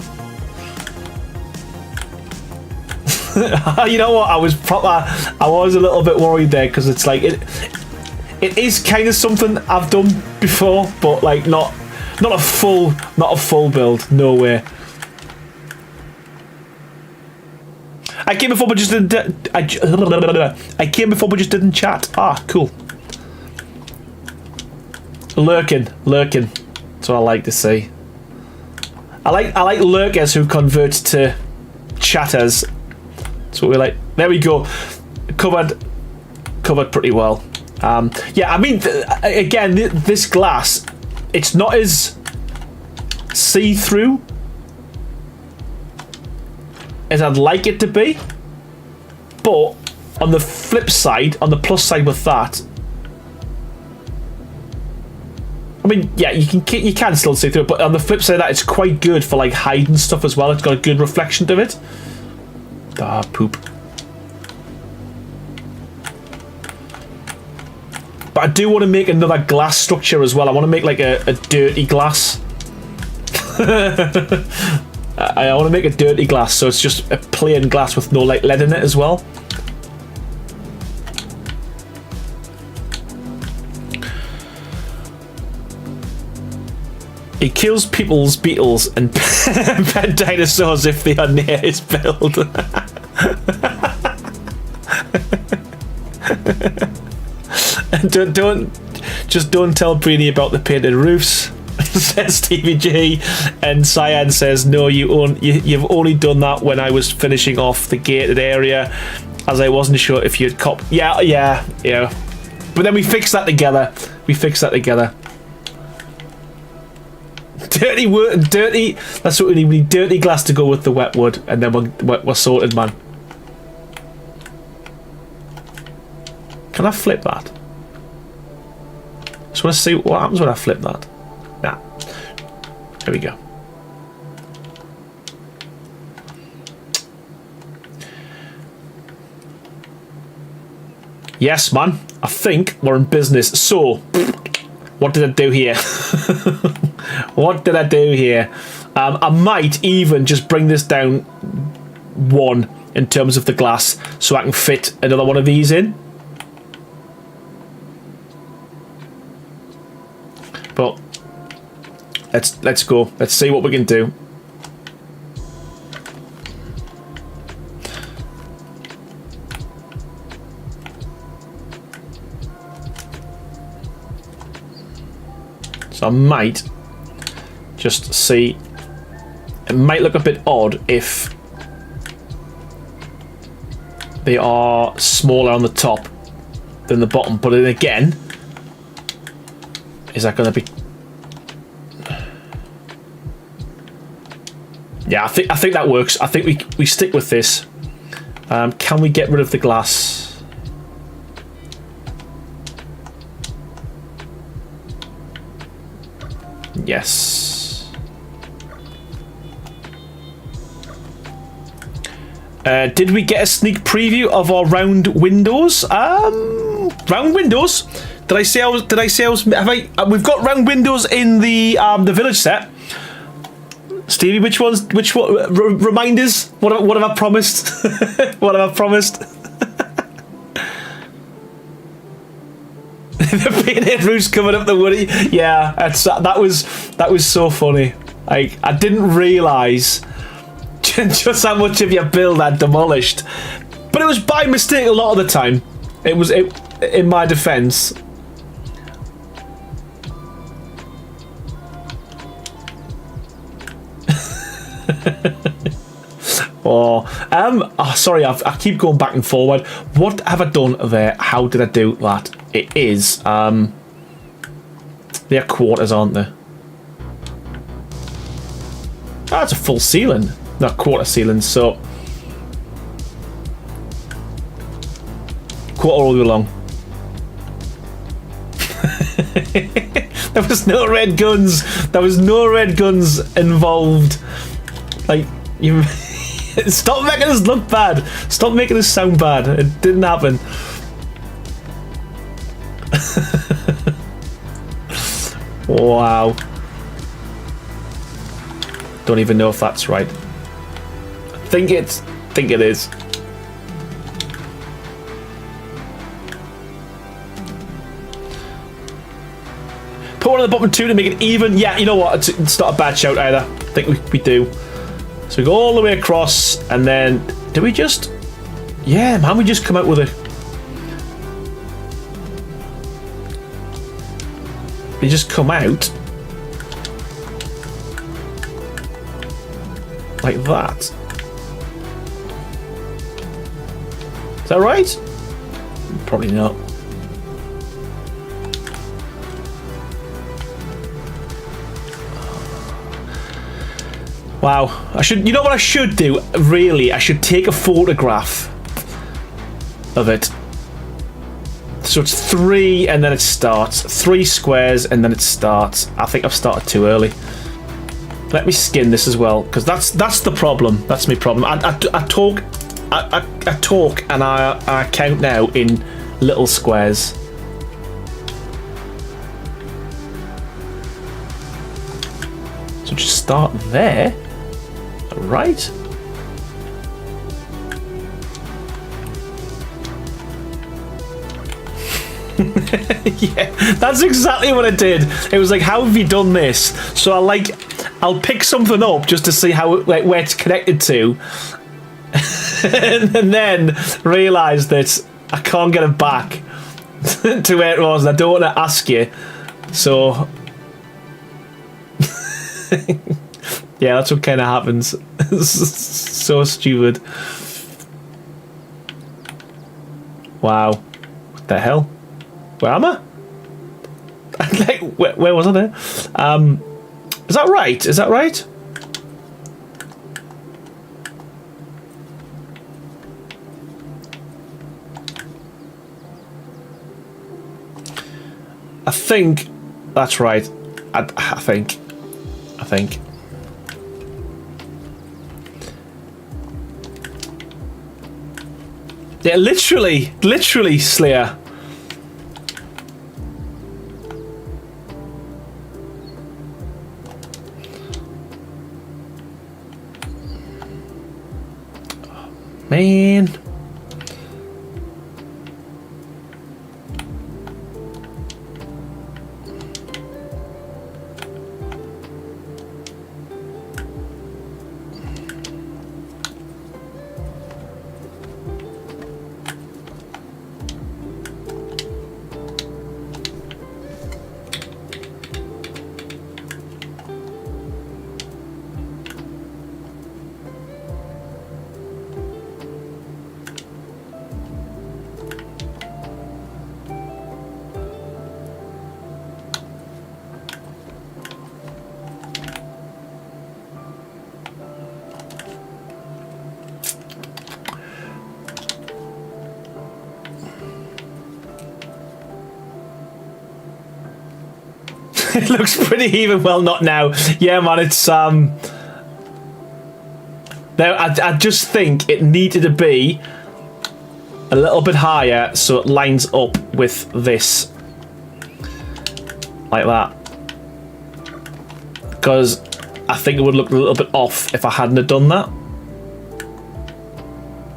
Speaker 1: You know what? I was a little bit worried there, because it's like it is kind of something I've done before, but like not a full build. No way. I came before, but just didn't. I came before, but just didn't chat. Ah, cool. Lurking. That's what I like to see. I like lurkers who convert to chatters. That's what we like. There we go. Covered pretty well. Yeah, I mean, again, this glass, it's not as see-through as I'd like it to be, but on the flip side, on the plus side with that, I mean, yeah, you can still see through it, but on the flip side of that, it's quite good for like hiding stuff as well. It's got a good reflection to it. Ah, poop. But I do want to make another glass structure as well. I want to make like a dirty glass. I want to make a dirty glass, so it's just a plain glass with no like lead in it as well. He kills people's beetles and pet dinosaurs if they are near his build. And don't tell Breeny about the painted roofs, says Stevie G. And Cyan says, no, you've only done that when I was finishing off the gated area, as I wasn't sure if you'd cop. Yeah. But then we fixed that together. Dirty. That's what we need. We need dirty glass to go with the wet wood, and then we're sorted, man. Can I flip that? Just want to see what happens when I flip that. Nah. There we go. Yes, man. I think we're in business. So, what did I do here? What did I do here? I might even just bring this down one in terms of the glass, so I can fit another one of these in. But let's go. Let's see what we can do. So I might just see. It might look a bit odd if they are smaller on the top than the bottom, but then again, is that going to be? Yeah, I think that works. I think we stick with this. Can we get rid of the glass? Yes. Did we get a sneak preview of our round windows? Round windows. Did I say I was? We've got round windows in the village set. Stevie, which ones? Which one? Reminders. What have I promised? What have I promised? The painted roof's coming up the woody. Yeah, that was so funny. I didn't realise just how much of your build I'd demolished, but it was by mistake a lot of the time. It was in my defence. Sorry, I keep going back and forward. What have I done there? How did I do that? It is they're quarters, aren't they? That's a full ceiling, not quarter ceiling. So quarter all the way along. There was no red guns. There was no red guns involved. Like, you stop making us look bad. Stop making us sound bad. It didn't happen. Wow. Don't even know if that's right. I think it is. Put one on the bottom two to make it even. Yeah, you know what? It's not a bad shout either. I think we do. So we go all the way across, and then do we just? Yeah, man, we just come out with it. We just come out like that. Is that right? Probably not. Wow, I should. You know what I should do? Really, I should take a photograph of it So it's 3 and then it starts. 3 squares and then it starts. I think I've started too early. Let me skin this as well, because that's the problem. That's my problem. I talk and I count now in little squares. So just start there, right? Yeah, that's exactly what I did. It was like, how have you done this? So I'll pick something up just to see how where it's connected to, and then realise that I can't get it back to where it was, and I don't want to ask you. So yeah, that's what kind of happens. So stupid. Wow, what the hell? Where am I? Like, where was I there? Is that right? Is that right? I think that's right. I think. Yeah, literally, Slayer. Man. It looks pretty even. Well, not now. Yeah, man, it's now I just think it needed to be a little bit higher so it lines up with this, like that, because I think it would look a little bit off if I hadn't have done that.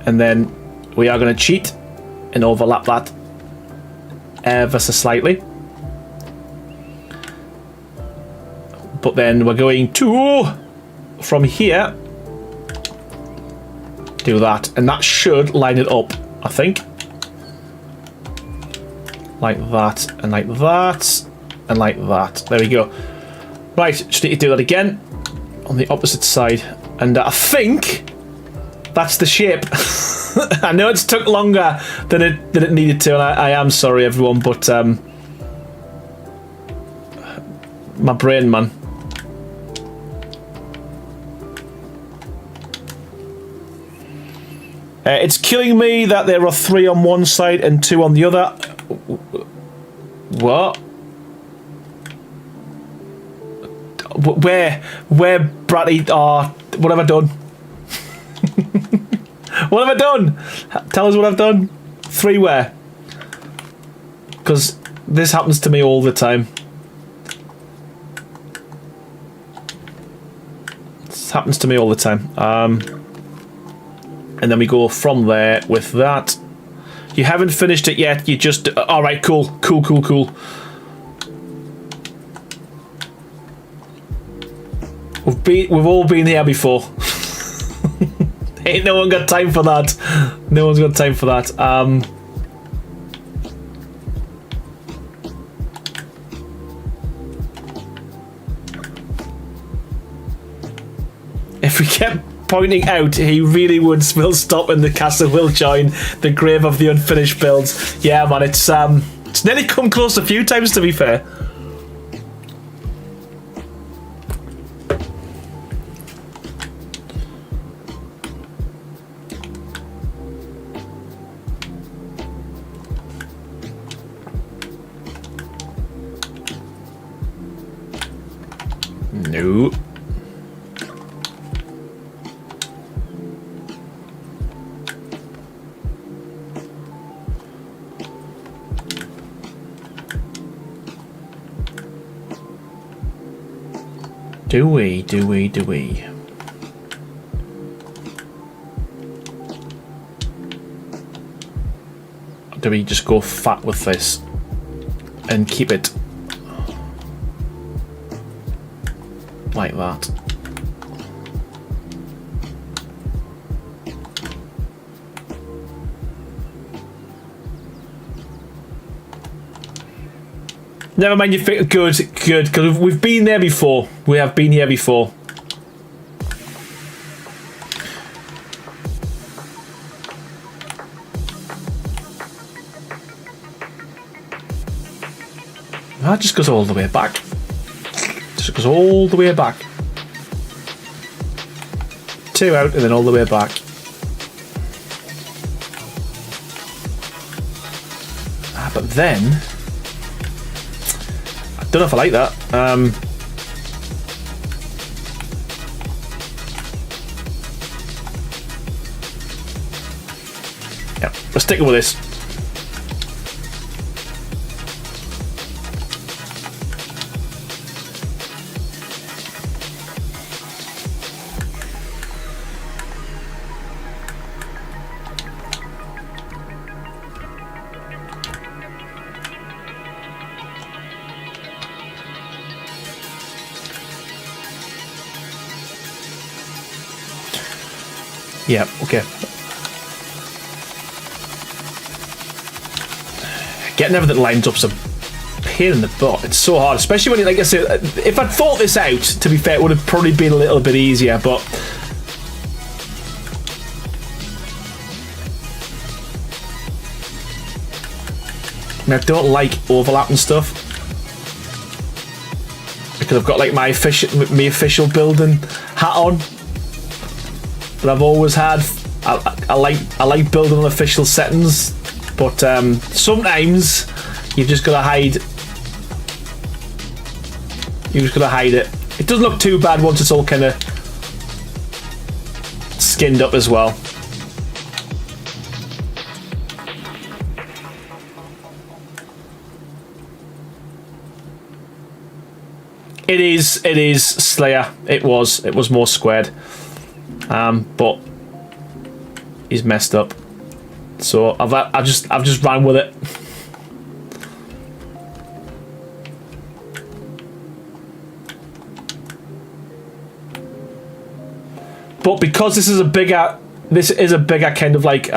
Speaker 1: And then we are going to cheat and overlap that ever so slightly. But then we're going to, from here, do that. And that should line it up, I think. Like that, and like that, and like that. There we go. Right, just need to do that again on the opposite side. And I think that's the shape. I know it's took longer than it needed to, and I am sorry, everyone, but my brain, man. It's killing me that there are 3 on one side and 2 on the other. What? Where, Bratty? What have I done? What have I done? Tell us what I've done. 3 where? Because this happens to me all the time. This happens to me all the time. And then we go from there with that. You haven't finished it yet. You just... Alright, cool. Cool. We've all been here before. Ain't no one got time for that. No one's got time for that. If we kept pointing out, he really will stop and the castle will join the grave of the unfinished builds. Yeah, man, it's nearly come close a few times, to be fair. No. Do we? Do we just go fat with this and keep it like that? Never mind, you think good, because we've been there before. We have been here before. That just goes all the way back. Just goes all the way back. 2 out and then all the way back. But then I don't know if I like that. Yeah, we're sticking with this. Yeah, okay. Getting everything lined up's a pain in the butt. It's so hard, especially when, like I said, if I'd thought this out, to be fair, it would have probably been a little bit easier, but I mean, I don't like overlapping stuff because I've got like my official building hat on that I've always had. I like building on official settings, but sometimes you've just got to hide. You just got to hide it. It doesn't look too bad once it's all kind of skinned up as well. It is Slayer. It was more squared, but he's messed up. So I've just ran with it. But because this is a bigger kind of like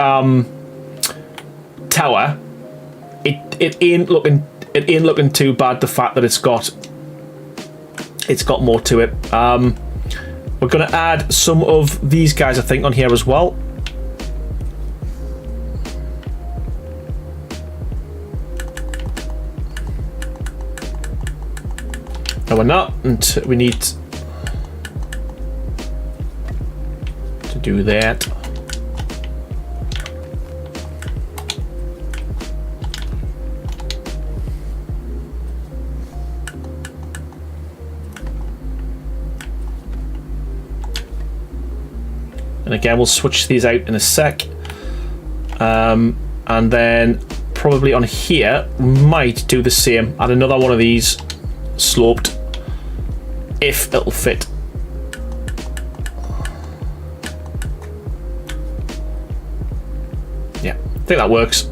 Speaker 1: tower, it ain't looking too bad. The fact that it's got more to it. We're gonna add some of these guys, I think, on here as well. No, we're not, and we need to do that. And again, we'll switch these out in a sec. And then probably on here, we might do the same. Add another one of these sloped, if it'll fit. Yeah, I think that works.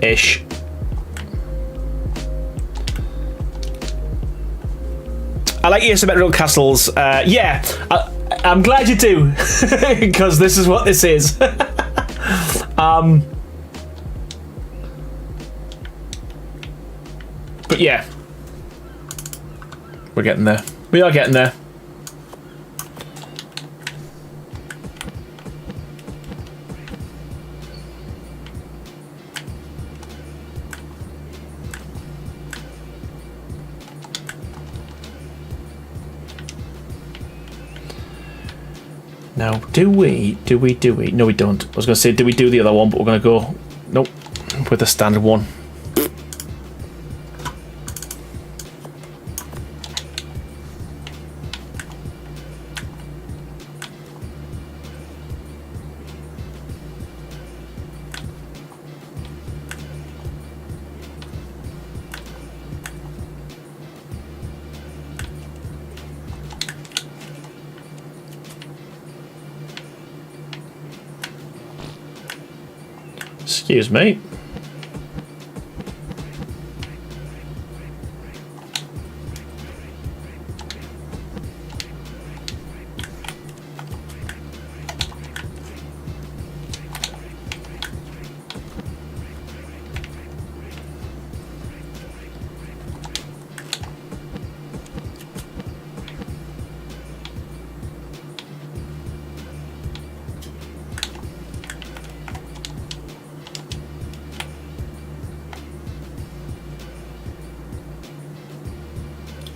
Speaker 1: Ish. I like asymmetrical castles. Yeah, I'm glad you do, because this is what this is. But yeah, we're getting there. We are getting there. Now, do we? No, we don't. I was going to say, do we do the other one, but we're going to go, nope, with the standard one. Excuse me.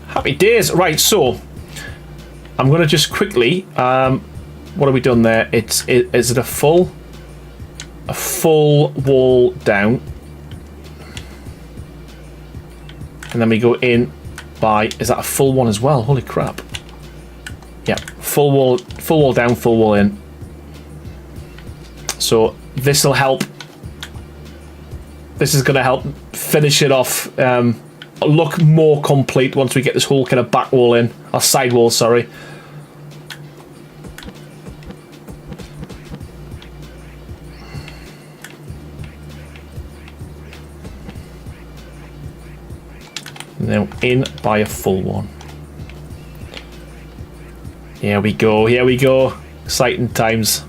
Speaker 1: Happy days. Right, so I'm going to just quickly, what have we done there? Is it a full wall down, and then we go in by, is that a full one as well? Holy crap. Yeah, full wall down, full wall in. So this will help. This is going to help finish it off, look more complete once we get this whole kind of back wall in, or side wall, sorry. Now in by a full one. Here we go, here we go. Exciting times.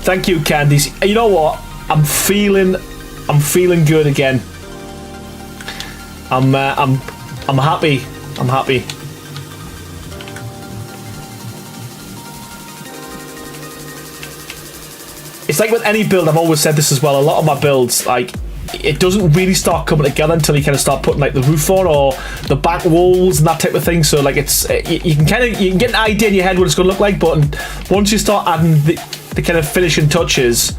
Speaker 1: Thank you, Candies. You know what? I'm feeling good again. I'm happy. I'm happy. It's like with any build, I've always said this as well, a lot of my builds, like, it doesn't really start coming together until you kind of start putting like the roof on or the back walls and that type of thing. So like you can get an idea in your head what it's going to look like, but once you start adding the kind of finishing touches,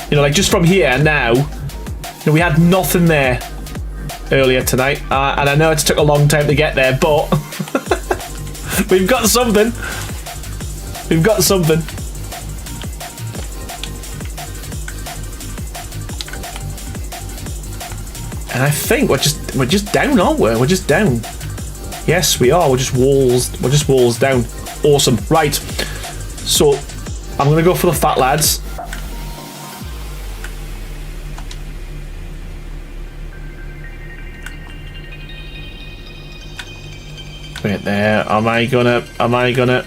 Speaker 1: you know, like just from here now, you know, we had nothing there earlier tonight, and I know it's took a long time to get there, but we've got something. We've got something. And I think we're just down, aren't we? We're just down. Yes, we are. We're just walls down. Awesome. Right. So I'm gonna go for the fat lads. Right there. Am I gonna?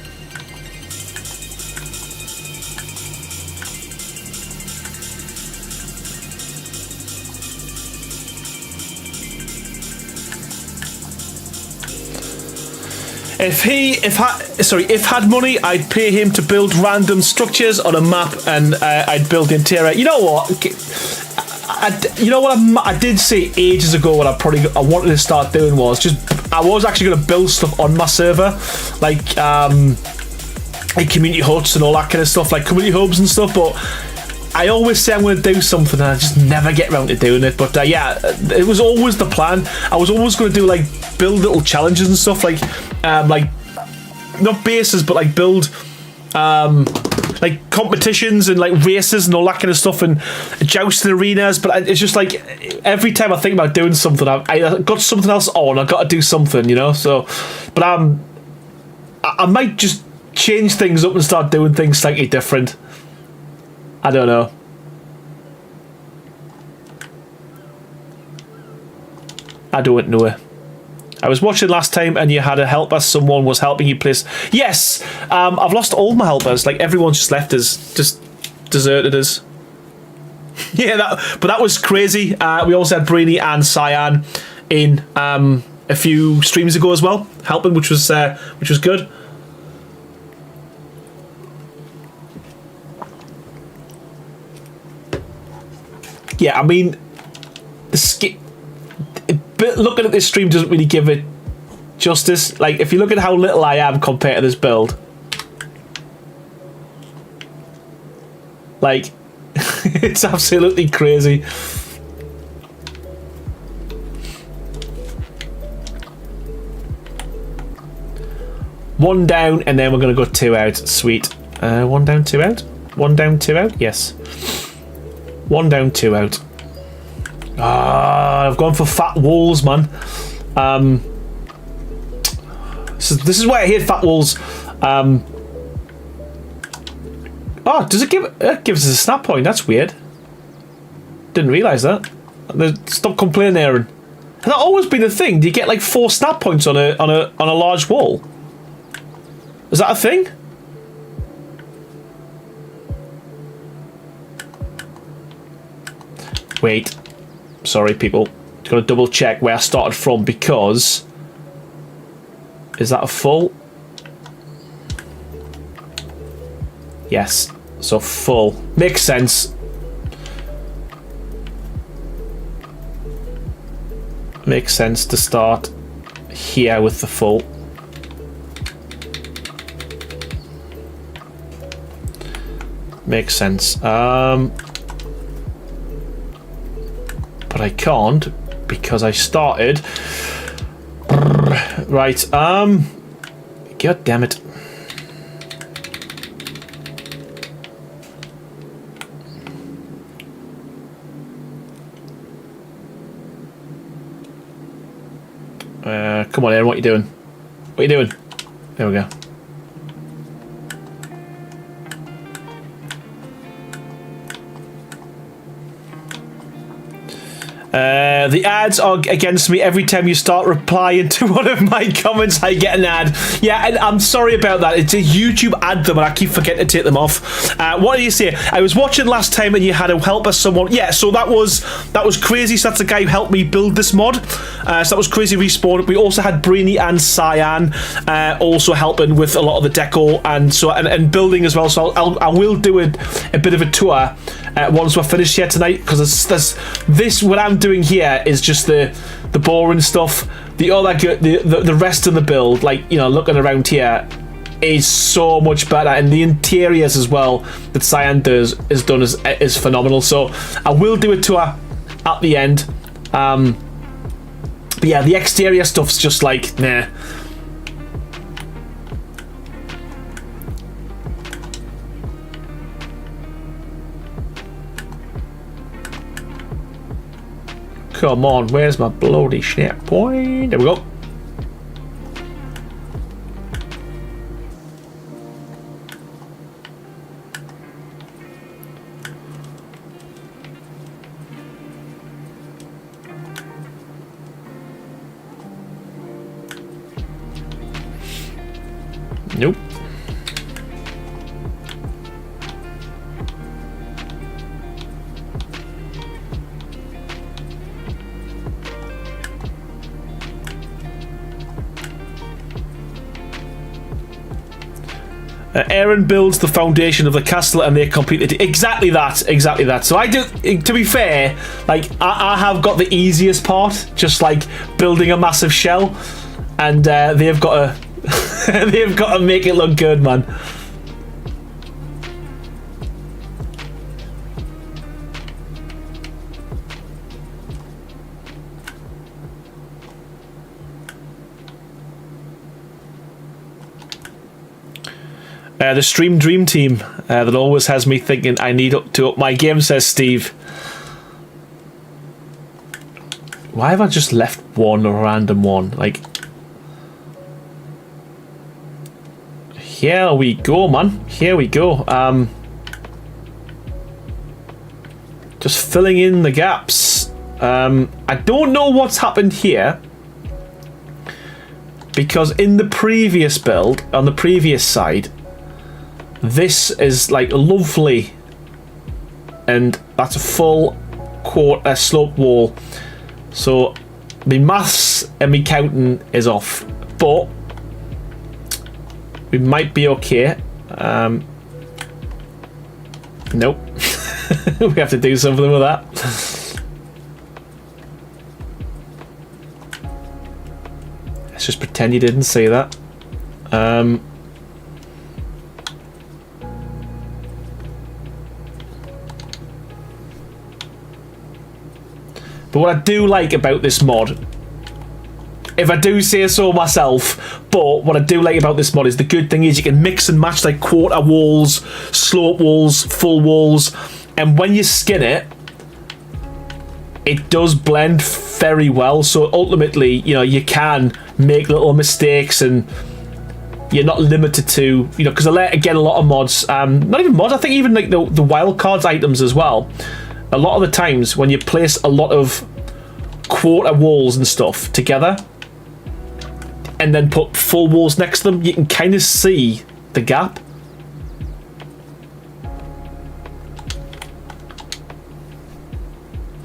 Speaker 1: If had money, I'd pay him to build random structures on a map, and I'd build the interior. You know what? I did say ages ago what I wanted to start doing was I was actually going to build stuff on my server, like community huts and all that kind of stuff, like community hubs and stuff. But I always say I'm going to do something, and I just never get around to doing it. But yeah, it was always the plan. I was always going to do like build little challenges and stuff, like not bases, but like build like competitions and like races and all that kind of stuff, and jousting arenas. But it's just like every time I think about doing something, I got something else on. I've got to do something, you know. So, but I might just change things up and start doing things slightly different. I don't know. I don't know. I was watching last time and you had a helper. Someone was helping you place. Yes! I've lost all my helpers. Like, everyone's just left us. Just deserted us. Yeah, but that was crazy. We also had Brainy and Cyan in a few streams ago as well, helping, which was good. Yeah, I mean, looking at this stream doesn't really give it justice. Like, if you look at how little I am compared to this build, like, it's absolutely crazy. One down, and then we're going to go 2 out. Sweet. 1 down, 2 out? 1 down, 2 out? Yes. 1 down, 2 out. I've gone for fat walls, man. So this is why I hate fat walls. Oh, does it give? It gives us a snap point. That's weird. Didn't realise that. Stop complaining, Aaron. Has that always been a thing? Do you get like 4 snap points on a large wall? Is that a thing? Wait. Sorry, people. Got to double check where I started from because. Is that a full? Yes. So full. Makes sense. Makes sense to start here with the full. Makes sense. But I can't because I started. Right. God damn it. Come on, Aaron, what are you doing? What are you doing? There we go. The ads are against me. Every time you start replying to one of my comments, I get an ad. Yeah, and I'm sorry about that. It's a YouTube ad them, and I keep forgetting to take them off. What do you say? I was watching last time, and you had to help us someone. Yeah, so that was crazy. So that's the guy who helped me build this mod. So that was Crazy Respawn. We also had Brainy and Cyan also helping with a lot of the deco and building as well. So I will do a bit of a tour once we're finished here tonight, because this what I'm doing here is just the boring stuff. The rest of the build, like, you know, looking around here, is so much better, and the interiors as well that Cyan is done is phenomenal. So I will do a tour at the end. But yeah, the exterior stuff's just like nah. Come on, where's my bloody snap point? There we go. Nope. Aaron builds the foundation of the castle and they complete it. Exactly that. So I do, to be fair, like I have got the easiest part, just like building a massive shell, and they've got to they've got to make it look good, man. The Stream Dream team that always has me thinking I need to up my game, says Steve. Why have I just left one random one? Like, here we go, man. Here we go. Just filling in the gaps. I don't know what's happened here, because in the previous build, on the previous side, this is like lovely, and that's a full quarter slope wall. So the maths and me counting is off, but we might be okay. Nope. We have to do something with that. Let's just pretend you didn't see that. But what I do like about this mod, if I do say so myself, but what I do like about this mod is the good thing is you can mix and match like quarter walls, slope walls, full walls, and when you skin it, it does blend very well. So ultimately, you know, you can make little mistakes and you're not limited to, you know, because again, a lot of mods, not even mods, I think even like the wildcards items as well, a lot of the times when you place a lot of quarter walls and stuff together and then put full walls next to them, you can kind of see the gap.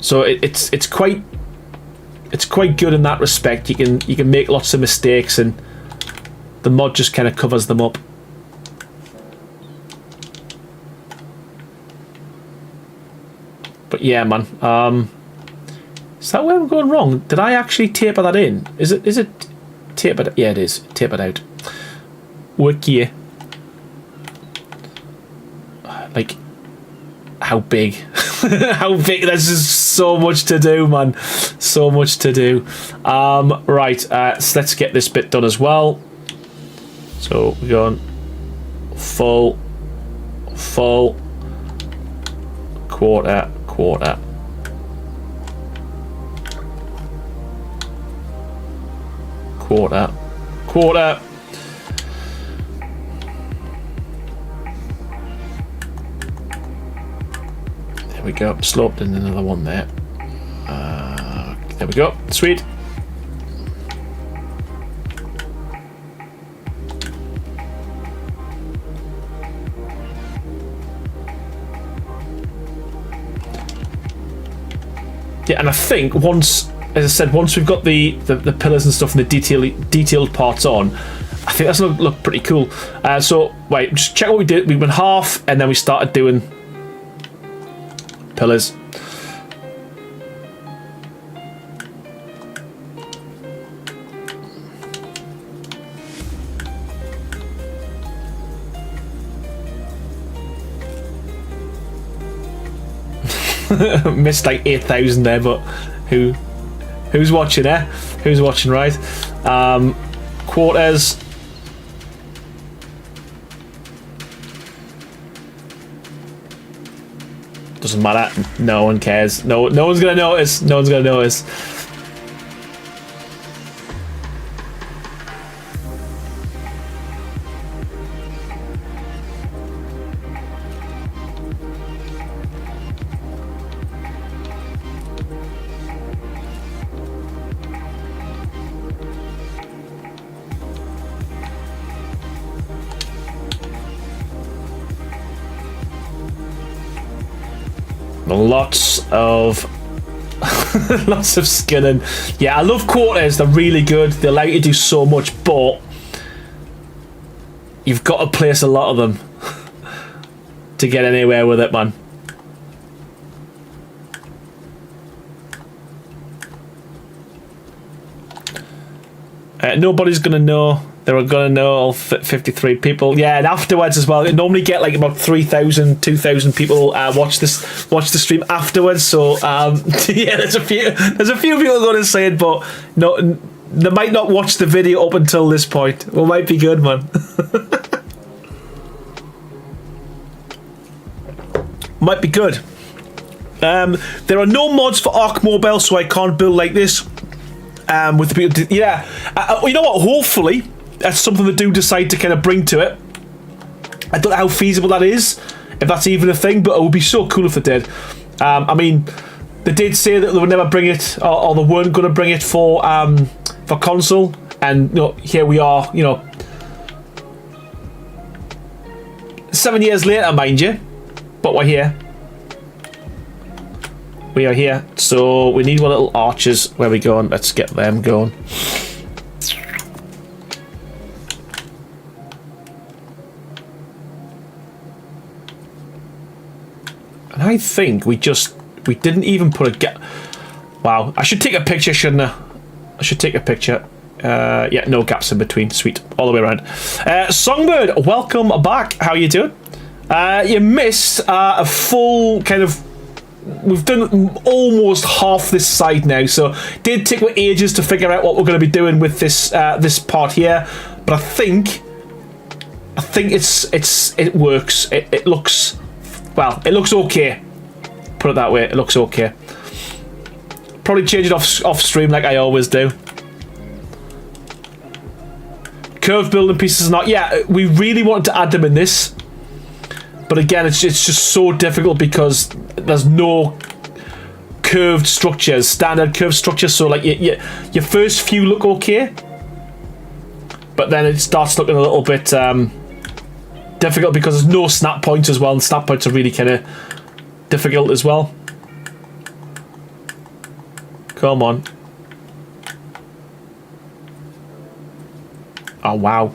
Speaker 1: So it's quite good in that respect. You can make lots of mistakes and the mod just kind of covers them up. But yeah, man. Is that where I'm going wrong? Did I actually taper that in? Is it tapered? Yeah, it is. Tapered out. Wiki. Like, how big? How big? There's just so much to do, man. So much to do. Right. So let's get this bit done as well. So we're going full, quarter, quarter. Quarter, quarter. There we go. Sloped and another one there. There we go. Sweet. Yeah, and I think once, as I said, once we've got the pillars and stuff and the detailed parts on, I think that's gonna look pretty cool. So wait, just check what we did. We went half, and then we started doing pillars. Missed like 8,000 there, but who's watching, eh? Who's watching, right? Quarters. Doesn't matter. No one cares. No one's gonna notice. No one's gonna notice. Lots of lots of skinning. Yeah, I love quarters. They're really good. They allow you to do so much, but you've got to place a lot of them to get anywhere with it, man. Nobody's gonna know. They're gonna know all 53 people. Yeah, and afterwards as well. You normally get like about 3,000, 2,000 people watch the stream afterwards. So yeah, there's a few people going to say it, but no, they might not watch the video up until this point. Well, might be good, man. Might be good. There are no mods for Arc Mobile, so I can't build like this. With the people, yeah. You know what? Hopefully, that's something they do decide to kind of bring to it. I don't know how feasible that is, if that's even a thing, but it would be so cool if they did. I mean, they did say that they would never bring it, or they weren't going to bring it for console, and you know, here we are. You know, 7 years later, mind you, but we're here. We are here, so we need one little archers. Where we going? Let's get them going. And I think we didn't even put a gap. Wow, I should take a picture, shouldn't I? I should take a picture. Yeah, no gaps in between. Sweet, all the way around. Songbird, welcome back. How you doing? You missed a full kind of. We've done almost half this side now, so it did take ages to figure out what we're going to be doing with this this part here. But I think it works. It looks, well, it looks okay. Put it that way. It looks okay. Probably change it off stream like I always do. Curved building pieces not. Yeah, we really wanted to add them in this. But again, it's just so difficult because there's no curved structures, standard curved structures. So like your first few look okay. But then it starts looking a little bit difficult because there's no snap points as well. And snap points are really kind of difficult as well. Come on. Oh, wow.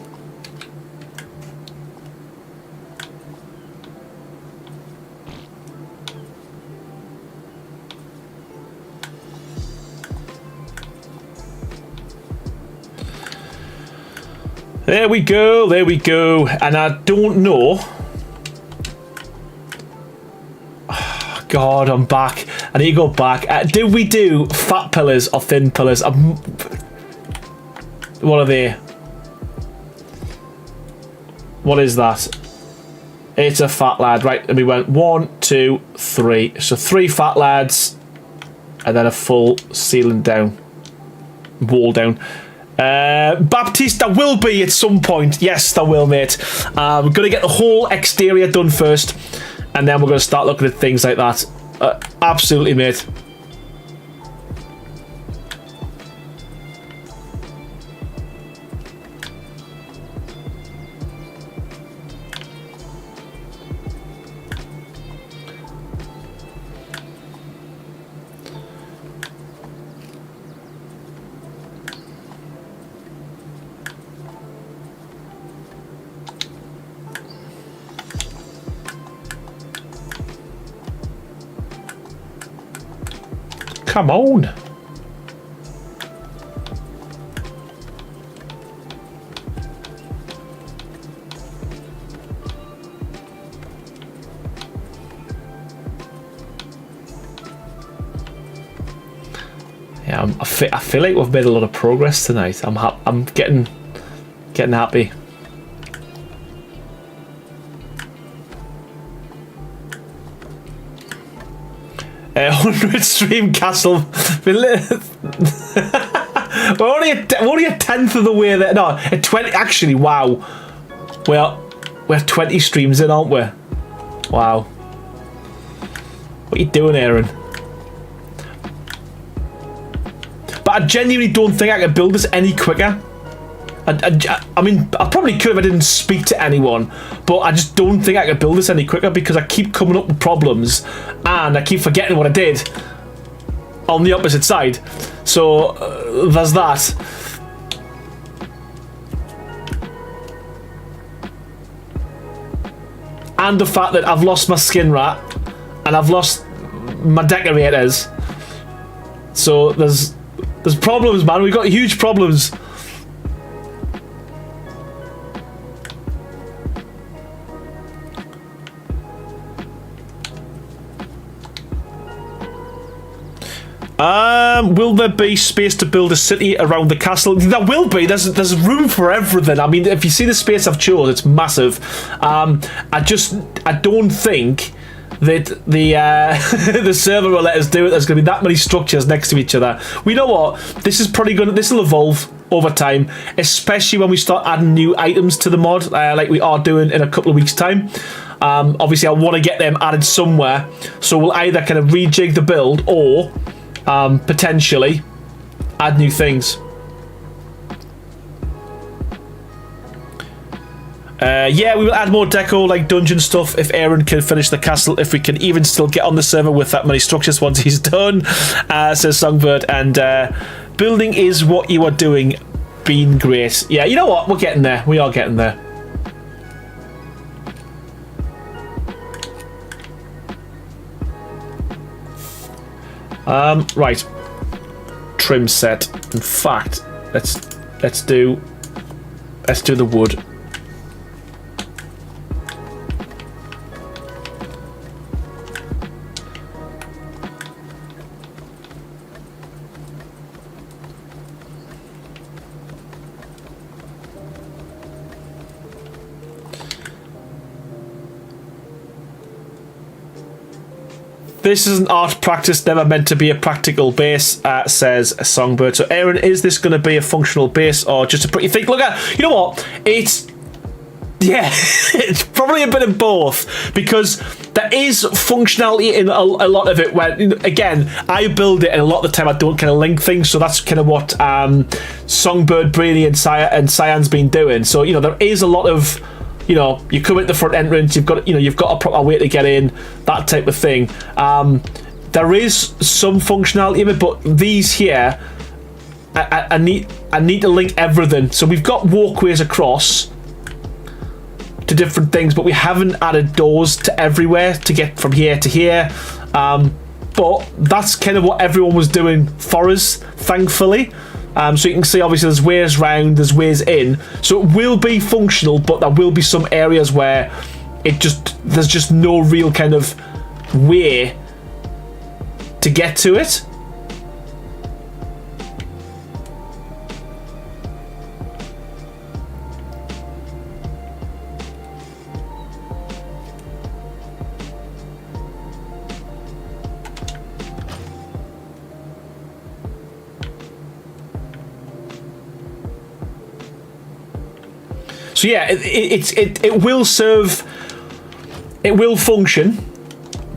Speaker 1: There we go, there we go. And I don't know. Oh, God, I'm back. I need to go back. Did we do fat pillars or thin pillars? What are they? What is that? It's a fat lad, right? And we went 1, 2, 3. So 3 fat lads, and then a full ceiling down, wall down. Baptiste, there will be at some point. Yes, there will, mate. We're gonna get the whole exterior done first, and then we're gonna start looking at things like that. Absolutely, mate. Come on. Yeah, I feel like we've made a lot of progress tonight. I'm getting happy. $100 stream castle. We're only a tenth of the way there. No, at 20. Actually, wow. We're 20 streams in, aren't we? Wow. What are you doing, Aaron? But I genuinely don't think I could build this any quicker. I mean, I probably could if I didn't speak to anyone, but I just don't think I could build this any quicker because I keep coming up with problems and I keep forgetting what I did on the opposite side. So there's that. And the fact that I've lost my skin rat and I've lost my decorators. So there's problems, man. We've got huge problems. Will there be space to build a city around the castle? There will be. There's room for everything. I mean, if you see the space I've chosen, it's massive. I don't think that the the server will let us do it. There's going to be that many structures next to each other. We know what? This will evolve over time, especially when we start adding new items to the mod, like we are doing in a couple of weeks' time. Obviously, I want to get them added somewhere, so we'll either kind of rejig the build or potentially add new things. Yeah, we will add more deco, like dungeon stuff, if Aaron can finish the castle, if we can even still get on the server with that many structures once he's done, says Songbird. And building is what you are doing. Been great. Yeah, you know what? We're getting there. We are getting there. Right. Trim set. In fact, let's do the wood. This isn't art practice, never meant to be a practical base, says Songbird. So, Aaron, is this going to be a functional base or just a pretty think? Look at, you know what? Yeah, it's probably a bit of both, because there is functionality in a lot of it where, again, I build it and a lot of the time I don't kind of link things, so that's kind of what Songbird, Brainy and Cyan's been doing. So, there is a lot of, you come at the front entrance, you've got a proper way to get in, that type of thing. There is some functionality in it, but these here, I need to link everything. So we've got walkways across to different things, but we haven't added doors to everywhere to get from here to here. But that's kind of what everyone was doing for us, thankfully. So you can see, obviously, there's ways round, there's ways in. So it will be functional, but there will be some areas where there's just no real kind of way to get to it. So yeah, it will serve, it will function,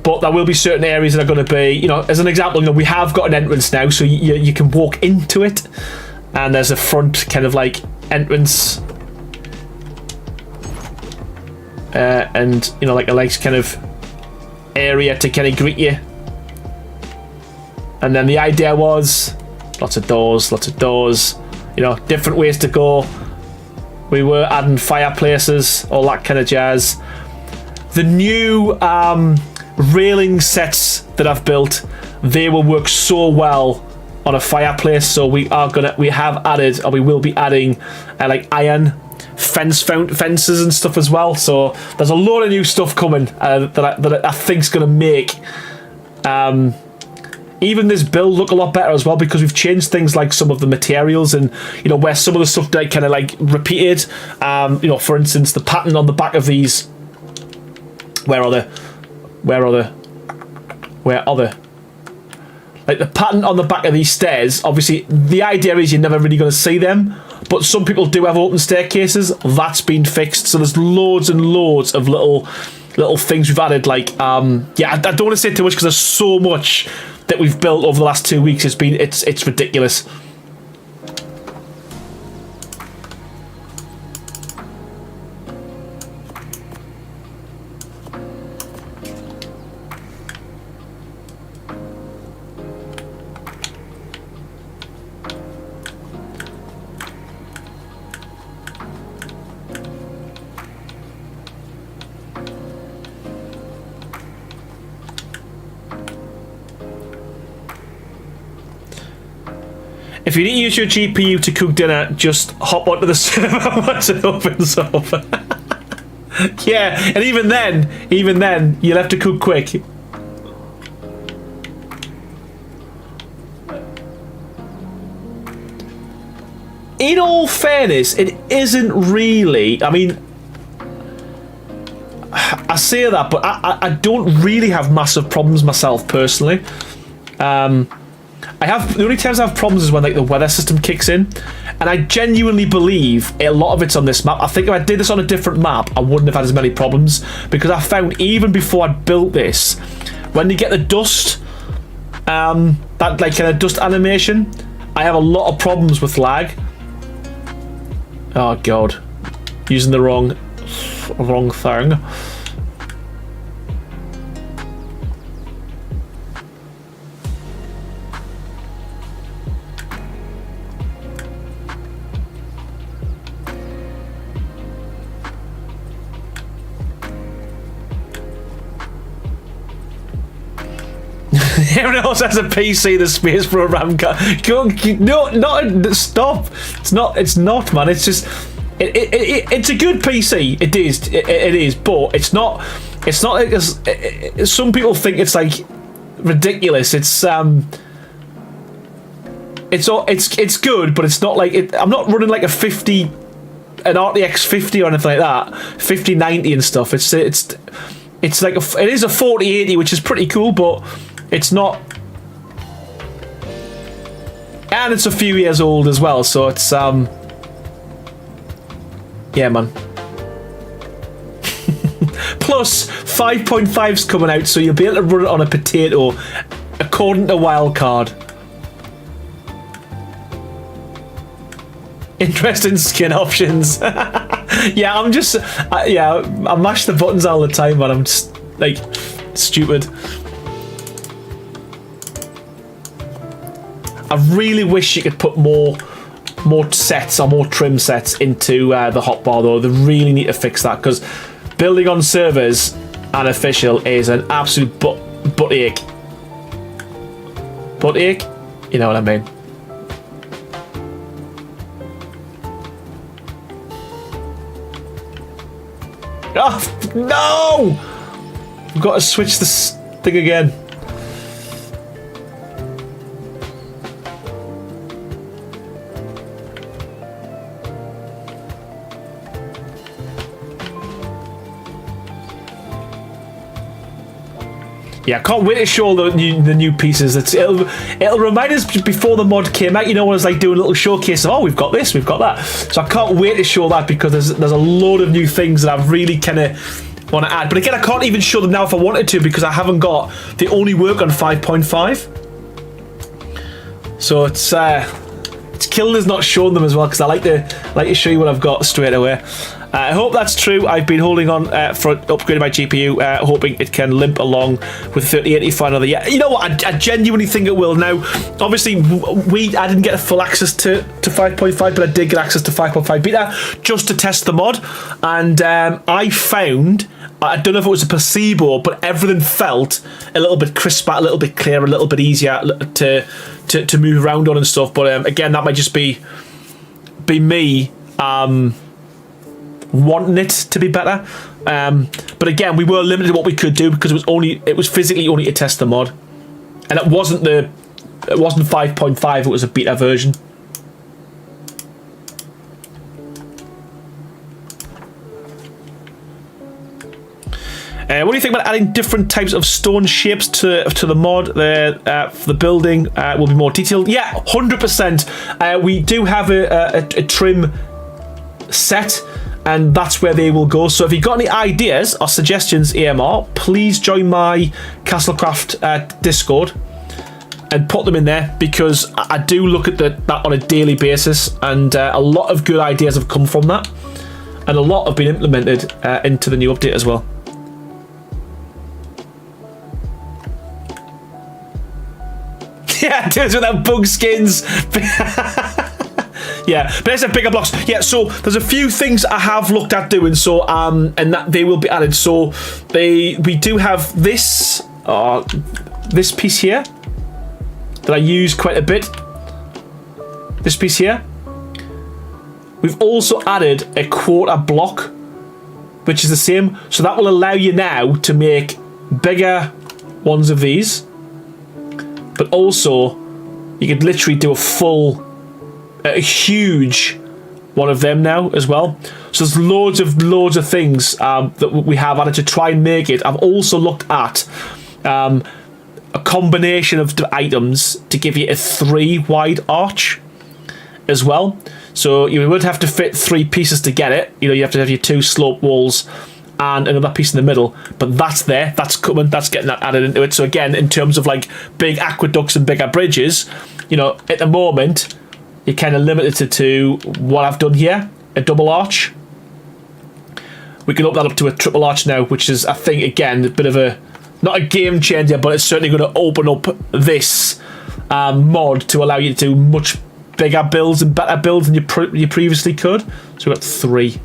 Speaker 1: but there will be certain areas that are going to be, as an example, we have got an entrance now, so you can walk into it, and there's a front kind of like entrance, and like a nice kind of area to kind of greet you. And then the idea was lots of doors, different ways to go. We were adding fireplaces, all that kind of jazz. The new railing sets that I've built, they will work so well on a fireplace. So we have added, or we will be adding, like iron fences and stuff as well. So there's a lot of new stuff coming that I think's going to make even this build look a lot better as well, because we've changed things like some of the materials, and where some of the stuff that kind of like repeated. For instance, the pattern on the back of these. Where are they? Like the pattern on the back of these stairs. Obviously, the idea is you're never really going to see them, but some people do have open staircases. That's been fixed. So there's loads and loads of little things we've added. Like, I don't want to say too much because there's so much that we've built over the last 2 weeks. It's ridiculous. If you need to use your GPU to cook dinner, just hop onto the server once it opens up. Yeah, and even then, you'll have to cook quick. In all fairness, it isn't really. I mean, I say that, but I don't really have massive problems myself personally. The only times I have problems is when like the weather system kicks in, and I genuinely believe a lot of it's on this map. I think if I did this on a different map, I wouldn't have had as many problems, because I found even before I built this, when you get the dust, that like kind of dust animation, I have a lot of problems with lag. Oh god, using the wrong thing. Everyone else has a PC, the space for a RAM card. No, stop. It's not, man. It's just, it's a good PC. It is, but it's not like some people think it's like ridiculous. It's good, but it's not like it. I'm not running like an RTX 50 or anything like that, 5090 and stuff. It's like it is a 4080, which is pretty cool, but it's not. And it's a few years old as well, so it's yeah, man. Plus 5.5's coming out, so you'll be able to run it on a potato, according to Wildcard. Interesting skin options. Yeah, I'm just yeah, I mash the buttons all the time, man. I'm just like stupid. I really wish you could put more sets or more trim sets into the hotbar though. They really need to fix that, because building on servers and official is an absolute butt ache. Butt ache? You know what I mean. Oh, no! We've got to switch this thing again. Yeah, I can't wait to show the new pieces. It'll remind us before the mod came out. You know, when it's like doing a little showcase of, oh, we've got this, we've got that. So I can't wait to show that, because there's a load of new things that I really kind of want to add. But again, I can't even show them now if I wanted to, because I haven't got. They only work on 5.5. So it's killing us not showing them as well, because I like to show you what I've got straight away. I hope that's true. I've been holding on for upgrading my GPU, hoping it can limp along with 3080 for another year. You know what? I genuinely think it will. Now, obviously, I didn't get full access to 5.5, but I did get access to 5.5 beta just to test the mod, and I found, I don't know if it was a placebo, but everything felt a little bit crisper, a little bit clearer, a little bit easier to move around on and stuff. But again, that might just be me. Wanting it to be better, but again, we were limited to what we could do, because it was physically only to test the mod, and it wasn't 5.5. It was a beta version. What do you think about adding different types of stone shapes to the mod? For the building will be more detailed. Yeah, 100%. We do have a trim set, and that's where they will go. So if you've got any ideas or suggestions, AMR, please join my Castlecraft Discord and put them in there, because I do look at that on a daily basis, and a lot of good ideas have come from that, and a lot have been implemented into the new update as well. Yeah, it is with that bug skins. Yeah, but it's a bigger blocks. Yeah, so there's a few things I have looked at doing, so and that they will be added. So we do have this piece here that I use quite a bit. This piece here. We've also added a quarter block, which is the same. So that will allow you now to make bigger ones of these, but also you could literally do a huge one of them now as well. So there's loads of things that we have added to try and make it. I've also looked at a combination of the items to give you a 3 wide arch as well. So you would have to fit 3 pieces to get it. You know, you have to have your 2 slope walls and another piece in the middle, but that's there, that's coming, that's getting that added into it. So again, in terms of like big aqueducts and bigger bridges, you know, at the moment you're kind of limited to what I've done here, a double arch. We can open that up to a triple arch now, which is, I think, again, a bit of a, not a game changer, but it's certainly going to open up this mod to allow you to do much bigger builds and better builds than you previously could. So we've got 3.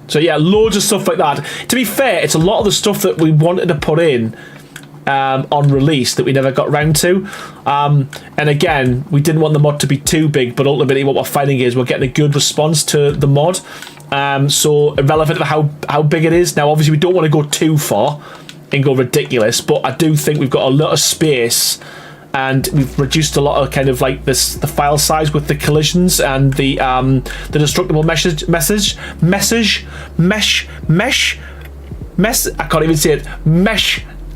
Speaker 1: So yeah, loads of stuff like that. To be fair, it's a lot of the stuff that we wanted to put in on release that we never got round to, and again, we didn't want the mod to be too big, but ultimately what we're finding is we're getting a good response to the mod, so irrelevant of how big it is. Now obviously we don't want to go too far and go ridiculous, but I do think we've got a lot of space and we've reduced a lot of kind of like the file size with the collisions and the destructible mesh. I can't even say it.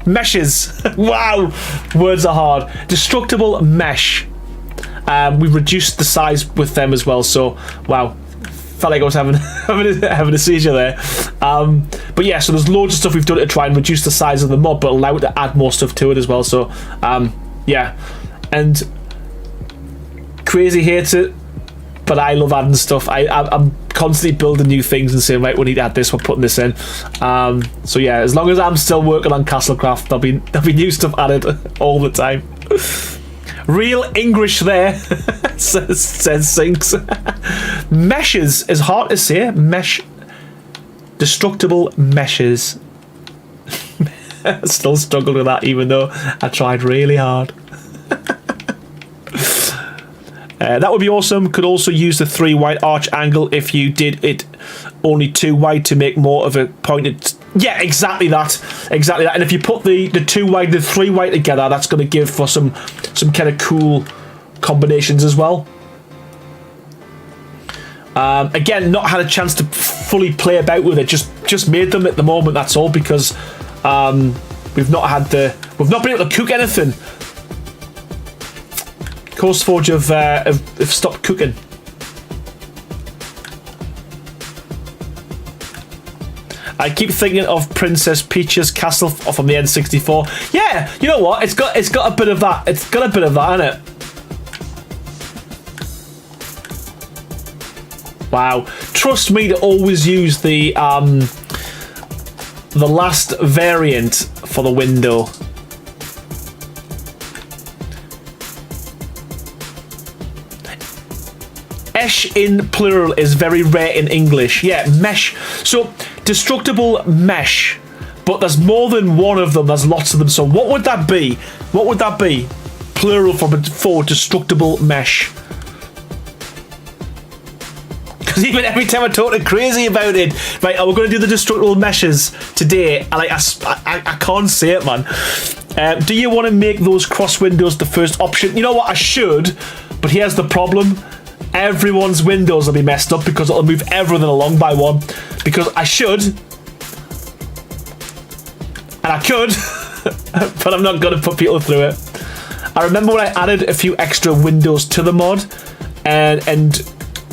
Speaker 1: Meshes. Wow, words are hard. Destructible mesh. We've reduced the size with them as well. So wow, felt like I was having a seizure there. But yeah, so there's loads of stuff we've done to try and reduce the size of the mod, but allow it to add more stuff to it as well. So yeah, and crazy hates it, but I love adding stuff. I'm constantly building new things and saying, right, we need to add this, we're putting this in. So yeah, as long as I'm still working on Castlecraft, there'll be new stuff added all the time. Real English there, says Sinks. Meshes is hard to say. Destructible meshes. I still struggled with that, even though I tried really hard. That would be awesome. Could also use the 3 wide arch angle if you did it only 2 wide to make more of a pointed. Yeah, exactly that. And if you put the 2 wide and the 3 wide together, that's going to give for some kind of cool combinations as well. Again, not had a chance to fully play about with it. Just made them at the moment. That's all, because we've not been able to cook anything. CourseForge have stopped cooking. I keep thinking of Princess Peach's castle from the N64. Yeah, you know what? It's got a bit of that. It's got a bit of that in it. Wow. Trust me to always use the last variant for the window. Mesh in plural is very rare in English. Yeah, mesh. So, destructible mesh. But there's more than one of them. There's lots of them. So what would that be? What would that be? Plural for destructible mesh. Because even every time I talk to Crazy about it, right, we're going to do the destructible meshes today. I can't say it, man. Do you want to make those cross windows the first option? You know what? I should. But here's the problem. Everyone's windows will be messed up because it'll move everything along by one. Because I should, and I could, but I'm not going to put people through it. I remember when I added a few extra windows to the mod, and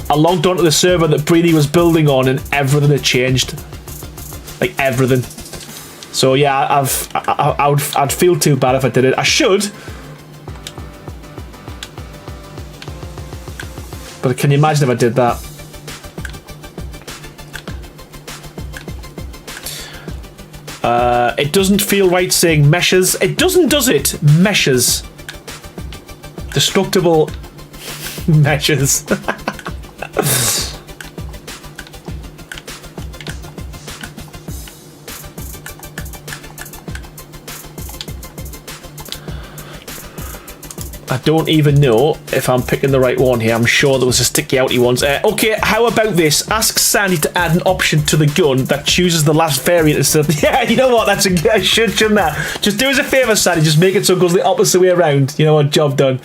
Speaker 1: I logged onto the server that Breedy was building on, and everything had changed, like everything. So yeah, I'd feel too bad if I did it. I should. But can you imagine if I did that? It doesn't feel right saying meshes. It doesn't, does it? Meshes. Destructible meshes. I don't even know if I'm picking the right one here. I'm sure there was a sticky outy ones. Okay, how about this? Ask Sandy to add an option to the gun that chooses the last variant instead of... Yeah, you know what? I shouldn't I? Just do us a favour, Sandy. Just make it so it goes the opposite way around. You know what? Job done.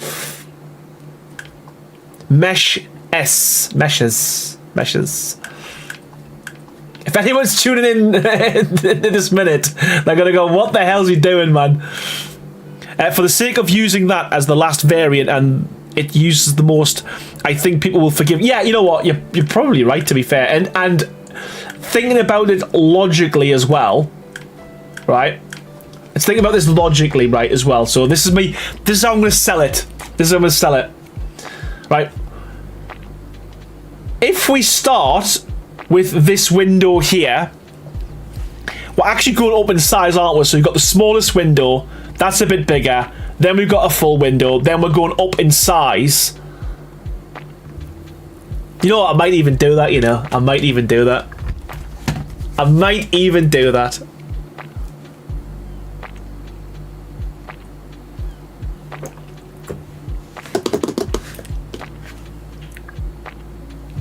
Speaker 1: Meshes. If anyone's tuning in this minute, they're going to go, what the hell's he doing, man? For the sake of using that as the last variant, and it uses the most, I think people will forgive. Yeah, you know what? You're probably right, to be fair. And thinking about it logically as well, right? Let's think about this logically, right, as well. So this is me. This is how I'm going to sell it. Right? If we start with this window here, we're actually going up in size, aren't we? So you've got the smallest window. That's a bit bigger. Then we've got a full window. Then we're going up in size. You know what? I might even do that, you know. I might even do that.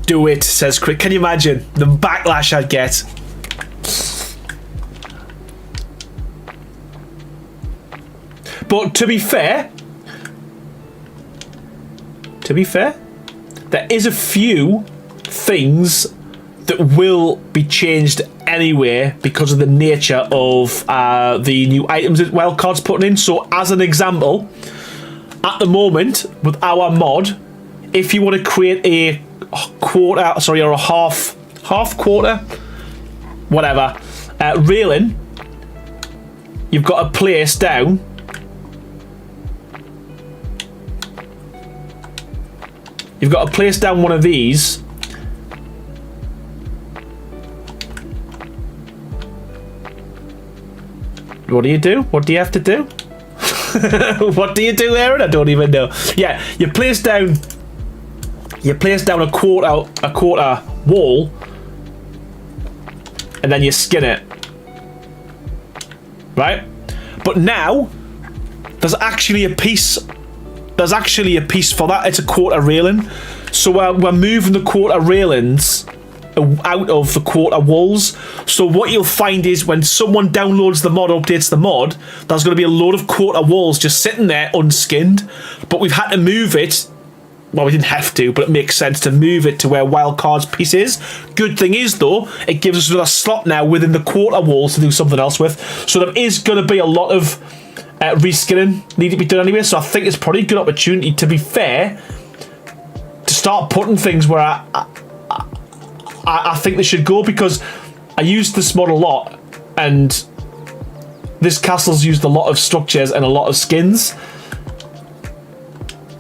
Speaker 1: Do it, says Kraken. Can you imagine the backlash I'd get? But to be fair, to be fair. There is a few things that will be changed anyway because of the nature of the new items that Wildcard's putting in. So as an example, at the moment with our mod, if you want to create a quarter, sorry, or a half quarter, whatever, railing, you've got to place down one of these. What do you do? What do you have to do? What do you do, Aaron? I don't even know. Yeah, you place down a quarter wall, and then you skin it, right? But now there's actually a piece for that. It's a quarter railing, so we're moving the quarter railings out of the quarter walls. So what you'll find is when someone downloads the mod, updates the mod, there's going to be a load of quarter walls just sitting there unskinned, but we've had to move it. Well, we didn't have to, but it makes sense to move it to where Wildcard's piece is. Good thing is, though, it gives us another slot now within the quarter walls to do something else with. So there is going to be a lot of reskinning need to be done anyway. So I think it's probably a good opportunity, to be fair, to start putting things where I think they should go, because I used this mod a lot, and this castle's used a lot of structures and a lot of skins.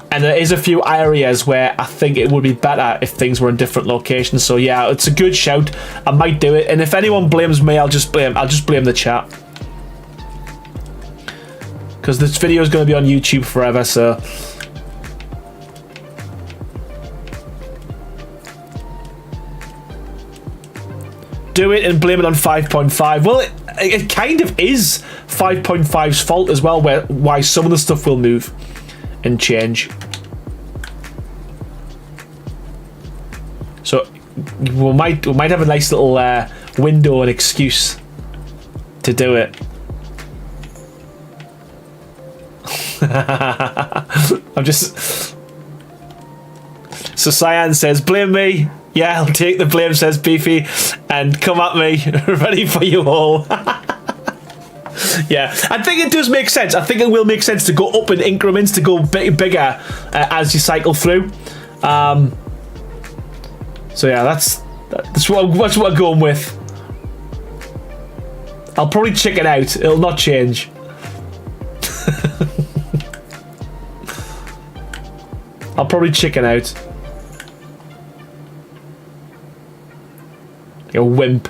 Speaker 1: And there is a few areas where I think it would be better if things were in different locations. So yeah, it's a good shout. I might do it. And if anyone blames me, I'll just blame the chat. Because this video is going to be on YouTube forever, so... do it and blame it on 5.5. Well, it kind of is 5.5's fault as well, why some of the stuff will move and change. So we might have a nice little window and excuse to do it. I'm just... So Cyan says, blame me. Yeah, I'll take the blame, says Beefy, and come at me. Ready for you all. Yeah, I think it does make sense. I think it will make sense to go up in increments, to go bigger as you cycle through. So yeah, that's what I'm going with. I'll probably check it out. It'll not change. I'll probably chicken out. Like a wimp.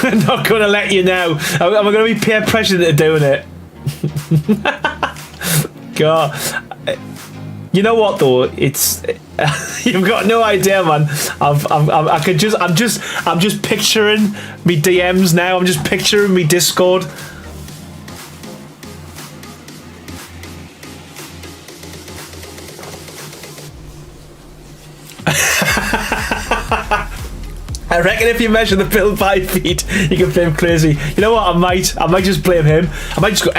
Speaker 1: I'm not going to let you know. Am I going to be peer pressured into doing it? God. You know what though? It's you've got no idea, man. I'm just picturing me DMs now. I'm just picturing me Discord. I reckon if you measure the build by feet, you can blame Crazy. You know what? I might just blame him. I might just go,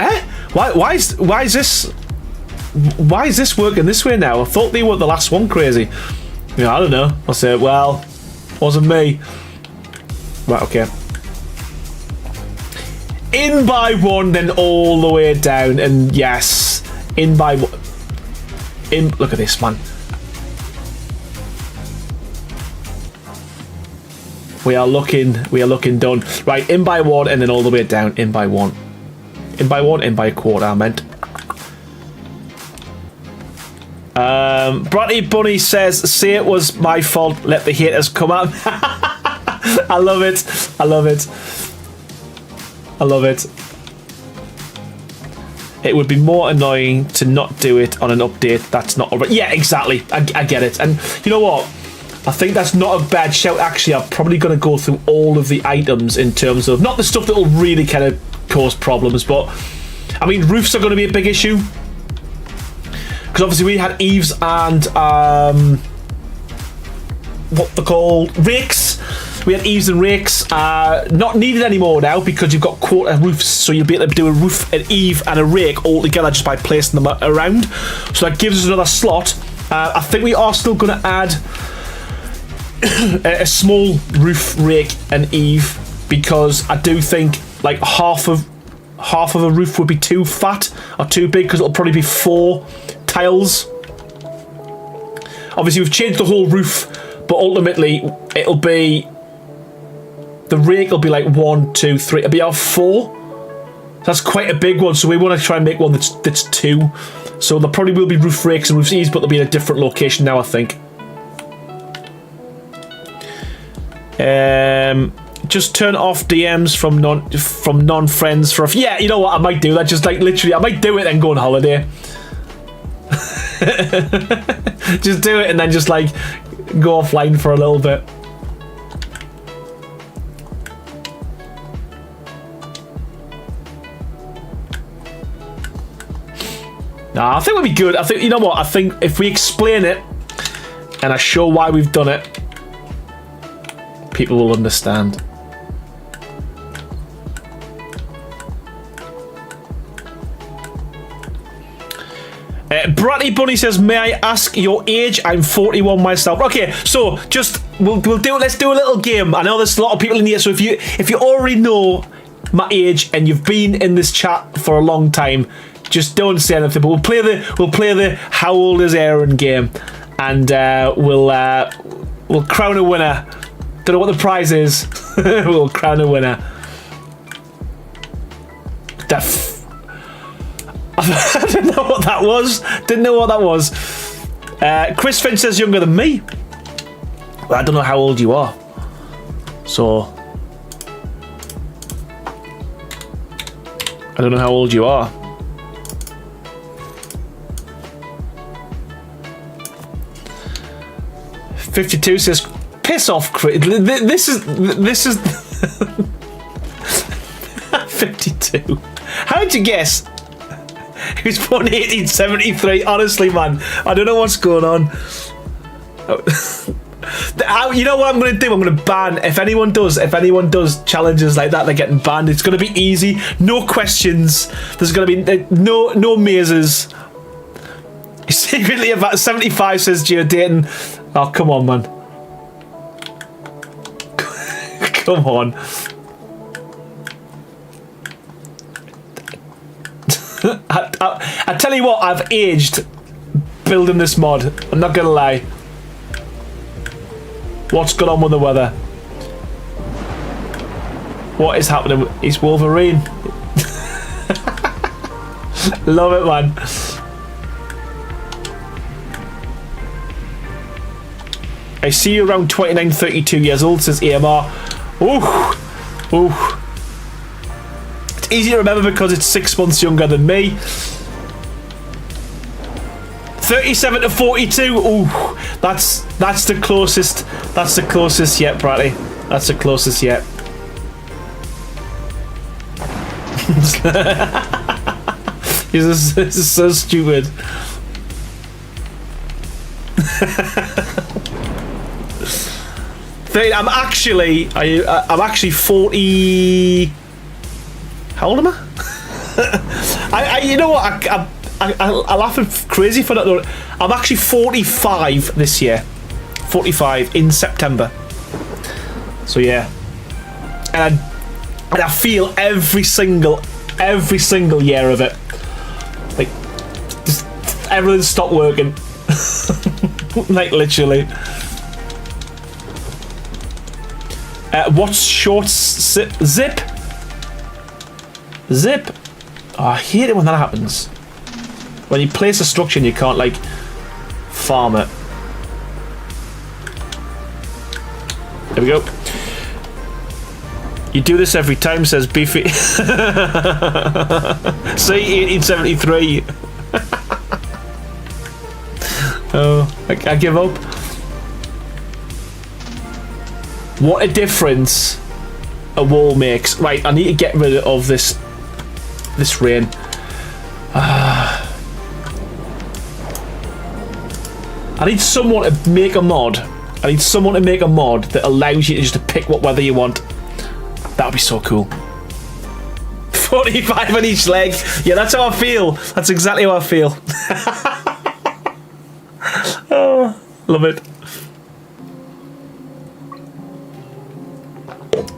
Speaker 1: why is this working this way now? I thought they were the last one, Crazy. You know, I don't know. I'll say, well, wasn't me. Right, okay. In by one, then all the way down, and yes, in by one. Look at this, man. We are looking done. Right, in by one, and then all the way down, in by one. In by one, in by a quarter, I meant. Bratty Bunny says, say it was my fault, let the haters come out. I love it. I love it. I love it. It would be more annoying to not do it on an update that's not already. Yeah, exactly. I get it. And you know what? I think that's not a bad shout. Actually, I'm probably going to go through all of the items in terms of not the stuff that will really kind of cause problems, but I mean, roofs are going to be a big issue because obviously we had eaves and what they're called, rakes. We had eaves and rakes, not needed anymore now because you've got quarter roofs, so you'll be able to do a roof, an eave, and a rake all together just by placing them around. So that gives us another slot. I think we are still going to add a small roof, rake, and eave because I do think like half of a roof would be too fat or too big because it'll probably be 4 tiles. Obviously, we've changed the whole roof, but ultimately it'll be the rake will be like 1, 2, 3. It'll be our 4. That's quite a big one, so we want to try and make one that's 2. So there probably will be roof rakes and roof eaves, but they'll be in a different location now, I think. Just turn off DMs from non-friends for yeah, you know what, I might do that. Just like literally, I might do it and go on holiday. Just do it and then just like go offline for a little bit. Nah, I think we'll be good. I think, you know what, I think if we explain it and I show why we've done it, people will understand. Bratty Bunny says, "May I ask your age? I'm 41 myself." Okay, so just we'll do. Let's do a little game. I know there's a lot of people in here, so if you already know my age and you've been in this chat for a long time, just don't say anything. But we'll play the how old is Aaron game, and we'll crown a winner. Don't know what the prize is. We'll crown a winner. I didn't know what that was. Didn't know what that was. Chris Finch says younger than me. Well, I don't know how old you are. So I don't know how old you are. "52 says, piss off, Chris. This is 52. How'd you guess? He was born in 1873. Honestly, man, I don't know what's going on. You know what I'm going to do? I'm going to ban. If anyone does challenges like that, they're getting banned. It's going to be easy. No questions. There's going to be no mazes. Secretly about 75 says Geo Dayton. Oh, come on, man. Come on. I tell you what, I've aged building this mod. I'm not gonna lie. What's going on with the weather? What is happening? It's Wolverine. Love it, man. I see you around 29, 32 years old, says AMR. Ooh. Ooh. It's easy to remember because it's 6 months younger than me. 37 to 42. Ooh. That's the closest. That's the closest yet, Bradley. That's the closest yet. This is so stupid. I'm actually 40. How old am I? You know what? I laugh crazy for that. I'm actually 45 this year. 45 in September. So yeah, and I feel every single year of it. Like, just everything stopped working. Like literally. What's short zip? Zip. Oh, I hate it when that happens. When you place a structure and you can't like farm it. There we go. You do this every time, says Beefy. See, 1873. Oh, I give up. What a difference a wall makes. Right, I need to get rid of this rain. I need someone to make a mod I need someone to make a mod that allows you to just pick what weather you want. That would be so cool. 45 on each leg. Yeah, that's how I feel. That's exactly how I feel. Oh, love it.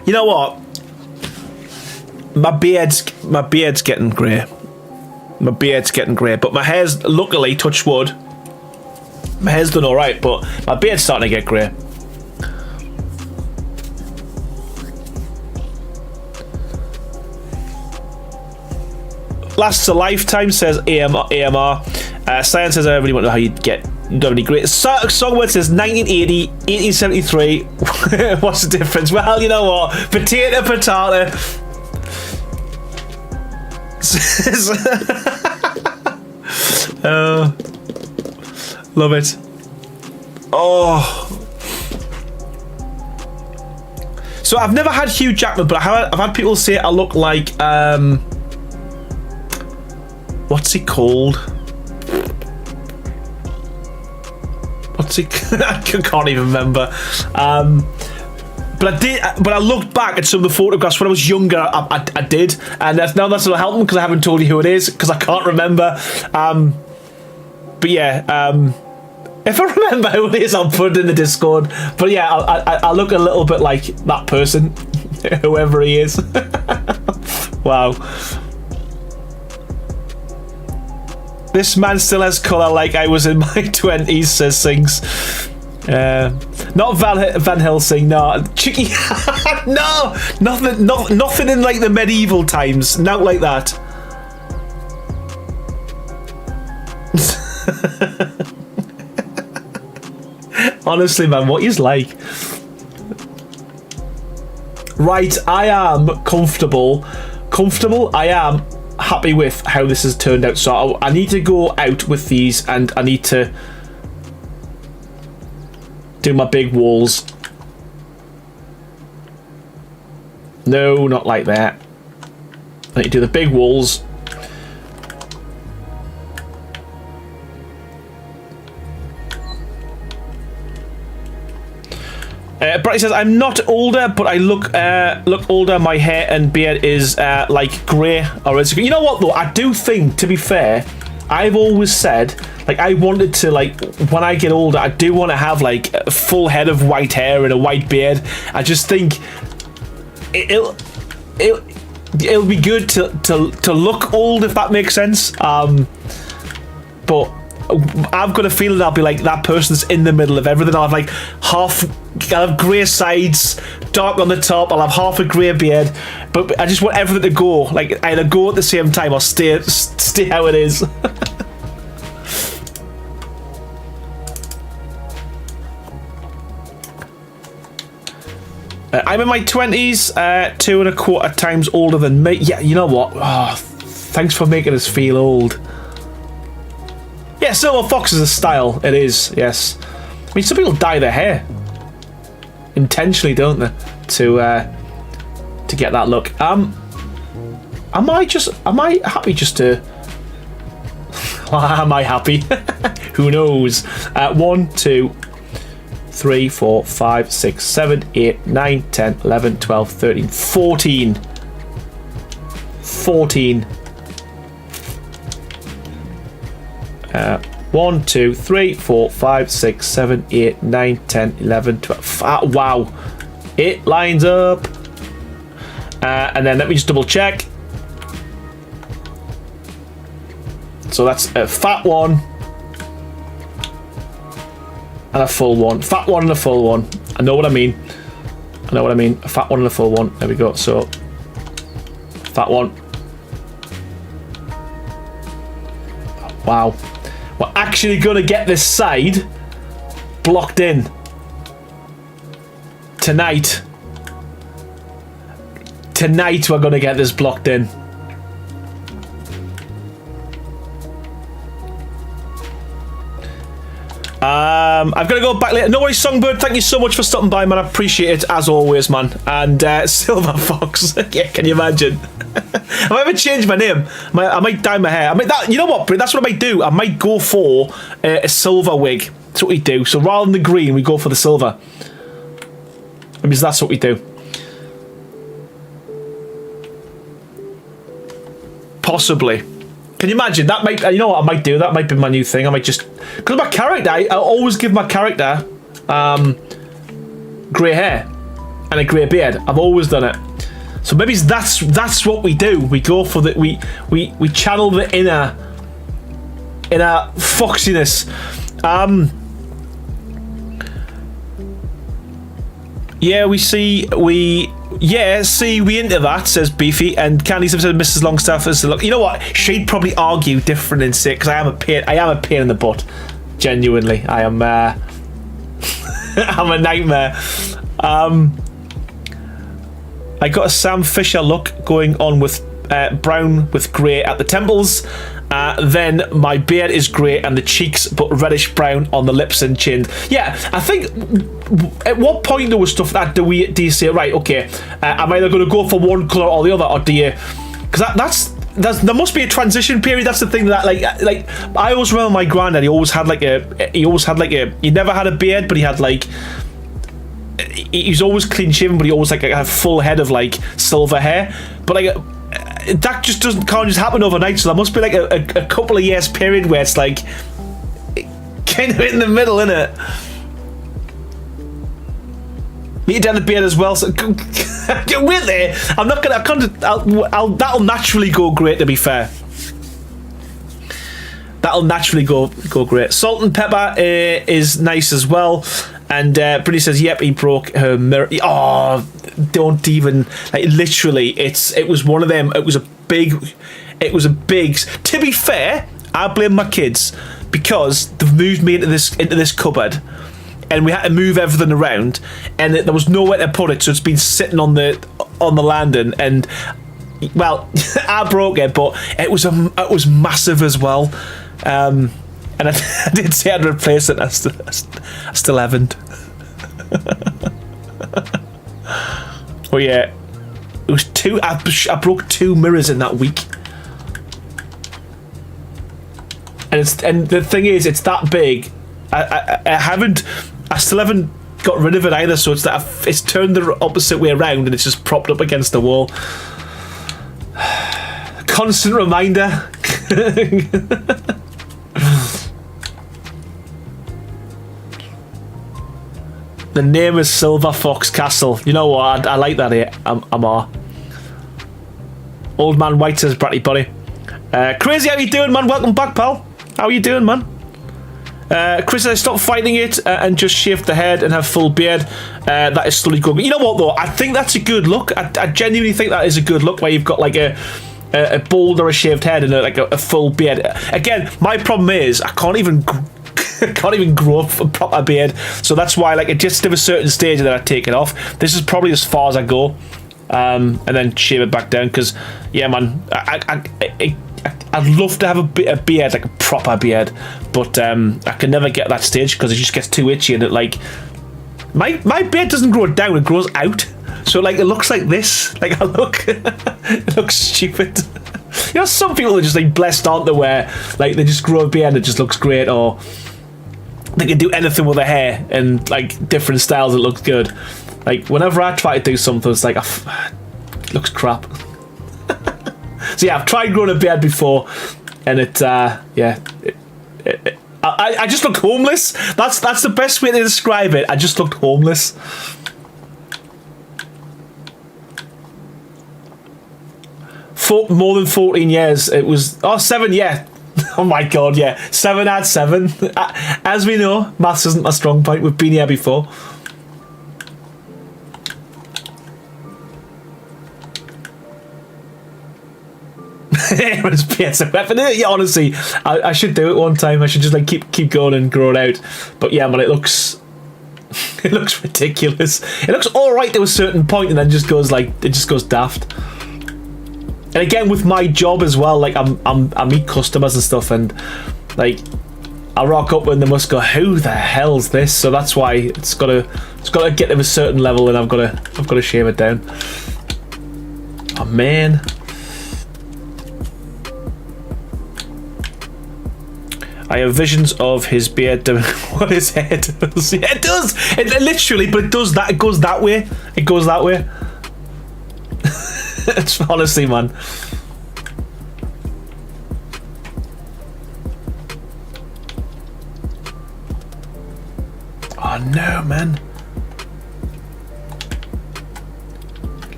Speaker 1: You know what? My beard's getting grey. My beard's getting grey, but my hair's, luckily, touch wood, my hair's done alright, but my beard's starting to get grey. Lasts a lifetime, says AMR. Science says, I really want to know how you get. You don't have any great. Songword says 1980, 1873. What's the difference? Well, you know what? Potato. Love it. Oh. So I've never had Hugh Jackman, but I've had people say I look like what's he called? What's he? I can't even remember. But I looked back at some of the photographs when I was younger. I did, and that's not helping because I haven't told you who it is because I can't remember. But yeah, if I remember who it is, I'll put it in the Discord. But yeah, I look a little bit like that person, whoever he is. Wow. This man still has colour like I was in my 20s, says Sings. Not Van Helsing, no. Chicky. No! Nothing in like the medieval times. Not like that. Honestly, man, what is like? Right, I am comfortable. I am happy with how this has turned out, so I need to go out with these and I need to do my big walls. No, not like that. I need to do the big walls. Bratty says, I'm not older, but I look older. My hair and beard is like grey. You know what, though? I do think, to be fair, I've always said, like, I wanted to, like, when I get older, I do want to have, like, a full head of white hair and a white beard. I just think it'll be good to look old, if that makes sense. But I've got a feeling I'll be like that person's in the middle of everything. I'll have grey sides, dark on the top. I'll have half a grey beard, but I just want everything to go. Like, either go at the same time or stay how it is. I'm in my 20s, 2.25 times older than me. Yeah, you know what? Oh, thanks for making us feel old. Yeah, Silver Fox is a style. It is, yes. I mean, some people dye their hair intentionally, don't they, to get that look. Am I happy just to? Am I happy? Who knows? 1, 2, 3, 4, 5, 6, 7, 8, 9, 10, 11, 12, 13, 14. 14. 1, 2, 3, 4, 5, 6, 7, 8, 9, 10, 11, 12. Wow. It lines up. And then let me just double check. So that's a fat one and a full one. Fat one and a full one. I know what I mean. A fat one and a full one. There we go. So fat one. Wow. We're actually going to get this side blocked in tonight. Tonight we're going to get this blocked in. I've got to go back later. No worries, Songbird. Thank you so much for stopping by, man. I appreciate it as always, man. And Silver Fox. Yeah, can you imagine? I might ever change my name. I might dye my hair. You know what? That's what I might do. I might go for a silver wig. That's what we do. So rather than the green, we go for the silver. I mean, that's what we do. Possibly. Can you imagine? That might, you know what I might do? That might be my new thing. I might just, because my character, I always give my character grey hair and a grey beard. I've always done it. So maybe that's what we do. We go for the we channel the inner foxiness. Yeah, we into that, says Beefy, and Candy said Mrs. Longstaff is look. You know what? She'd probably argue different and say, because I am a pain in the butt. Genuinely, I am. I'm a nightmare. I got a Sam Fisher look going on with brown with grey at the temples. Then my beard is grey and the cheeks, but reddish brown on the lips and chin. Yeah, I think at what point there was stuff that do you say, right, okay, I'm either going to go for one colour or the other, or do you? Because there must be a transition period. That's the thing that like I always remember my granddad. He never had a beard, but he had like. He's always clean shaven, but he always like a full head of like silver hair. But like that just can't just happen overnight. So there must be like a couple of years period where it's like kind of in the middle, innit? Need down the beard as well. So get with it. I'm not gonna. I can't. That'll naturally go great. To be fair. That'll naturally go great. Salt and pepper is nice as well. And Brittany says, "Yep, he broke her mirror." Oh, don't even like. Literally, it was one of them. It was a big. To be fair, I blame my kids because they've moved me into this cupboard, and we had to move everything around, and there was nowhere to put it, so it's been sitting on the landing, and well, I broke it, but it was massive as well. And I did say I'd replace it. I still haven't. Oh yeah, it was two. I broke 2 mirrors in that week, and the thing is, it's that big. I still haven't got rid of it either. So it's turned the opposite way around, and it's just propped up against the wall. Constant reminder. The name is Silver Fox Castle. You know what? I like that here. Old Man White says, Bratty buddy. Crazy, how you doing, man? Welcome back, pal. How are you doing, man? Chris says, stop fighting it and just shave the head and have full beard. That is slowly going. You know what, though? I think that's a good look. I genuinely think that is a good look where you've got like a bald or a shaved head and a full beard. Again, my problem is I can't even grow up a proper beard, so that's why like it just to a certain stage that I take it off. This is probably as far as I go, and then shave it back down. Because yeah, man, I'd love to have a beard, like a proper beard, but I can never get that stage because it just gets too itchy, and it like my beard doesn't grow down, it grows out. So like it looks like this. Like it looks stupid. You know, some people are just like blessed, aren't they, where like they just grow a beard and it just looks great, or they can do anything with their hair and like different styles. It looks good. Like whenever I try to do something, it's like it looks crap. So yeah, I've tried growing a beard before, and I just look homeless. That's the best way to describe it. I just looked homeless. More than 14 years. It was 7. Yeah. Oh my god. Yeah, 7 out of 7. As we know, maths isn't my strong point. We've been here before. It's PSA weapon. Yeah, honestly, I should do it one time. I should just like keep going and grow it out. But yeah, man, it looks ridiculous. It looks all right to a certain point, and then it just goes daft. And again, with my job as well, like I meet customers and stuff, and like I rock up and they must go, "Who the hell's this?" So that's why it's gotta get to a certain level, and I've got to shave it down. Oh man. I have visions of his beard doing what his head does. Yeah, it does. It literally, but it does that. It goes that way. It goes that way. It's honestly, man. Oh no, man.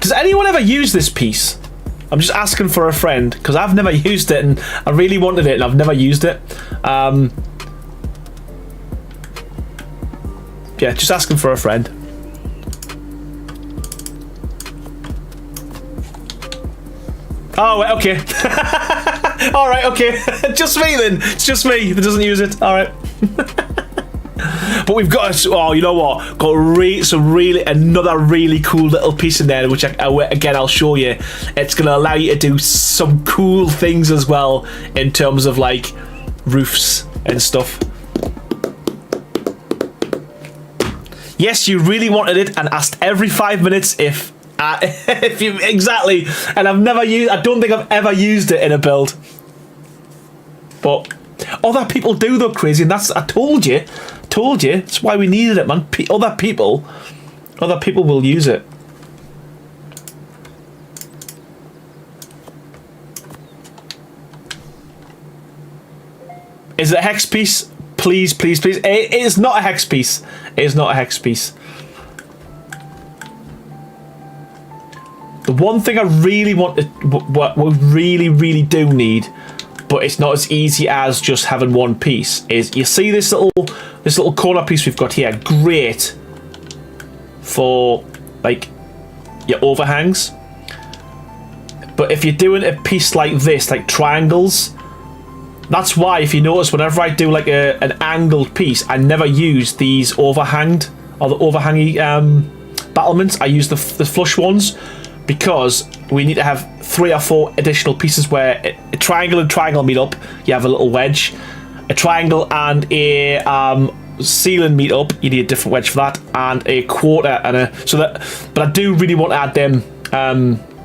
Speaker 1: Does anyone ever use this piece? I'm just asking for a friend because I've never used it and I really wanted it and I've never used it. Yeah, just asking for a friend. Oh, wait, okay. All right, okay. Just me then. It's just me that doesn't use it. All right. But we've got, oh, you know what? Got another really cool little piece in there, which again I'll show you. It's going to allow you to do some cool things as well in terms of like roofs and stuff. Yes, you really wanted it and asked every 5 minutes if you exactly. And I've never used. I don't think I've ever used it in a build. But other people do though, crazy, and that's I told you. That's why we needed it, man. Other people will use it. Is it a hex piece? Please, please, please. It is not a hex piece. It is not a hex piece. The one thing I really want to, what we really do need, but it's not as easy as just having one piece, is you see this little corner piece we've got here. Great for like your overhangs, but if you're doing a piece like this, like triangles, that's why if you notice whenever I do like an angled piece, I never use these overhanged or the overhangy battlements. I use the flush ones because we need to have 3 or 4 additional pieces where a triangle and triangle meet up, you have a little wedge. A triangle and a ceiling meet up, you need a different wedge for that, and a quarter and a but I do really want to add them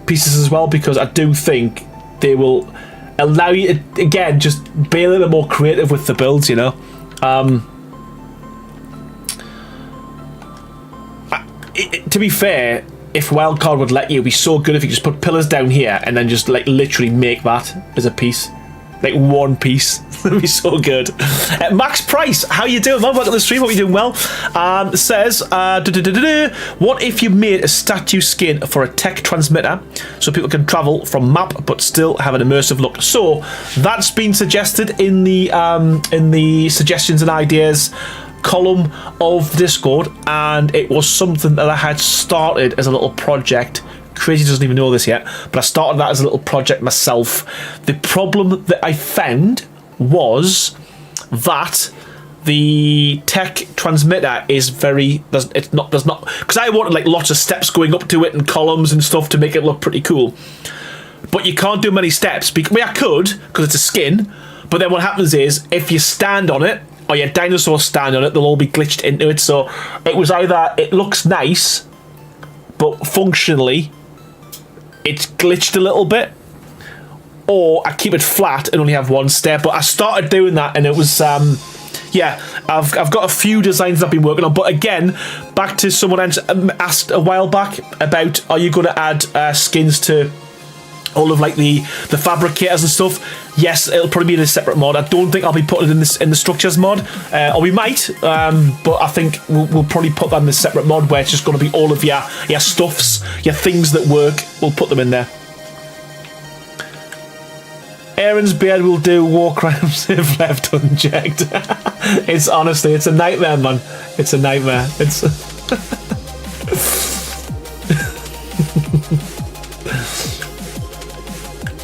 Speaker 1: pieces as well, because I do think they will allow you to, again, just be a little bit more creative with the builds, you know. To be fair, if Wildcard would let you, it'd be so good if you just put pillars down here and then just like literally make that as a piece. Like one piece. That'd be so good. Max Price, how you doing, man? Welcome to the stream. Hope you're doing well. Says, what if you made a statue skin for a tech transmitter so people can travel from map but still have an immersive look? So that's been suggested in the suggestions and ideas column of Discord, and it was something that I had started as a little project. Crazy doesn't even know this yet, but I started that as a little project myself. The problem that I found was that the tech transmitter is there's not because I wanted like lots of steps going up to it and columns and stuff to make it look pretty cool, but you can't do many steps. I could, because it's a skin, but then what happens is if you stand on it or your dinosaurs stand on it, they'll all be glitched into it. So it was either it looks nice but functionally it's glitched a little bit, or I keep it flat and only have one step. But I started doing that and it was yeah, I've got a few designs I've been working on. But again, back to someone asked a while back about, are you going to add skins to all of like the fabricators and stuff? Yes, it'll probably be in a separate mod. I don't think I'll be putting it in the structures mod, or we might, but I think we'll probably put that in a separate mod where it's just going to be all of your stuffs, your things that work. We'll put them in there. Aaron's beard will do war crimes if left unchecked. It's honestly, it's a nightmare, man. It's a nightmare. It's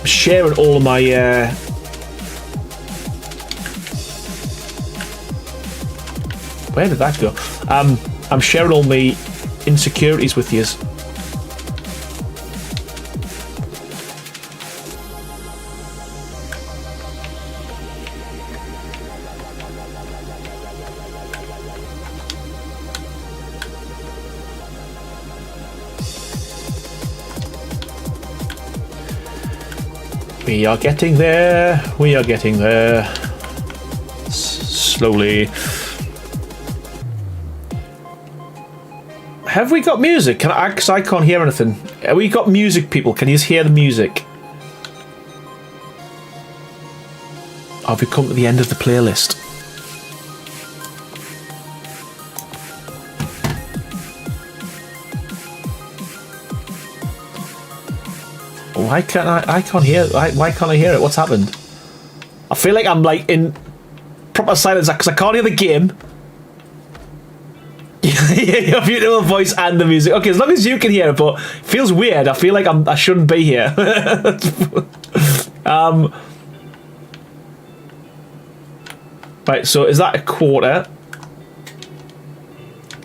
Speaker 1: sharing all of my where did that go? I'm sharing all my insecurities with yous. We are getting there. We are getting there. slowly. Have we got music? Because I can't hear anything. Have we got music, people? Can you hear the music? Have we come to the end of the playlist? Why can't I can't hear it? Why can't I hear it? What's happened? I feel like I'm like in proper silence because I can't hear the game. Your beautiful voice and the music. Okay, as long as you can hear it, but it feels weird. I feel like I shouldn't be here. Right, so is that a quarter?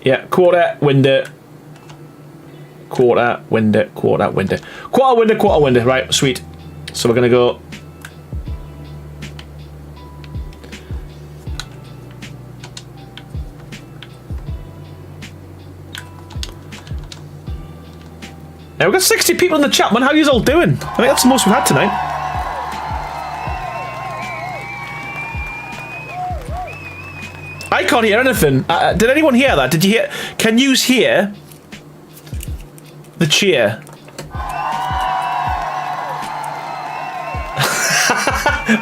Speaker 1: Yeah, quarter, window. Quarter, window, quarter, window. Quarter, window, quarter, window. Right, sweet. So we're going to go... Now we've got 60 people in the chat, man. How are you all doing? I think that's the most we've had tonight. I can't hear anything. Did anyone hear that? Did you hear? Can you hear the cheer?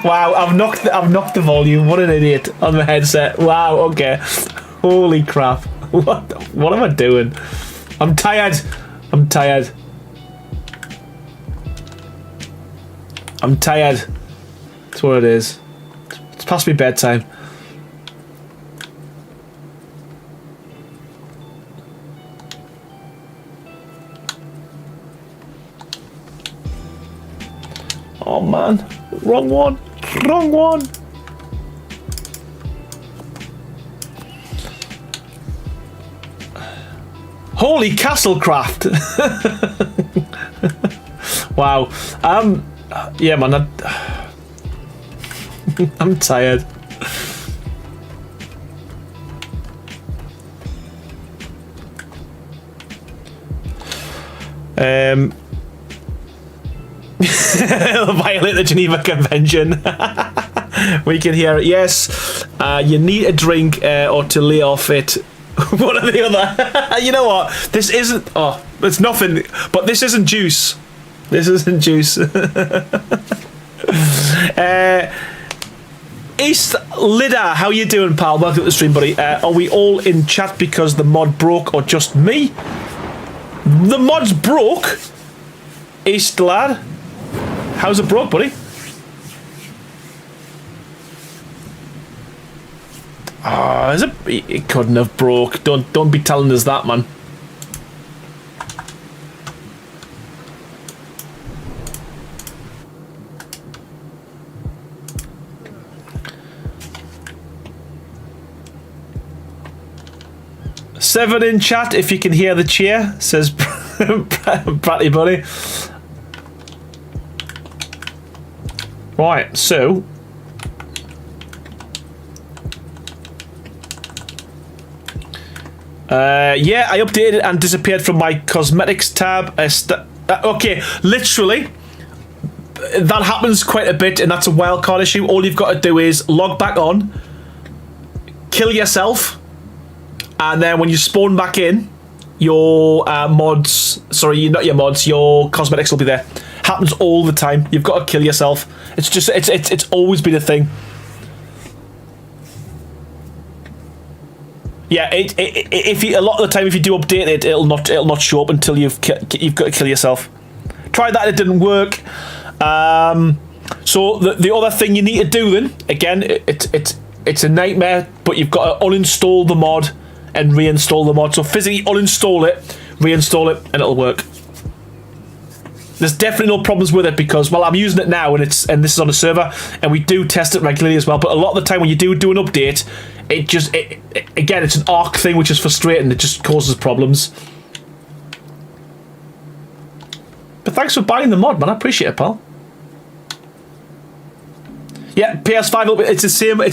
Speaker 1: Wow, I've knocked the volume. What an idiot on the headset. Wow. Okay. Holy crap. What am I doing? I'm tired. I'm tired. I'm tired. That's what it is. It's past me bedtime. Oh man, wrong one. Wrong one. Holy Castlecraft. Wow. Yeah, man. I'm tired. Violate the Geneva Convention. We can hear it. Yes. You need a drink or to lay off it. One or the other. You know what? This isn't... Oh, it's nothing. But this isn't juice. This isn't juice. East Lidda, how you doing, pal? Welcome to the stream, buddy. Are we all in chat because the mod broke or just me? The mod's broke? East lad? How's it broke, buddy? Ah, is it? It couldn't have broke. Don't be telling us that, man. Seven in chat if you can hear the cheer, says Bratty Buddy. Right, so yeah, I updated and disappeared from my cosmetics tab. Okay, literally, that happens quite a bit, and that's a wildcard issue. All you've got to do is log back on, kill yourself, and then when you spawn back in, your mods, sorry, not your mods, your cosmetics will be there. Happens all the time. You've got to kill yourself. It's just, it's always been a thing. Yeah, if you, a lot of the time, if you do update it, it'll not show up until you've got to kill yourself. Tried that, it didn't work. So the other thing you need to do then, again, it's a nightmare, but you've got to uninstall the mod and reinstall the mod. So physically uninstall it, reinstall it, and it'll work. There's definitely no problems with it because, well, I'm using it now and this is on a server and we do test it regularly as well. But a lot of the time when you do an update, again, it's an ARC thing, which is frustrating. It just causes problems. But thanks for buying the mod, man. I appreciate it, pal. Yeah, PS5, it's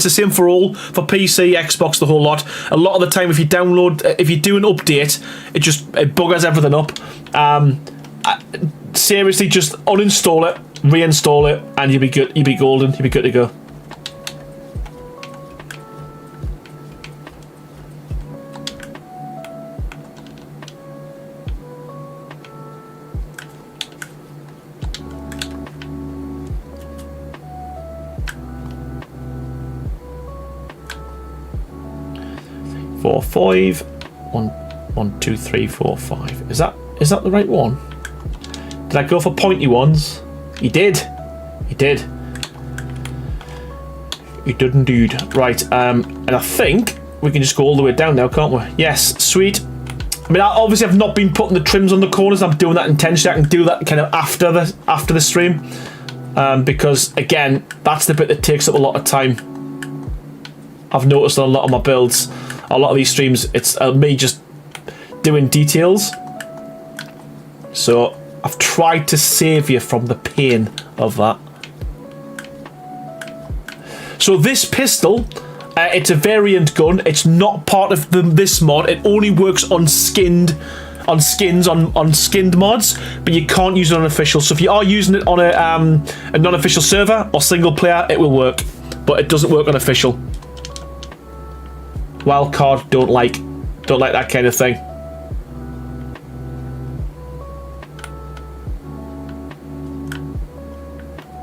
Speaker 1: the same for all, for PC, Xbox, the whole lot. A lot of the time, if you do an update, it buggers everything up. Seriously, just uninstall it, reinstall it, and you'll be good. You'll be golden. You'll be good to go. 4, 5. 1, 1, 2, 3, 4, 5. Is that the right one? Did I go for pointy ones? He did. He did. He did indeed. Right. And I think we can just go all the way down now, can't we? Yes. Sweet. I mean, obviously I've not been putting the trims on the corners. I'm doing that intentionally. I can do that kind of after the stream, because again, that's the bit that takes up a lot of time. I've noticed on a lot of my builds, a lot of these streams, it's me just doing details. So I've tried to save you from the pain of that. So this pistol, it's a variant gun. It's not part of this mod. It only works on skinned mods, but you can't use it on official. So if you are using it on a non-official server or single player, it will work, but it doesn't work on official. Wildcard don't like that kind of thing.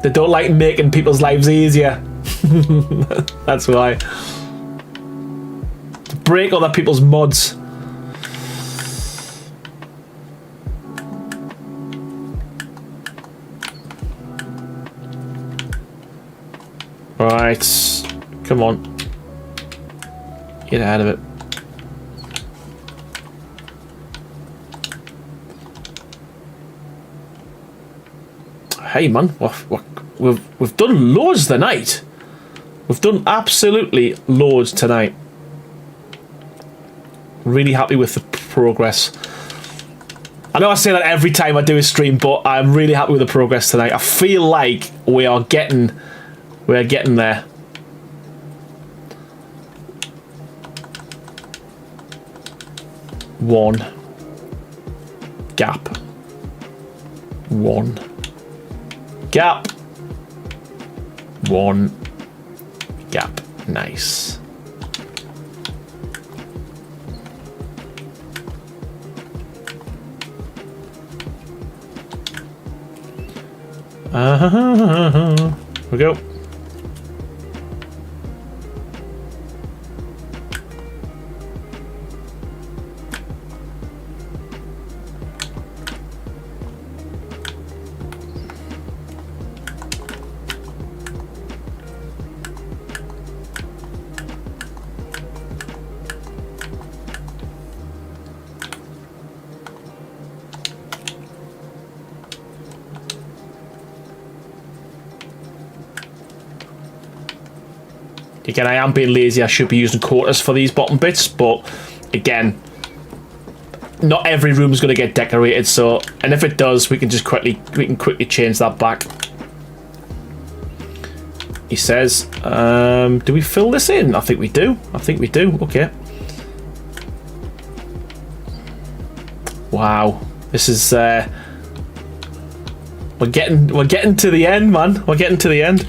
Speaker 1: They don't like making people's lives easier. That's why. To break other people's mods. Right. Come on. Get out of it. Hey man, we've done loads tonight. We've done absolutely loads tonight. Really happy with the progress. I know I say that every time I do a stream, but I'm really happy with the progress tonight. I feel like we're getting there. One gap. One gap. One gap. Nice. Here we go. Again, I am being lazy. I should be using quarters for these bottom bits, but again, not every room is going to get decorated. So, and if it does, we can quickly change that back. He says, "Do we fill this in?" I think we do. Okay. Wow, this is we're getting to the end, man. We're getting to the end.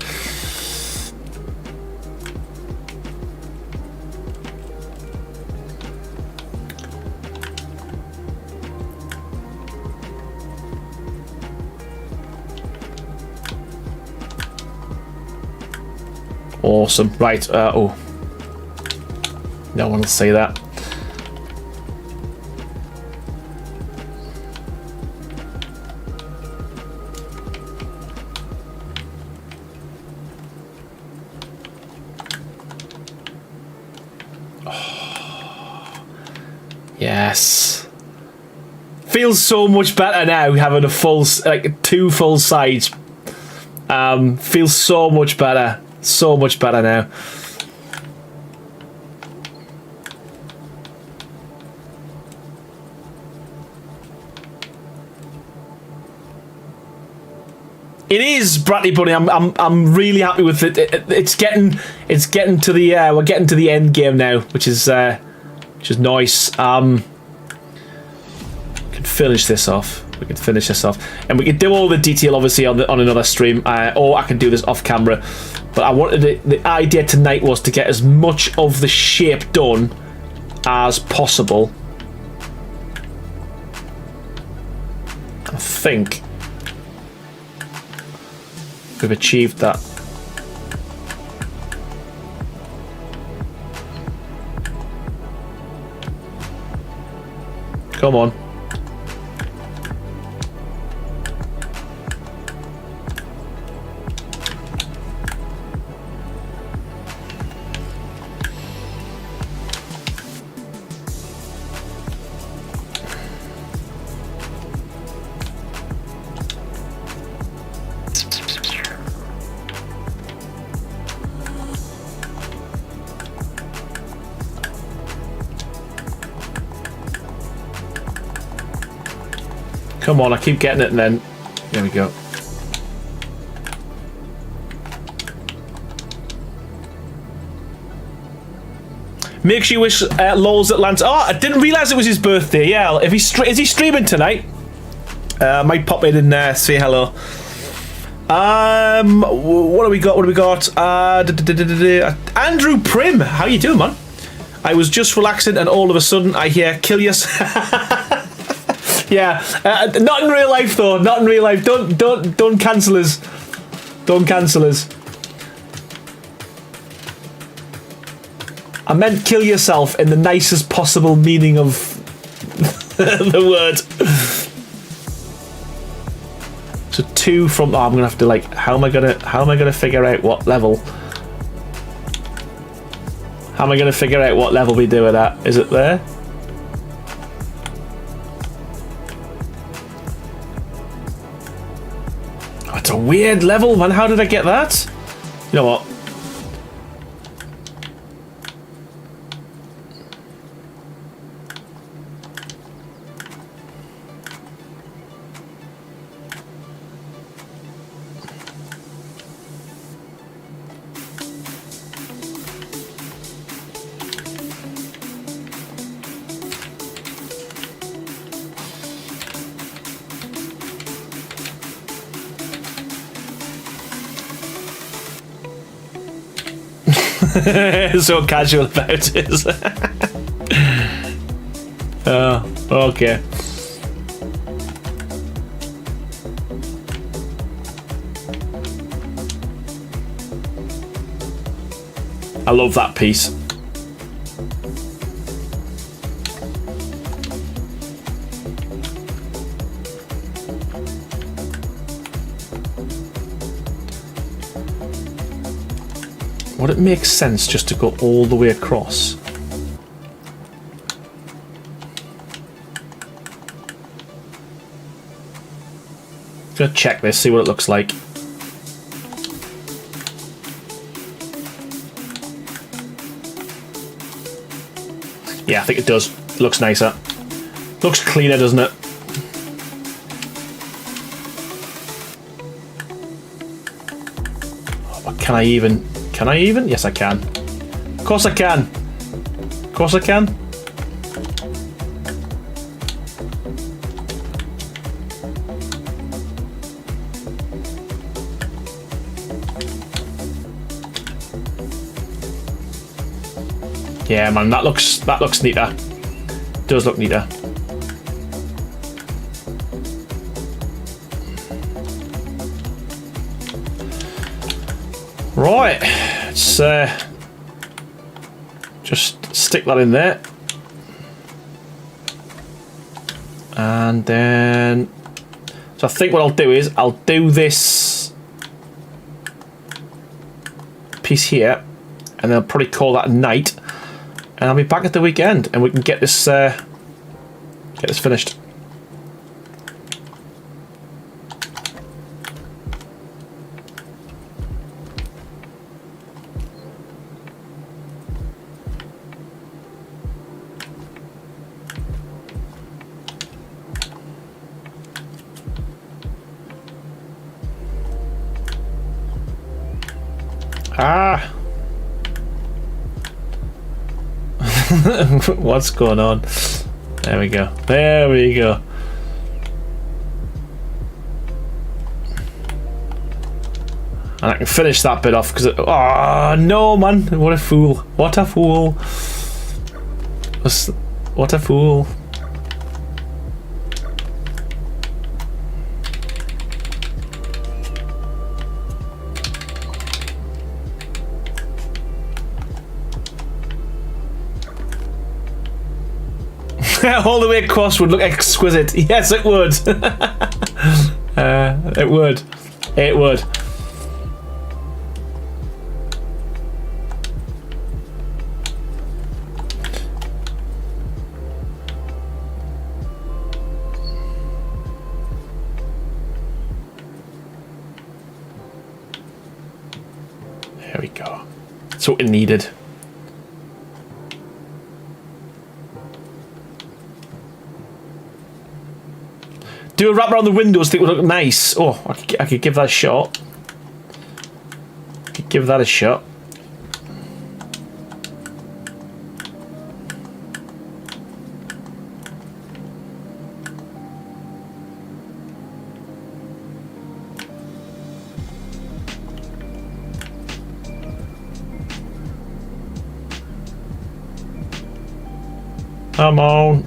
Speaker 1: Awesome. Right. Oh. No one will say that. Oh. Yes. Feels so much better now having a full, like 2 full sides. Feels so much better. So much better now. It is, Bradley Bunny. I'm really happy with it. It's getting to the we're getting to the end game now, which is nice. Can finish this off. We can finish this off, and we can do all the detail obviously on another stream, or I can do this off camera. But I wanted the idea tonight was to get as much of the shape done as possible. I think we've achieved that. Come on. Come on, I keep getting it and then... There we go. Make sure you wish Lols Atlanta... Oh, I didn't realise it was his birthday. Yeah, if is he streaming tonight? Might pop in and say hello. What do we got? What do we got? Andrew Prim. How you doing, man? I was just relaxing and all of a sudden I hear kill yourself. Yeah, not in real life though. Not in real life. Don't cancel us. Don't cancel us. I meant kill yourself in the nicest possible meaning of the word. So 2 from. Oh, I'm gonna have to like. How am I gonna figure out what level? How am I gonna figure out what level we do with that? Is it there? It's a weird level, man. How did I get that? You know what? So casual about it. Oh, okay. I love that piece. Would it make sense just to go all the way across? Gonna check this, see what it looks like. Yeah, I think it does. It looks nicer. Looks cleaner, doesn't it? Oh, but can I even? Can I even? Yes, I can. Of course I can. Of course I can. Yeah, man, that looks neater. Does look neater. Right, let's just stick that in there, and then so I think what I'll do is I'll do this piece here, and then I'll probably call that a night, and I'll be back at the weekend, and we can get this finished. Ah! What's going on? There we go. There we go. And I can finish that bit off because... Oh, no, man. What a fool. What a fool. What a fool. All the way across would look exquisite. Yes, it would. It would. It would. There we go. That's what it needed. Do a wrap around the windows, think it would look nice. Oh, I could give that a shot. I could give that a shot. Come on.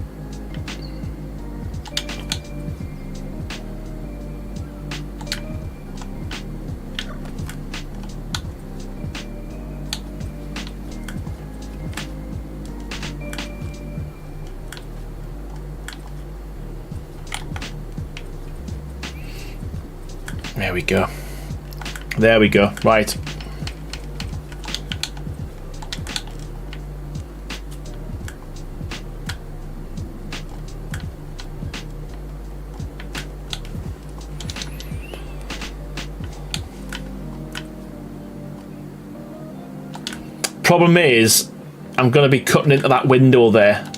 Speaker 1: There we go. There we go. Right. Problem is, I'm going to be cutting into that window there.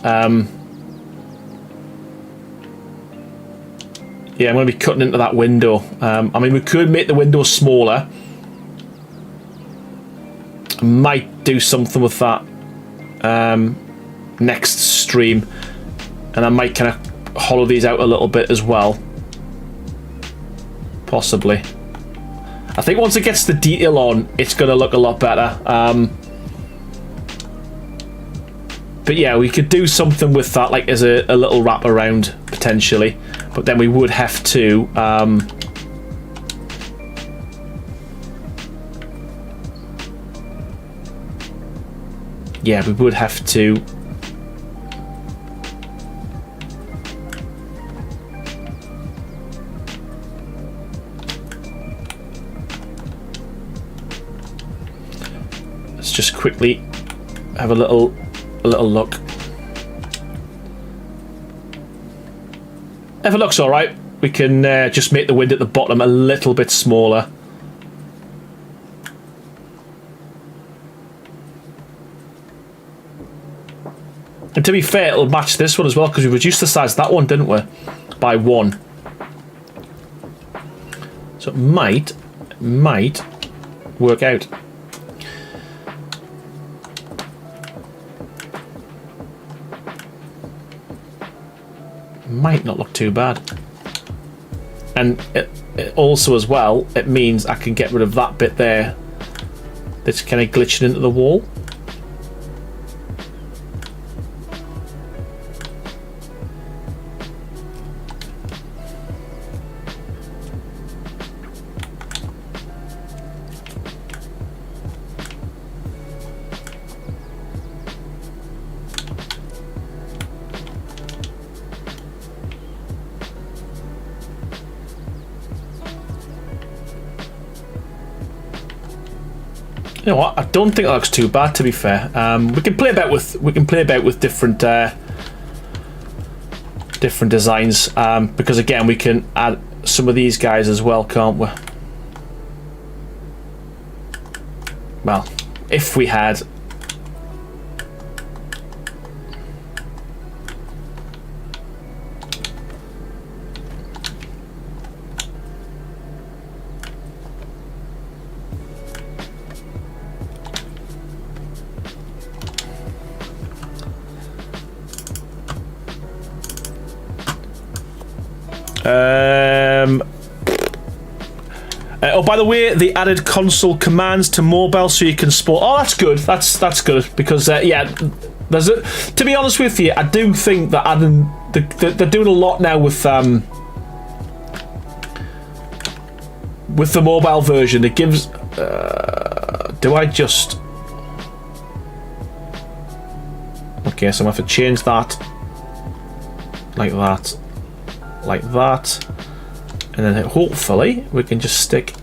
Speaker 1: Yeah, I'm going to be cutting into that window. I mean, we could make the window smaller. Might do something with that next stream. And I might kind of hollow these out a little bit as well. Possibly. I think once it gets the detail on, it's going to look a lot better. But yeah, we could do something with that, like as a little wrap around, potentially. But then we would have to... yeah, we would have to... Let's just quickly have a little look. If it looks alright, we can just make the window at the bottom a little bit smaller. And to be fair, it'll match this one as well, because we reduced the size of that one, didn't we? By 1. So it might work out. Might not look too bad. And it also as well, it means I can get rid of that bit there that's kind of glitching into the wall. You know what? I don't think that looks too bad. To be fair, we can play about with different different designs, because again we can add some of these guys as well, can't we? Well, if we had. Oh, by the way, they added console commands to mobile, so you can support. Oh, that's good. That's good, because yeah, there's a. To be honest with you, I do think that adding they're doing a lot now with the mobile version. It gives. Do I just? Okay, so I'm gonna have to change that like that, like that, and then hopefully we can just stick.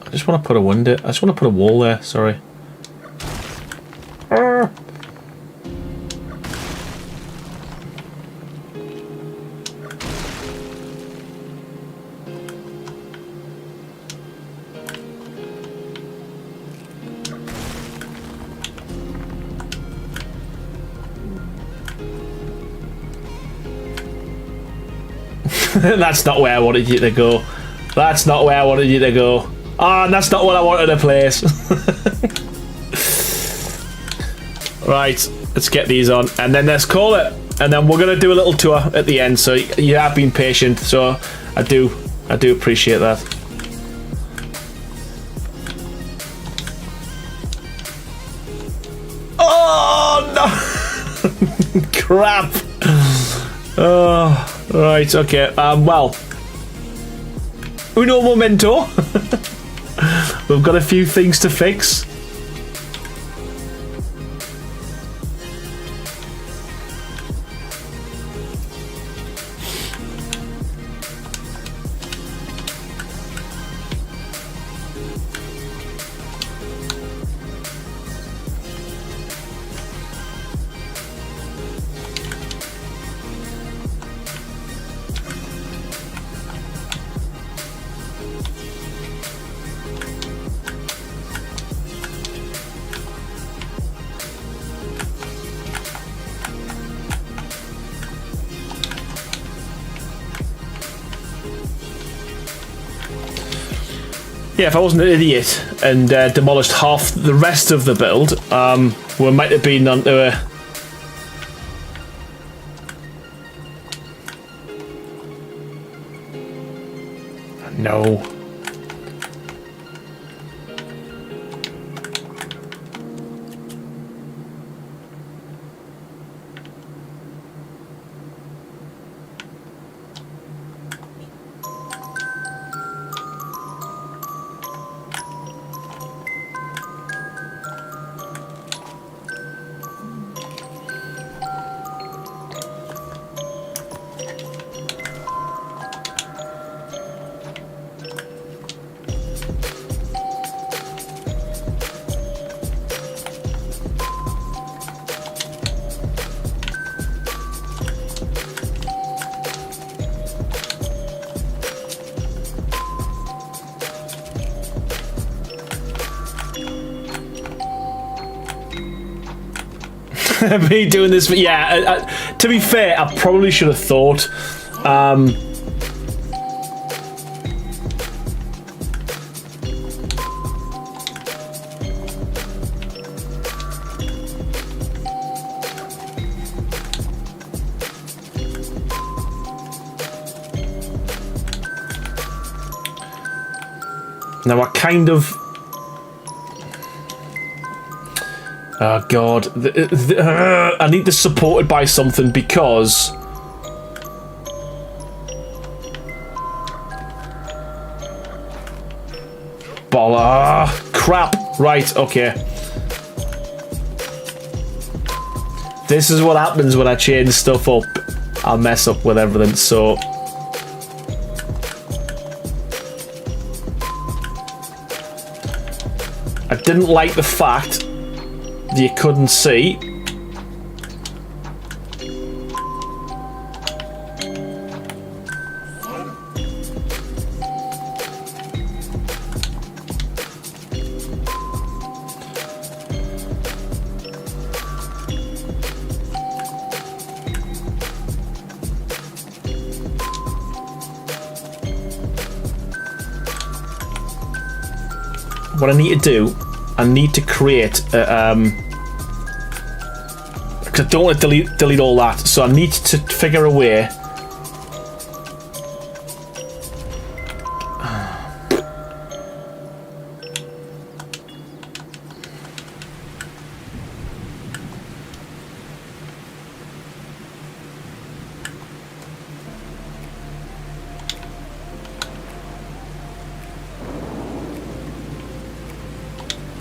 Speaker 1: I just want to put a window. I just want to put a wall there. Sorry. That's not where I wanted you to go. That's not where I wanted you to go. Ah, and that's not what I wanted to place. Right, let's get these on, and then let's call it. And then we're gonna do a little tour at the end. So you have been patient, so I do appreciate that. Oh no! Crap. Oh. Right, okay, well, uno momento. We've got a few things to fix. Yeah, if I wasn't an idiot and demolished half the rest of the build, we might have been onto a... No. Me doing this, but yeah, to be fair, I probably should have thought. Now I kind of... Oh god, I need this supported by something because... crap. Right, okay. This is what happens when I change stuff up. I'll mess up with everything, so... I didn't like the fact you couldn't see. What I need to do, I need to create a, because I don't want to delete all that, so I need to figure a way.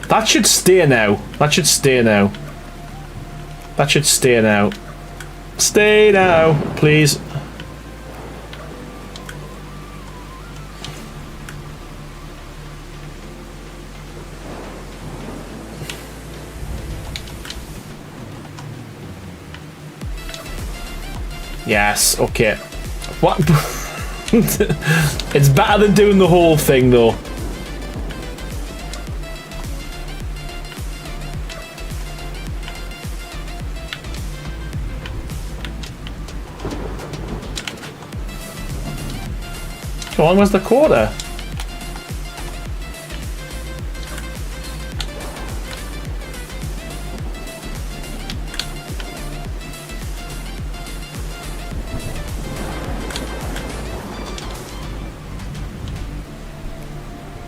Speaker 1: That should stay now. That should stay now. That should stay now. Stay now, please. Yes, okay. What? It's better than doing the whole thing, though. How long was the quarter?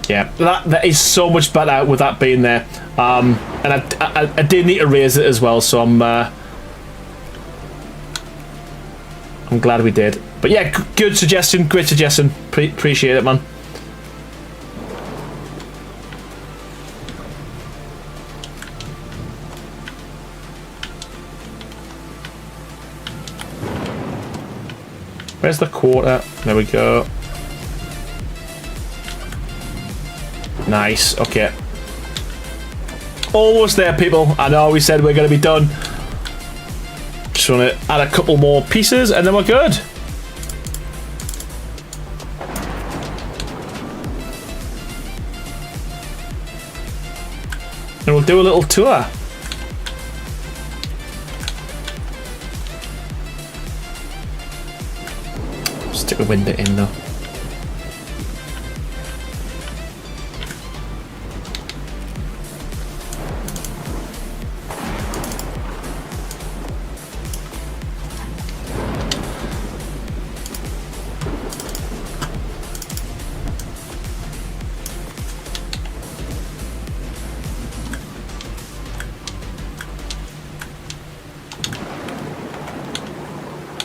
Speaker 1: Yeah, that is so much better with that being there. And I did need to raise it as well, so I'm glad we did. But yeah, good suggestion, great suggestion. Appreciate it, man. Where's the quarter? There we go. Nice, okay. Almost there, people. I know we said we're going to be done. Just want to add a couple more pieces and then we're good. And we'll do a little tour. Stick the window in though.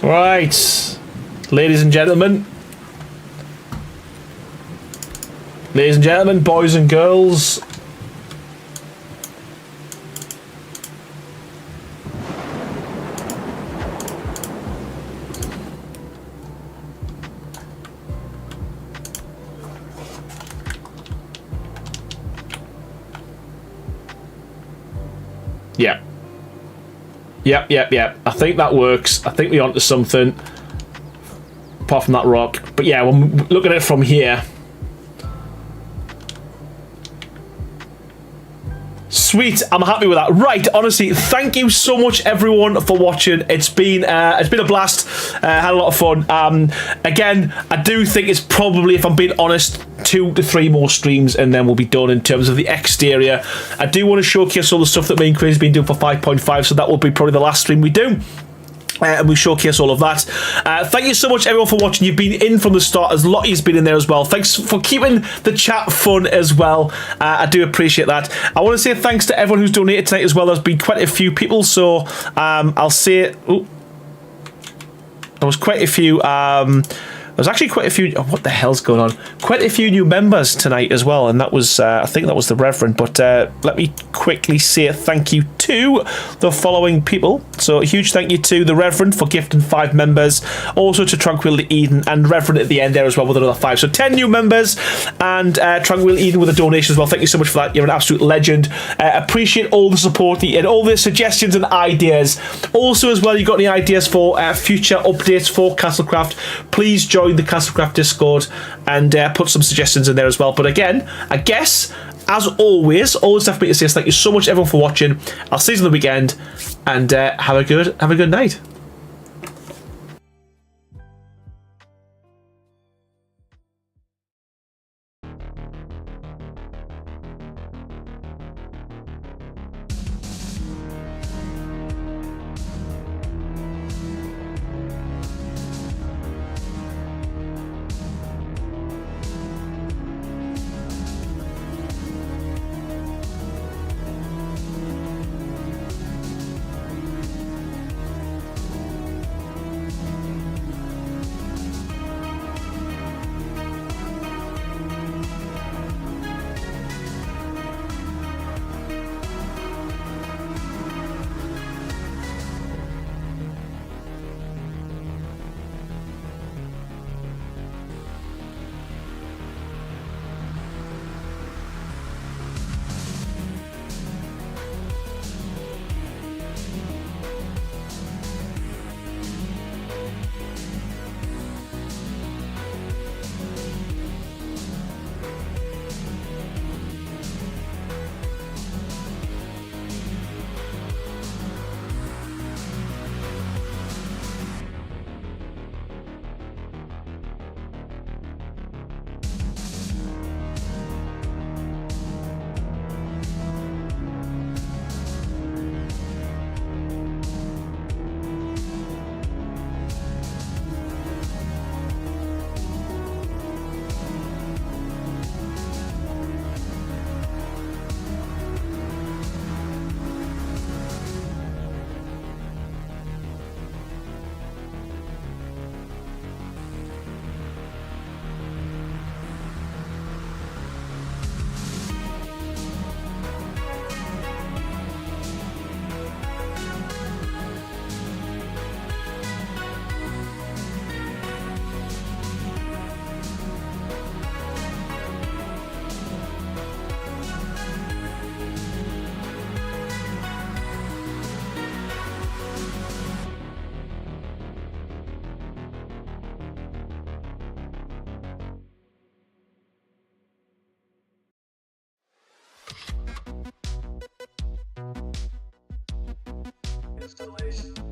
Speaker 1: Right, ladies and gentlemen, boys and girls, yeah. Yep. I think that works. I think we're onto something. Apart from that rock. But yeah, when we look at it from here. Sweet, I'm happy with that. Right, honestly, thank you so much everyone for watching. It's been a blast. Had a lot of fun. Again, I do think it's probably, if I'm being honest, 2 to 3 more streams and then we'll be done in terms of the exterior. I do want to showcase all the stuff that me and Craig's been doing for 5.5, so that will be probably the last stream we do. And we showcase all of that. Thank you so much everyone for watching. You've been in from the start, as Lottie's been in there as well. Thanks for keeping the chat fun as well. I do appreciate that. I want to say thanks to everyone who's donated tonight as well. There's been quite a few people, so I'll say... Ooh, there was quite a few... There's actually quite a few... Oh, what the hell's going on? Quite a few new members tonight as well, and that was... I think that was the Reverend, but let me quickly say thank you to the following people. So a huge thank you to the Reverend for gifting 5 members, also to Tranquility Eden, and Reverend at the end there as well with another 5. So 10 new members, and Tranquility Eden with a donation as well. Thank you so much for that. You're an absolute legend. Appreciate all the support and all the suggestions and ideas. Also as well, you got any ideas for future updates for Castlecraft, please join the Castlecraft Discord and put some suggestions in there as well. But again, I guess, as always, all that's left me to say is thank you so much everyone for watching. I'll see you on the weekend, and have a good night.
Speaker 2: Peace.